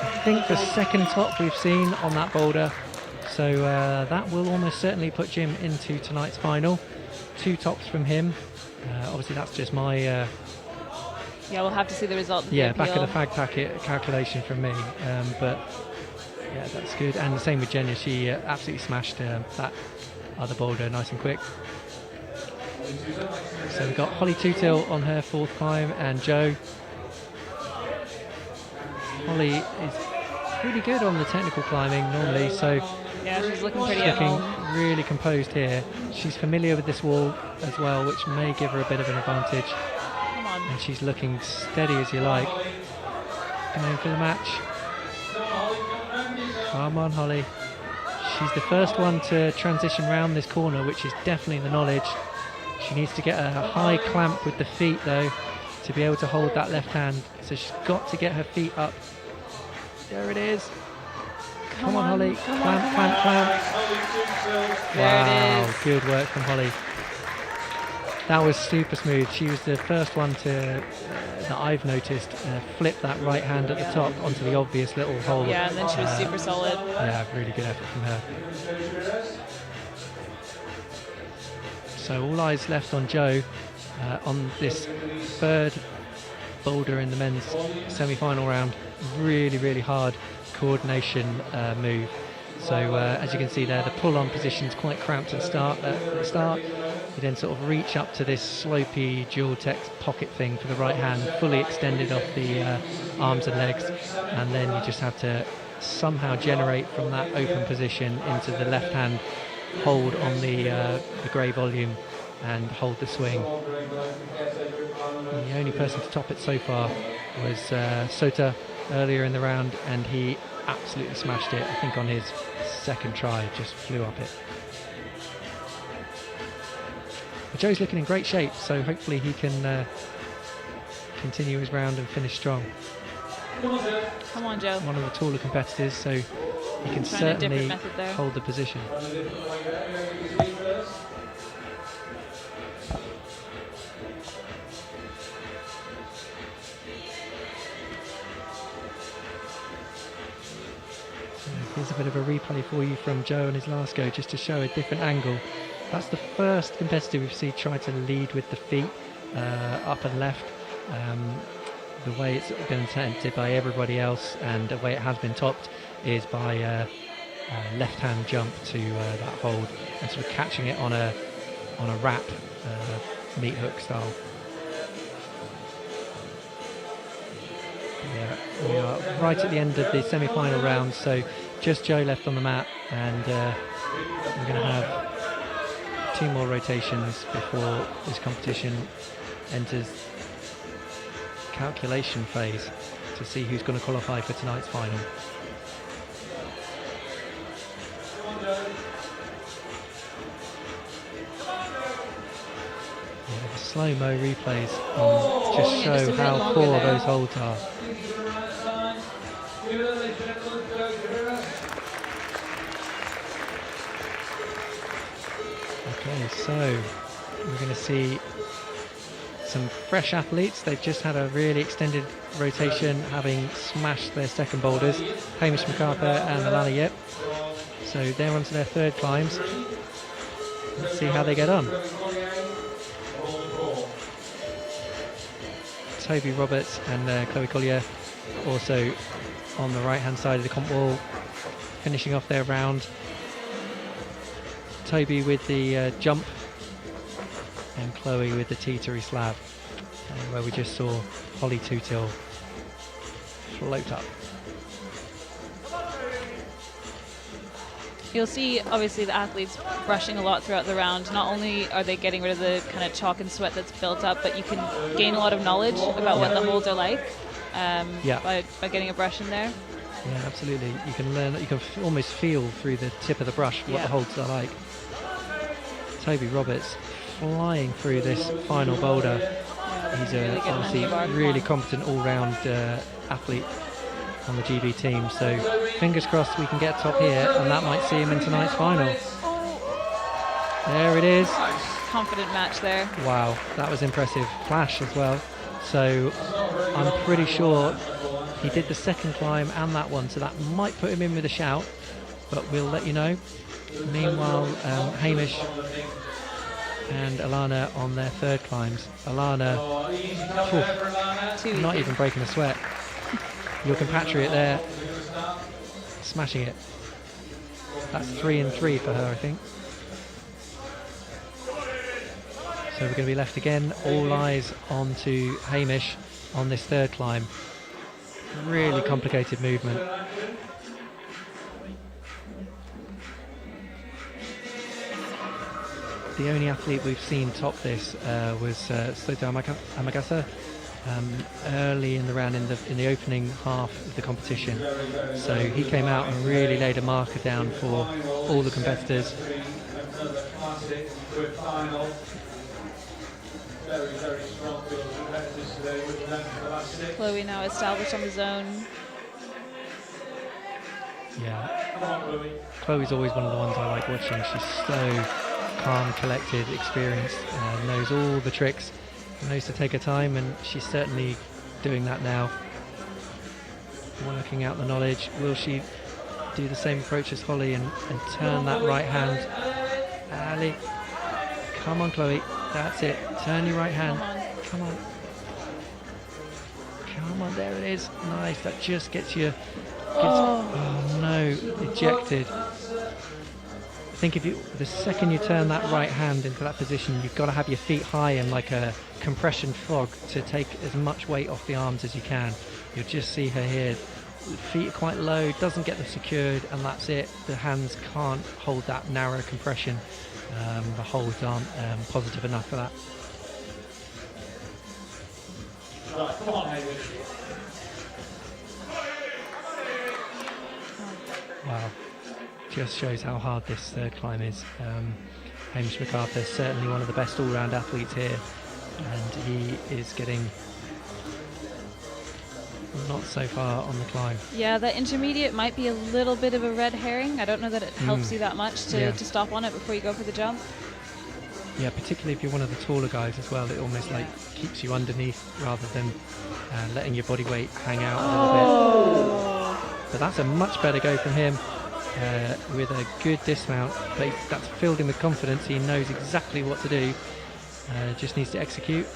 I think, the second top we've seen on that boulder. So that will almost certainly put Jim into tonight's final. 2 tops from him. Obviously, that's just my Yeah, we'll have to see the result. back of the fag packet calculation from me. But yeah, that's good. And the same with Jenya. She absolutely smashed that other boulder nice and quick. So we've got Holly Tutil on her 4th climb, and Joe. Holly is pretty good on the technical climbing normally, so yeah, she's looking pretty she's at home. really composed here. She's familiar with this wall as well, which may give her a bit of an advantage. Come on. And she's looking steady as you like. Going for the match. Come on, Holly. She's the first one to transition round this corner, which is definitely the knowledge. She needs to get a high clamp with the feet though to be able to hold that left hand. So she's got to get her feet up. There it is. Come on, Holly. Clamp. There it Wow, is. good work from Holly. That was super smooth. She was the first one to, that I've noticed, flip that right hand at the top onto the obvious little hole. Yeah, and then she was super solid. Yeah, really good effort from her. So all eyes left on Joe on this 3rd boulder in the men's semi-final round. Really hard coordination move. So as you can see there, the pull-on position is quite cramped at the start. You then sort of reach up to this slopey dual-text pocket thing for the right hand, fully extended off the arms and legs, and then you just have to somehow generate from that open position into the left hand hold on the grey volume and hold the swing. The only person to top it so far was Sota earlier in the round, and he absolutely smashed it. I think on his second try, just flew up it. But Joe's looking in great shape, so hopefully he can continue his round and finish strong. Come on, Joe. One of the taller competitors, so he can Trying a different certainly method there. hold the position. Here's a bit of a replay for you from Joe on his last go, just to show a different angle. That's the first competitor we've seen try to lead with the feet up and left. The way it's been attempted by everybody else, and the way it has been topped, is by a left-hand jump to that hold and sort of catching it on a wrap, meat hook style. Yeah, we are right at the end of the semi-final round, so just Joe left on the mat, and we're going to have 2 more rotations before this competition enters calculation phase to see who's going to qualify for tonight's final. Yeah, the slow-mo replays just show how poor those holds are. Okay, so we're going to see some fresh athletes. They've just had a really extended rotation, having smashed their second boulders, Hamish MacArthur and Alana Yip. So they're on to their third climbs. Let's see how they get on. Toby Roberts and Chloe Collier also on the right hand side of the comp wall, finishing off their round. Toby with the jump, and Chloe with the teetery slab, where we just saw Holly Tootill float up. You'll see, obviously, the athletes brushing a lot throughout the round. Not only are they getting rid of the kind of chalk and sweat that's built up, but you can gain a lot of knowledge about what the holds are like by getting a brush in there. Yeah, absolutely. You can learn, you can almost feel through the tip of the brush what the holds are like. Toby Roberts flying through this final boulder. He's really obviously really competent all-round athlete on the GB team, so fingers crossed we can get top here, and that might see him in tonight's final. There it is. Confident match there. Wow, that was impressive. Flash as well. So I'm pretty sure he did the second climb and that one, so that might put him in with a shout, but we'll let you know. Meanwhile, Hamish and Alana on their third climbs. Alana, not even breaking a sweat. Your compatriot there, smashing it. That's 3 and 3 for her, I think. So we're going to be left again. All eyes onto Hamish on this third climb. Really complicated movement. The only athlete we've seen top this was Sota Amagasa early in the round in the opening half of the competition. So he came out and really laid a marker down for all the competitors. Chloe now established on the zone. Yeah, Chloe's always one of the ones I like watching. She's so calm, collected, experienced, knows all the tricks, knows to take her time, and she's certainly doing that now. Working out the knowledge. Will she do the same approach as Holly and turn that right hand? Ali, come on Chloe, that's it, turn your right hand, come on. Come on, there it is, nice, that just gets you, oh no, ejected. I think the second you turn that right hand into that position, you've got to have your feet high and like a compression frog to take as much weight off the arms as you can. You'll just see her here feet are quite low, doesn't get them secured, and that's it. The hands can't hold that narrow compression. The holds aren't positive enough for that. Right, come on, Hayward. Wow, just shows how hard this third climb is. Hamish MacArthur is certainly one of the best all-round athletes here, and he is getting not so far on the climb. Yeah, the intermediate might be a little bit of a red herring. I don't know that it helps you that much to stop on it before you go for the jump. Yeah, particularly if you're one of the taller guys as well, it almost like keeps you underneath rather than letting your body weight hang out a little bit. But that's a much better go from him with a good dismount. But that's filled him with confidence. He knows exactly what to do. Just needs to execute,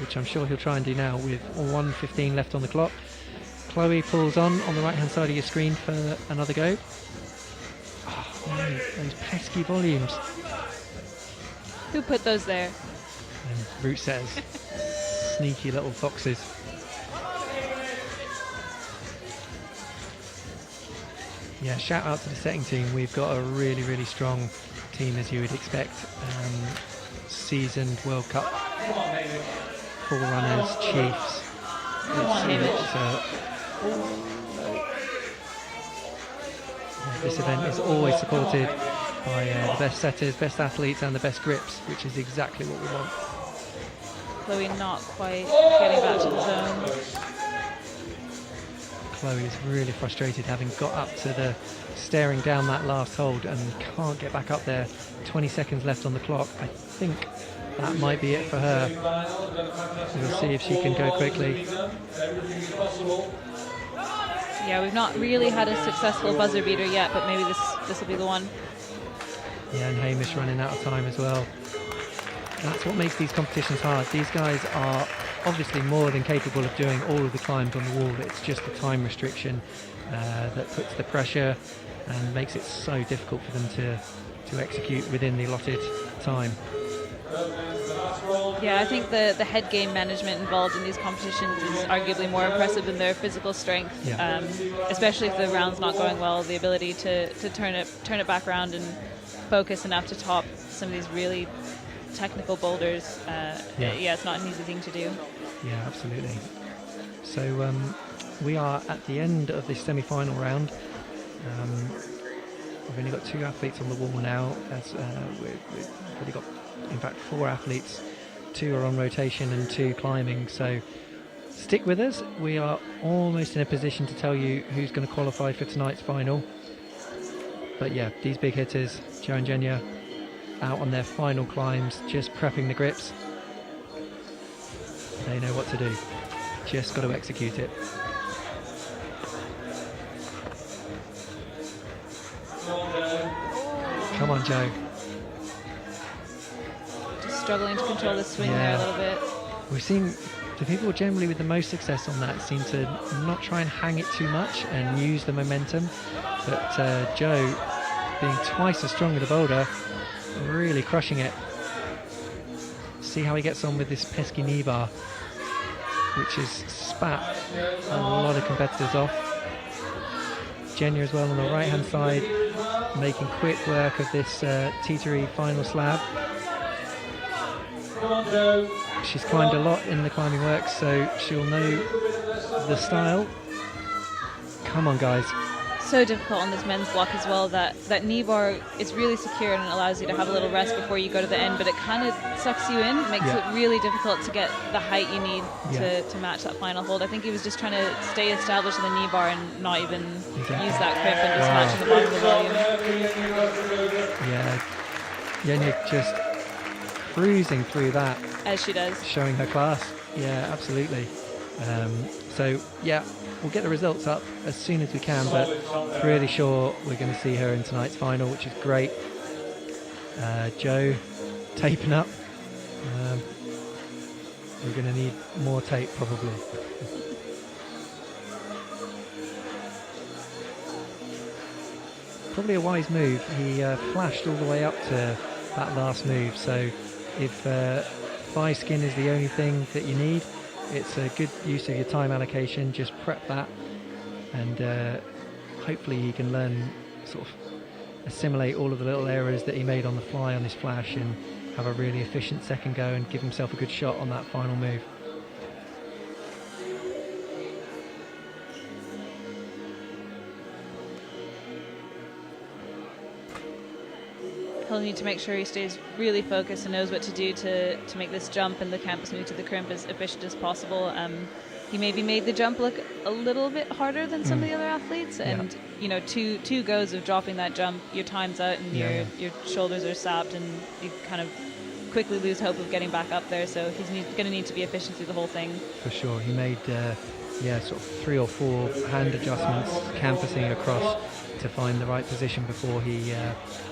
which I'm sure he'll try and do now with 1:15 left on the clock. Chloe pulls on the right hand side of your screen for another go. Oh no, those pesky volumes. Who put those there? And Root says, sneaky little foxes. Yeah, shout out to the setting team. We've got a really, really strong team, as you would expect. Seasoned World Cup forerunners, chiefs. This event is always supported by the best setters, best athletes, and the best grips, which is exactly what we want. Chloe not quite getting back to the zone. Chloe is really frustrated, having got up to the staring down that last hold and can't get back up there. 20 seconds left on the clock. I think that might be it for her. We'll see if she can go quickly. Yeah, we've not really had a successful buzzer beater yet, but maybe this will be the one. Yeah, and Hamish running out of time as well. That's what makes these competitions hard. These guys are obviously more than capable of doing all of the climbs on the wall. It's just the time restriction that puts the pressure and makes it so difficult for them to execute within the allotted time. Yeah, I think the head game management involved in these competitions is arguably more impressive than their physical strength. Yeah. Especially if the round's not going well, the ability to turn it back around and focus enough to top some of these really technical boulders. Yeah, it's not an easy thing to do. Yeah, absolutely. So we are at the end of this semi-final round. We've only got 2 athletes on the wall now. As we've already got, in fact, 4 athletes. 2 are on rotation and 2 climbing. So stick with us. We are almost in a position to tell you who's going to qualify for tonight's final. But yeah, these big hitters, Joe and Jenya, out on their final climbs, just prepping the grips. They know what to do. Just got to execute it. Come on, Joe. Just struggling to control the swing there a little bit. We've seen the people generally with the most success on that seem to not try and hang it too much and use the momentum. But Joe, being twice as strong with the boulder, really crushing it. See how he gets on with this pesky knee bar, which has spat a lot of competitors off. Jenya as well on the right hand side, making quick work of this teetery final slab. She's climbed a lot in the climbing works, so she'll know the style. Come on, guys. So difficult on this men's block as well. That knee bar is really secure and it allows you to have a little rest before you go to the end, but it kind of sucks you in, makes it really difficult to get the height you need to match that final hold. I think he was just trying to stay established in the knee bar and not even use that grip and just match the bottom of the volume. Yeah, Jenya just cruising through that. As she does. Showing her class. Yeah, absolutely. So yeah, we'll get the results up as soon as we can, but really sure we're going to see her in tonight's final, which is great. Joe taping up. We're going to need more tape probably. Probably a wise move. He flashed all the way up to that last move, so if thigh skin is the only thing that you need, it's a good use of your time allocation. Just prep that and hopefully he can learn, sort of assimilate all of the little errors that he made on the fly on his flash and have a really efficient second go and give himself a good shot on that final move. He'll need to make sure he stays really focused and knows what to do to make this jump and the campus move to the crimp as efficient as possible. He maybe made the jump look a little bit harder than some of the other athletes, and you know, two goes of dropping that jump, your time's out and your shoulders are sapped, and you kind of quickly lose hope of getting back up there. So he's going to need to be efficient through the whole thing. For sure, he made sort of 3 or 4 hand adjustments, campusing across to find the right position before he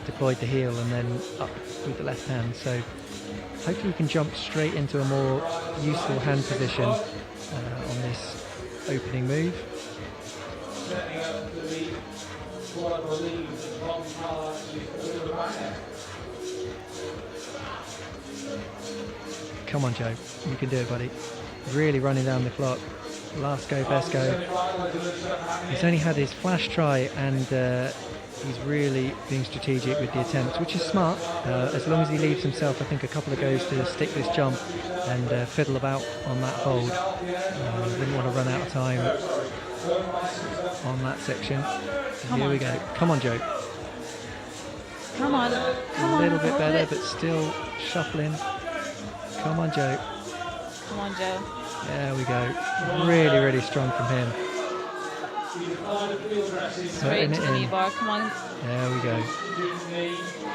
deployed the heel and then up with the left hand. So hopefully he can jump straight into a more useful hand position on this opening move. Come on, Joe, you can do it, buddy. Really running down the clock. Last go, best go. He's only had his flash try, and he's really being strategic with the attempts, which is smart, as long as he leaves himself, I think, a couple of goes to stick this jump and fiddle about on that hold. Didn't want to run out of time on that section. Here we go. Come on, Joe. Come on. Come on. A little bit better, but still shuffling. Come on, Joe. Come on, Joe. There we go. Really, really strong from him. Straight into the knee bar. Come on. There we go.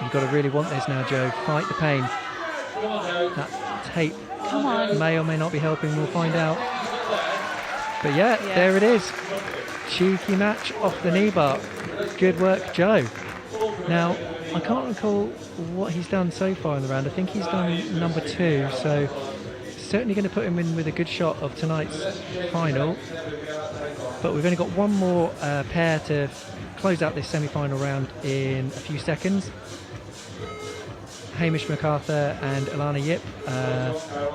You've got to really want this now, Joe. Fight the pain. That tape may or may not be helping. We'll find out. But yeah, there it is. Cheeky match off the knee bar. Good work, Joe. Now, I can't recall what he's done so far in the round. I think he's done number 2, so certainly going to put him in with a good shot of tonight's final. But we've only got one more pair to close out this semi-final round in a few seconds. Hamish MacArthur and Alana Yip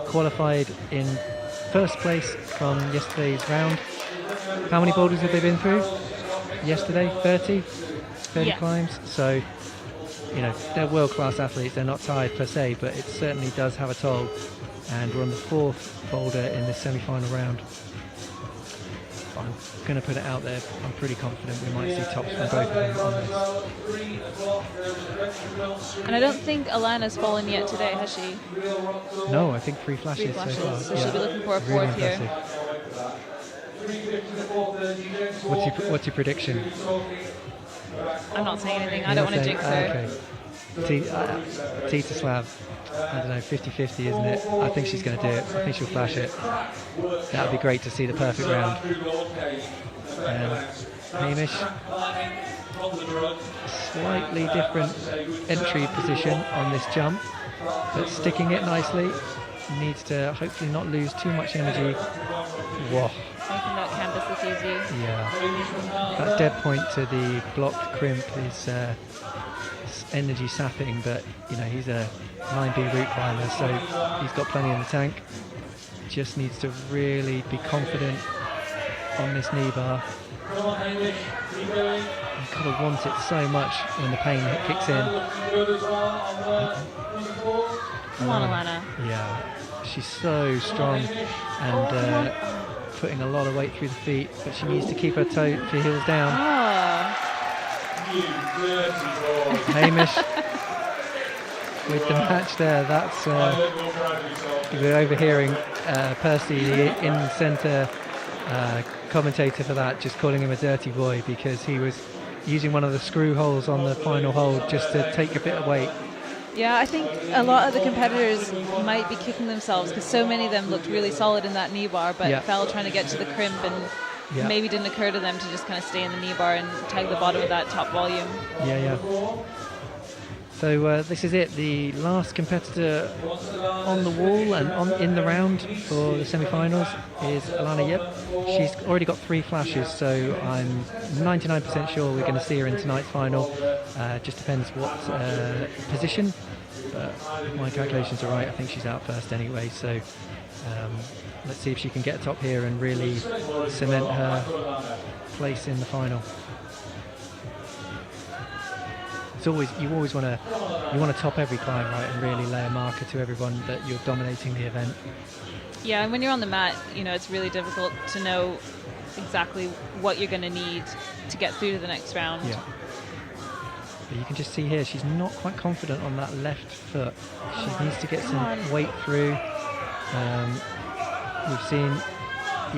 qualified in first place from yesterday's round. How many boulders have they been through yesterday? 30 climbs. So, you know, they're world-class athletes. They're not tired per se, but it certainly does have a toll. And we're on the 4th boulder in this semi-final round. I'm going to put it out there. I'm pretty confident we might see tops from both of them on this. And I don't think Alana's fallen yet today, has she? No, I think 3 flashes so far. So she'll be looking for a 4th here. What's your prediction? I'm not saying anything. I don't want to jinx her. Okay. T to slab. I don't know, 50-50, isn't it? I think she's going to do it. I think she'll flash it. That would be great to see the perfect round. Hamish, slightly different entry position on this jump, but sticking it nicely. Needs to hopefully not lose too much energy. Whoa. Making that canvas look easy. Yeah. That dead point to the blocked crimp is energy sapping, but you know, he's a 9B route climber, so he's got plenty in the tank. Just needs to really be confident on this knee bar. He kind of wants it so much when the pain kicks in. Come on, Alana. Yeah, she's so strong and putting a lot of weight through the feet, but she needs to keep her heels down. Hamish with the match there. That's we're overhearing Percy, the in-centre commentator for that, just calling him a dirty boy because he was using one of the screw holes on the final hold just to take a bit of weight. Yeah, I think a lot of the competitors might be kicking themselves because so many of them looked really solid in that knee bar, but fell trying to get to the crimp and maybe didn't occur to them to just kind of stay in the knee bar and tag the bottom of that top volume. Yeah. So this is it, the last competitor on the wall and in the round for the semi-finals is Alana Yip. She's already got 3 flashes, so I'm 99% sure we're going to see her in tonight's final. Just depends what position, but if my calculations are right, I think she's out first anyway, so let's see if she can get top here and really cement her place in the final. It's always, you always want to top every climb, right, and really lay a marker to everyone that you're dominating the event. Yeah, and when you're on the mat, you know, it's really difficult to know exactly what you're going to need to get through to the next round. Yeah. But you can just see here, she's not quite confident on that left foot. She needs to get some weight through. We've seen,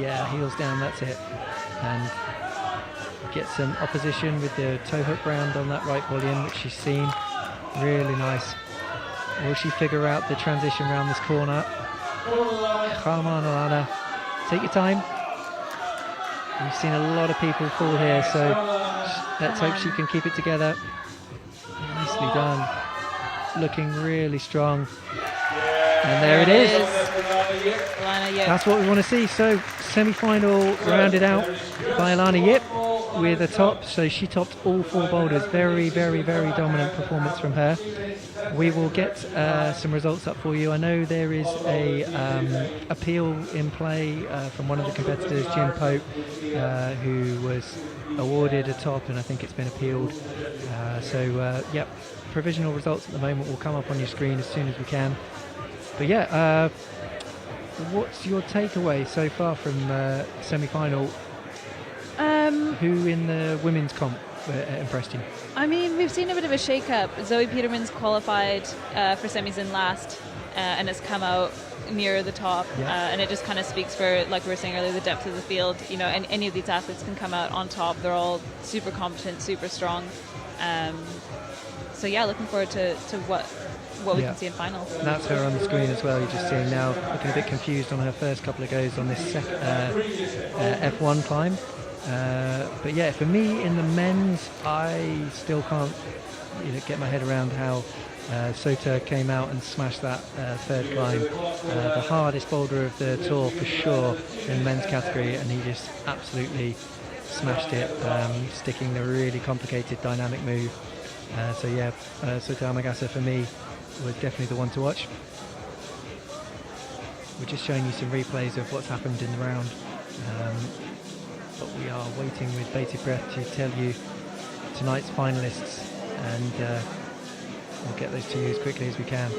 yeah, heels down, that's it. And get some opposition with the toe hook round on that right bullion, which she's seen. Really nice. Will she figure out the transition around this corner? Come on, Alana. Take your time. We've seen a lot of people fall here, so let's hope she can keep it together. Nicely done. Looking really strong. And there it is. Alana Yip. That's what we want to see. So semi-final rounded out by Alana Yip with a top. So she topped all 4 boulders. Very, very, very dominant performance from her. We will get some results up for you. I know there is a appeal in play from one of the competitors, Jim Pope, who was awarded a top, and I think it's been appealed. Yep, provisional results at the moment will come up on your screen as soon as we can. But yeah, what's your takeaway so far from semi-final? Who in the women's comp impressed you? I mean, we've seen a bit of a shake-up. Zoe Peterman's qualified for semis in last and has come out near the top. Yeah. And it just kind of speaks for, like we were saying earlier, the depth of the field. You know, and any of these athletes can come out on top. They're all super competent, super strong. So yeah, looking forward to what we can see in finals. And that's her on the screen as well. You're just seeing now, looking a bit confused on her first couple of goes on this F1 climb. But yeah, for me in the men's, I still can't get my head around how Sota came out and smashed that third climb. The hardest boulder of the tour for sure in the men's category, and he just absolutely smashed it, sticking the really complicated dynamic move. So yeah, Sota Amagasa for me was definitely the one to watch. We're just showing you some replays of what's happened in the round. But we are waiting with bated breath to tell you tonight's finalists, and we'll get those to you as quickly as we can.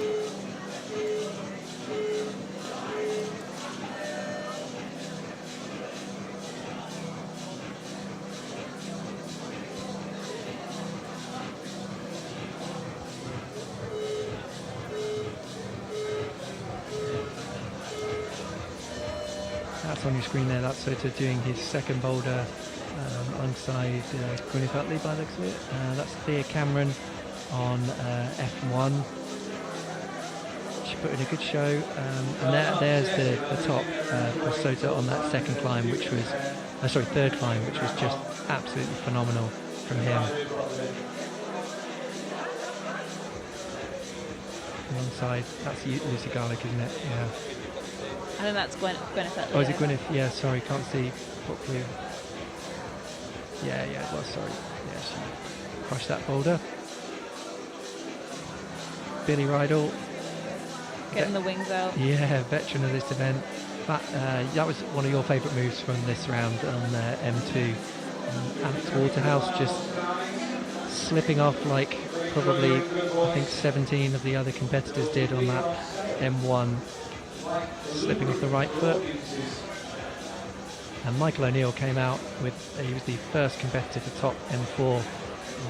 That's on your screen there. That's Sota doing his second boulder alongside Gwyneth Utley by the looks of it. That's Thea Cameron on F1. She put in a good show. And there's the top for Sota on that second climb, which was, third climb, which was just absolutely phenomenal from him. Alongside, that's Lucy Garlick, isn't it? Yeah. I think that's Gwyneth Utley. Oh, is it Gwyneth? Yeah, sorry, can't see properly. Yeah, it was, sorry. Yeah, she crushed that boulder. Billy Rydell. Getting the wings out. Yeah, veteran of this event. That was one of your favourite moves from this round on M2. Alex Waterhouse just slipping off like probably, I think, 17 of the other competitors did on that M1. Slipping off the right foot. And Michael O'Neill came out with, he was the first competitor to top M4.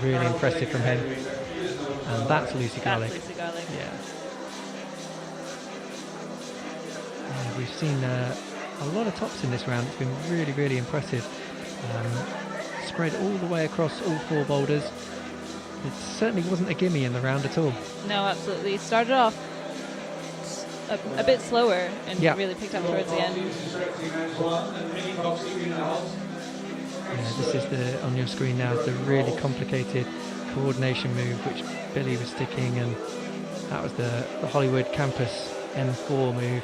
Really impressive from him. And that's Lucy Garlick. Lucy Garlick. Yeah. We've seen a lot of tops in this round. It's been really, really impressive. Spread all the way across all 4 boulders. It certainly wasn't a gimme in the round at all. No, absolutely. It started off a bit slower and really picked up towards the end. This is on your screen now, the really complicated coordination move which Billy was sticking, and that was the Hollywood Campus M4 move.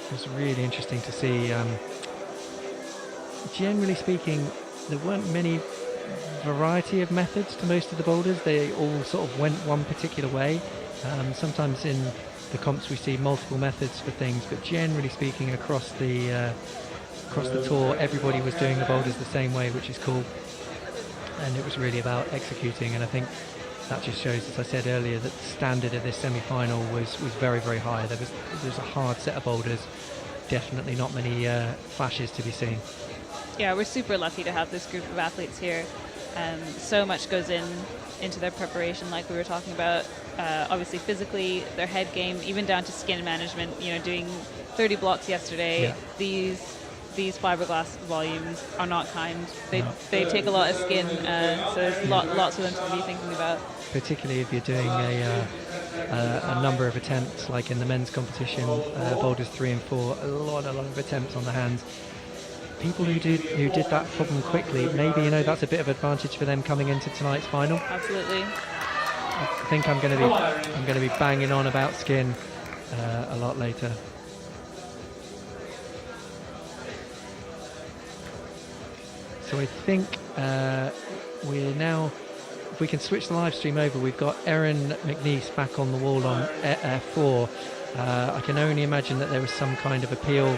It was really interesting to see. Generally speaking, there weren't many variety of methods to most of the boulders. They all sort of went one particular way. Sometimes in the comps we see multiple methods for things, but generally speaking across the across the tour, everybody was doing the boulders the same way, which is cool. And it was really about executing, and I think that just shows, as I said earlier, that the standard of this semi-final was very, very high. There was a hard set of boulders, definitely not many flashes to be seen. Yeah, we're super lucky to have this group of athletes here. So much goes into their preparation, like we were talking about. Obviously physically, their head game, even down to skin management, you know, doing 30 blocks yesterday. Yeah. These fiberglass volumes are not kind. They take a lot of skin, so there's lots for them to be thinking about. Particularly if you're doing a number of attempts, like in the men's competition, boulders 3 and 4, a lot of attempts on the hands. People who did that problem quickly, maybe, you know, that's a bit of advantage for them coming into tonight's final. Absolutely. I think I'm going to be banging on about skin a lot later. So I think we're now, if we can switch the live stream over, we've got Erin McNeese back on the wall on F4. I can only imagine that there was some kind of appeal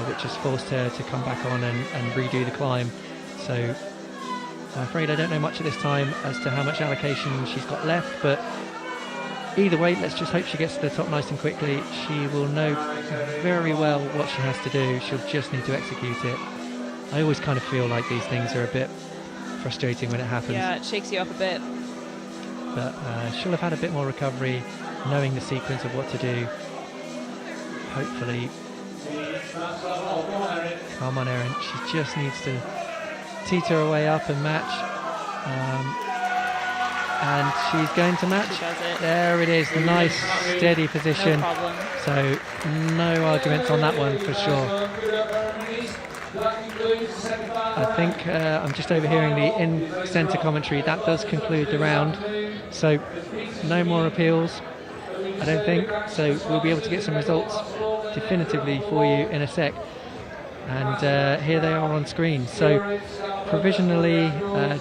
which has forced her to come back on and redo the climb. So I'm afraid I don't know much at this time as to how much allocation she's got left, but either way, let's just hope she gets to the top nice and quickly. She will know very well what she has to do. She'll just need to execute it. I always kind of feel like these things are a bit frustrating when it happens. Yeah, it shakes you up a bit. But she'll have had a bit more recovery, knowing the sequence of what to do. Hopefully. Come on, Erin. She just needs to teeter her way up and match. And she's going to match. She does it. There it is, the nice steady position. No problem. So no arguments on that one for sure. I think I'm just overhearing the in-centre commentary. That does conclude the round. So no more appeals, I don't think. So we'll be able to get some results definitively for you in a sec. And here they are on screen. So provisionally,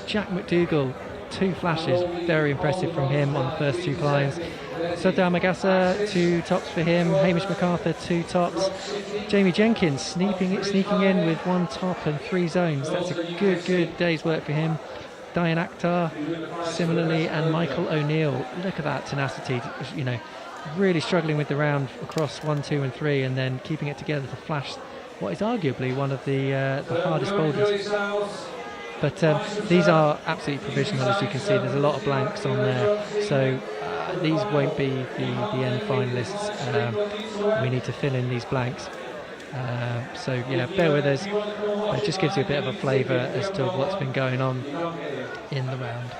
Jack McDougall, 2 flashes, very impressive from him on the first 2 climbs. Sardar Magassa, 2 tops for him. Hamish MacArthur, 2 tops. Jamie Jenkins sneaking in with 1 top and 3 zones. That's a good day's work for him. Diane Akhtar, similarly, and Michael O'Neill. Look at that tenacity, you know, really struggling with the round across 1, 2 and 3, and then keeping it together to flash what is arguably one of the hardest boulders. But these are absolutely provisional, as you can see. There's a lot of blanks on there, so these won't be the end finalists. We need to fill in these blanks. So yeah, bear with us. It just gives you a bit of a flavour as to what's been going on in the round.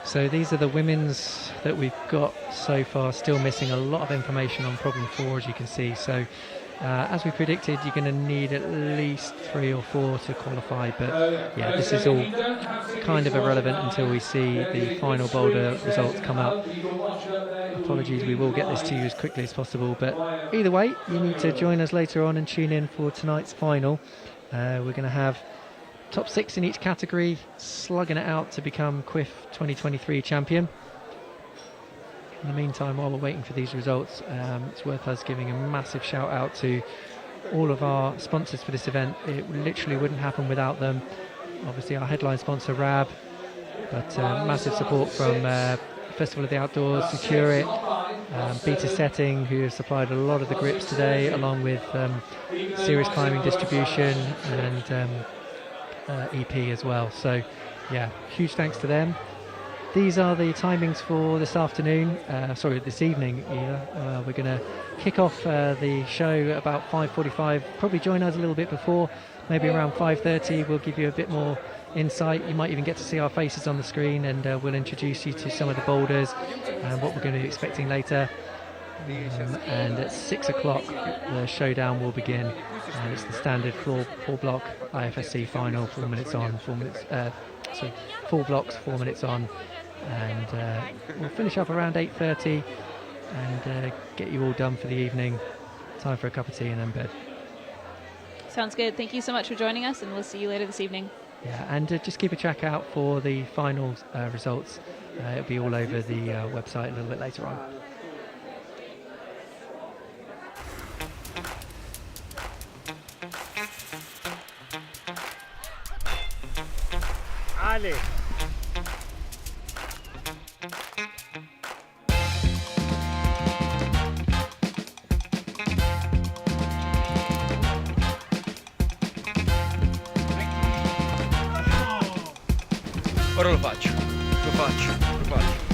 So these are the women's that we've got so far, still missing a lot of information on problem 4, as you can see. So as we predicted, you're going to need at least 3 or 4 to qualify, but yeah, this is all kind of irrelevant until we see the final boulder results come up. Apologies, we will get this to you as quickly as possible, but either way, you need to join us later on and tune in for tonight's final. We're going to have top 6 in each category, slugging it out to become CWIF 2023 champion. In the meantime, while we're waiting for these results, it's worth us giving a massive shout out to all of our sponsors for this event. It literally wouldn't happen without them. Obviously our headline sponsor RAB, but massive support from Festival of the Outdoors, Secure It, Beta Setting, who have supplied a lot of the grips today, along with Serious Climbing Distribution and EP as well. So yeah, huge thanks to them. These are the timings for this afternoon, this evening either. We're going to kick off the show about 5:45, probably join us a little bit before, maybe around 5:30. We'll give you a bit more insight. You might even get to see our faces on the screen, and we'll introduce you to some of the boulders and what we're going to be expecting later. And at 6 o'clock the showdown will begin, and it's the standard four block IFSC final, 4 minutes on, 4 minutes, 4 blocks, 4 minutes on, and we'll finish up around 8:30 and get you all done for the evening. Time for a cup of tea and then bed. Sounds good. Thank you so much for joining us, and we'll see you later this evening. Yeah, and just keep a track out for the final results. It'll be all over the website a little bit later on. Ale. Ora lo faccio, lo faccio, lo faccio.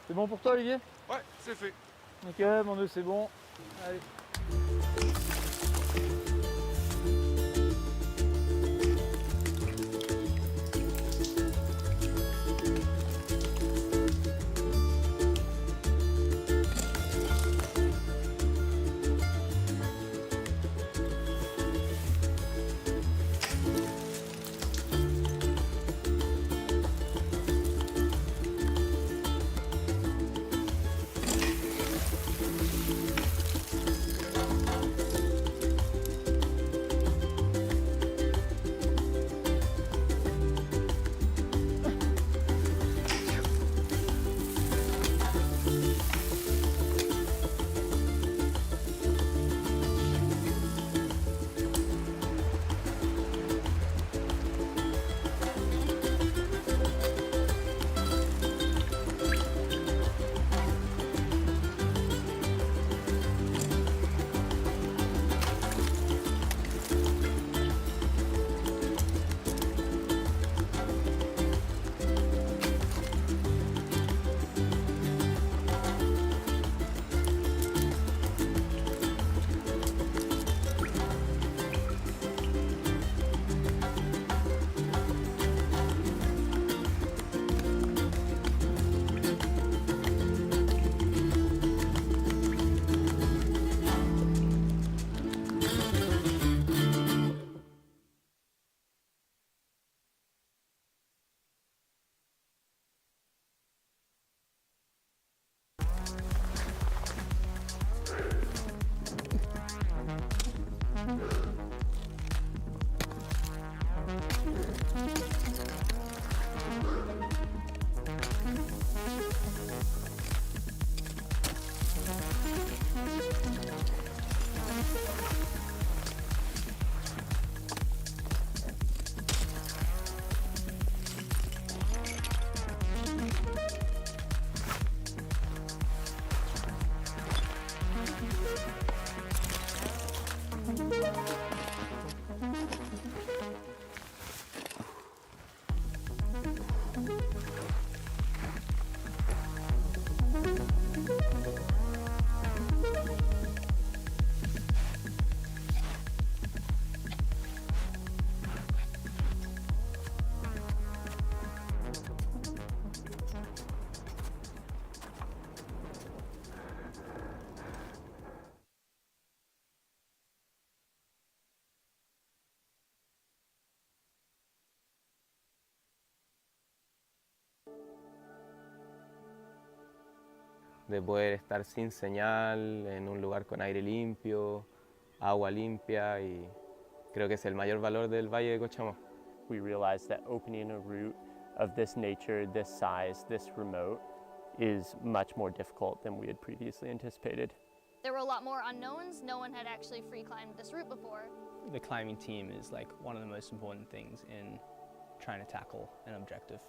C'est bon pour toi, Olivier? Ouais, c'est fait. Ok, mon nœud, c'est bon. Allez. de poder estar sin señal, en un lugar con aire limpio, agua limpia, y creo que es el mayor valor del Valle de Cochamó. We realized that opening a route of this nature, this size, this remote, is much more difficult than we had previously anticipated. There were a lot more unknowns. No one had actually free climbed this route before. The climbing team is like one of the most important things in trying to tackle an objective.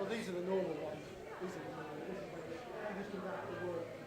these are the normal ones. These are the normal ones. This is just about the work.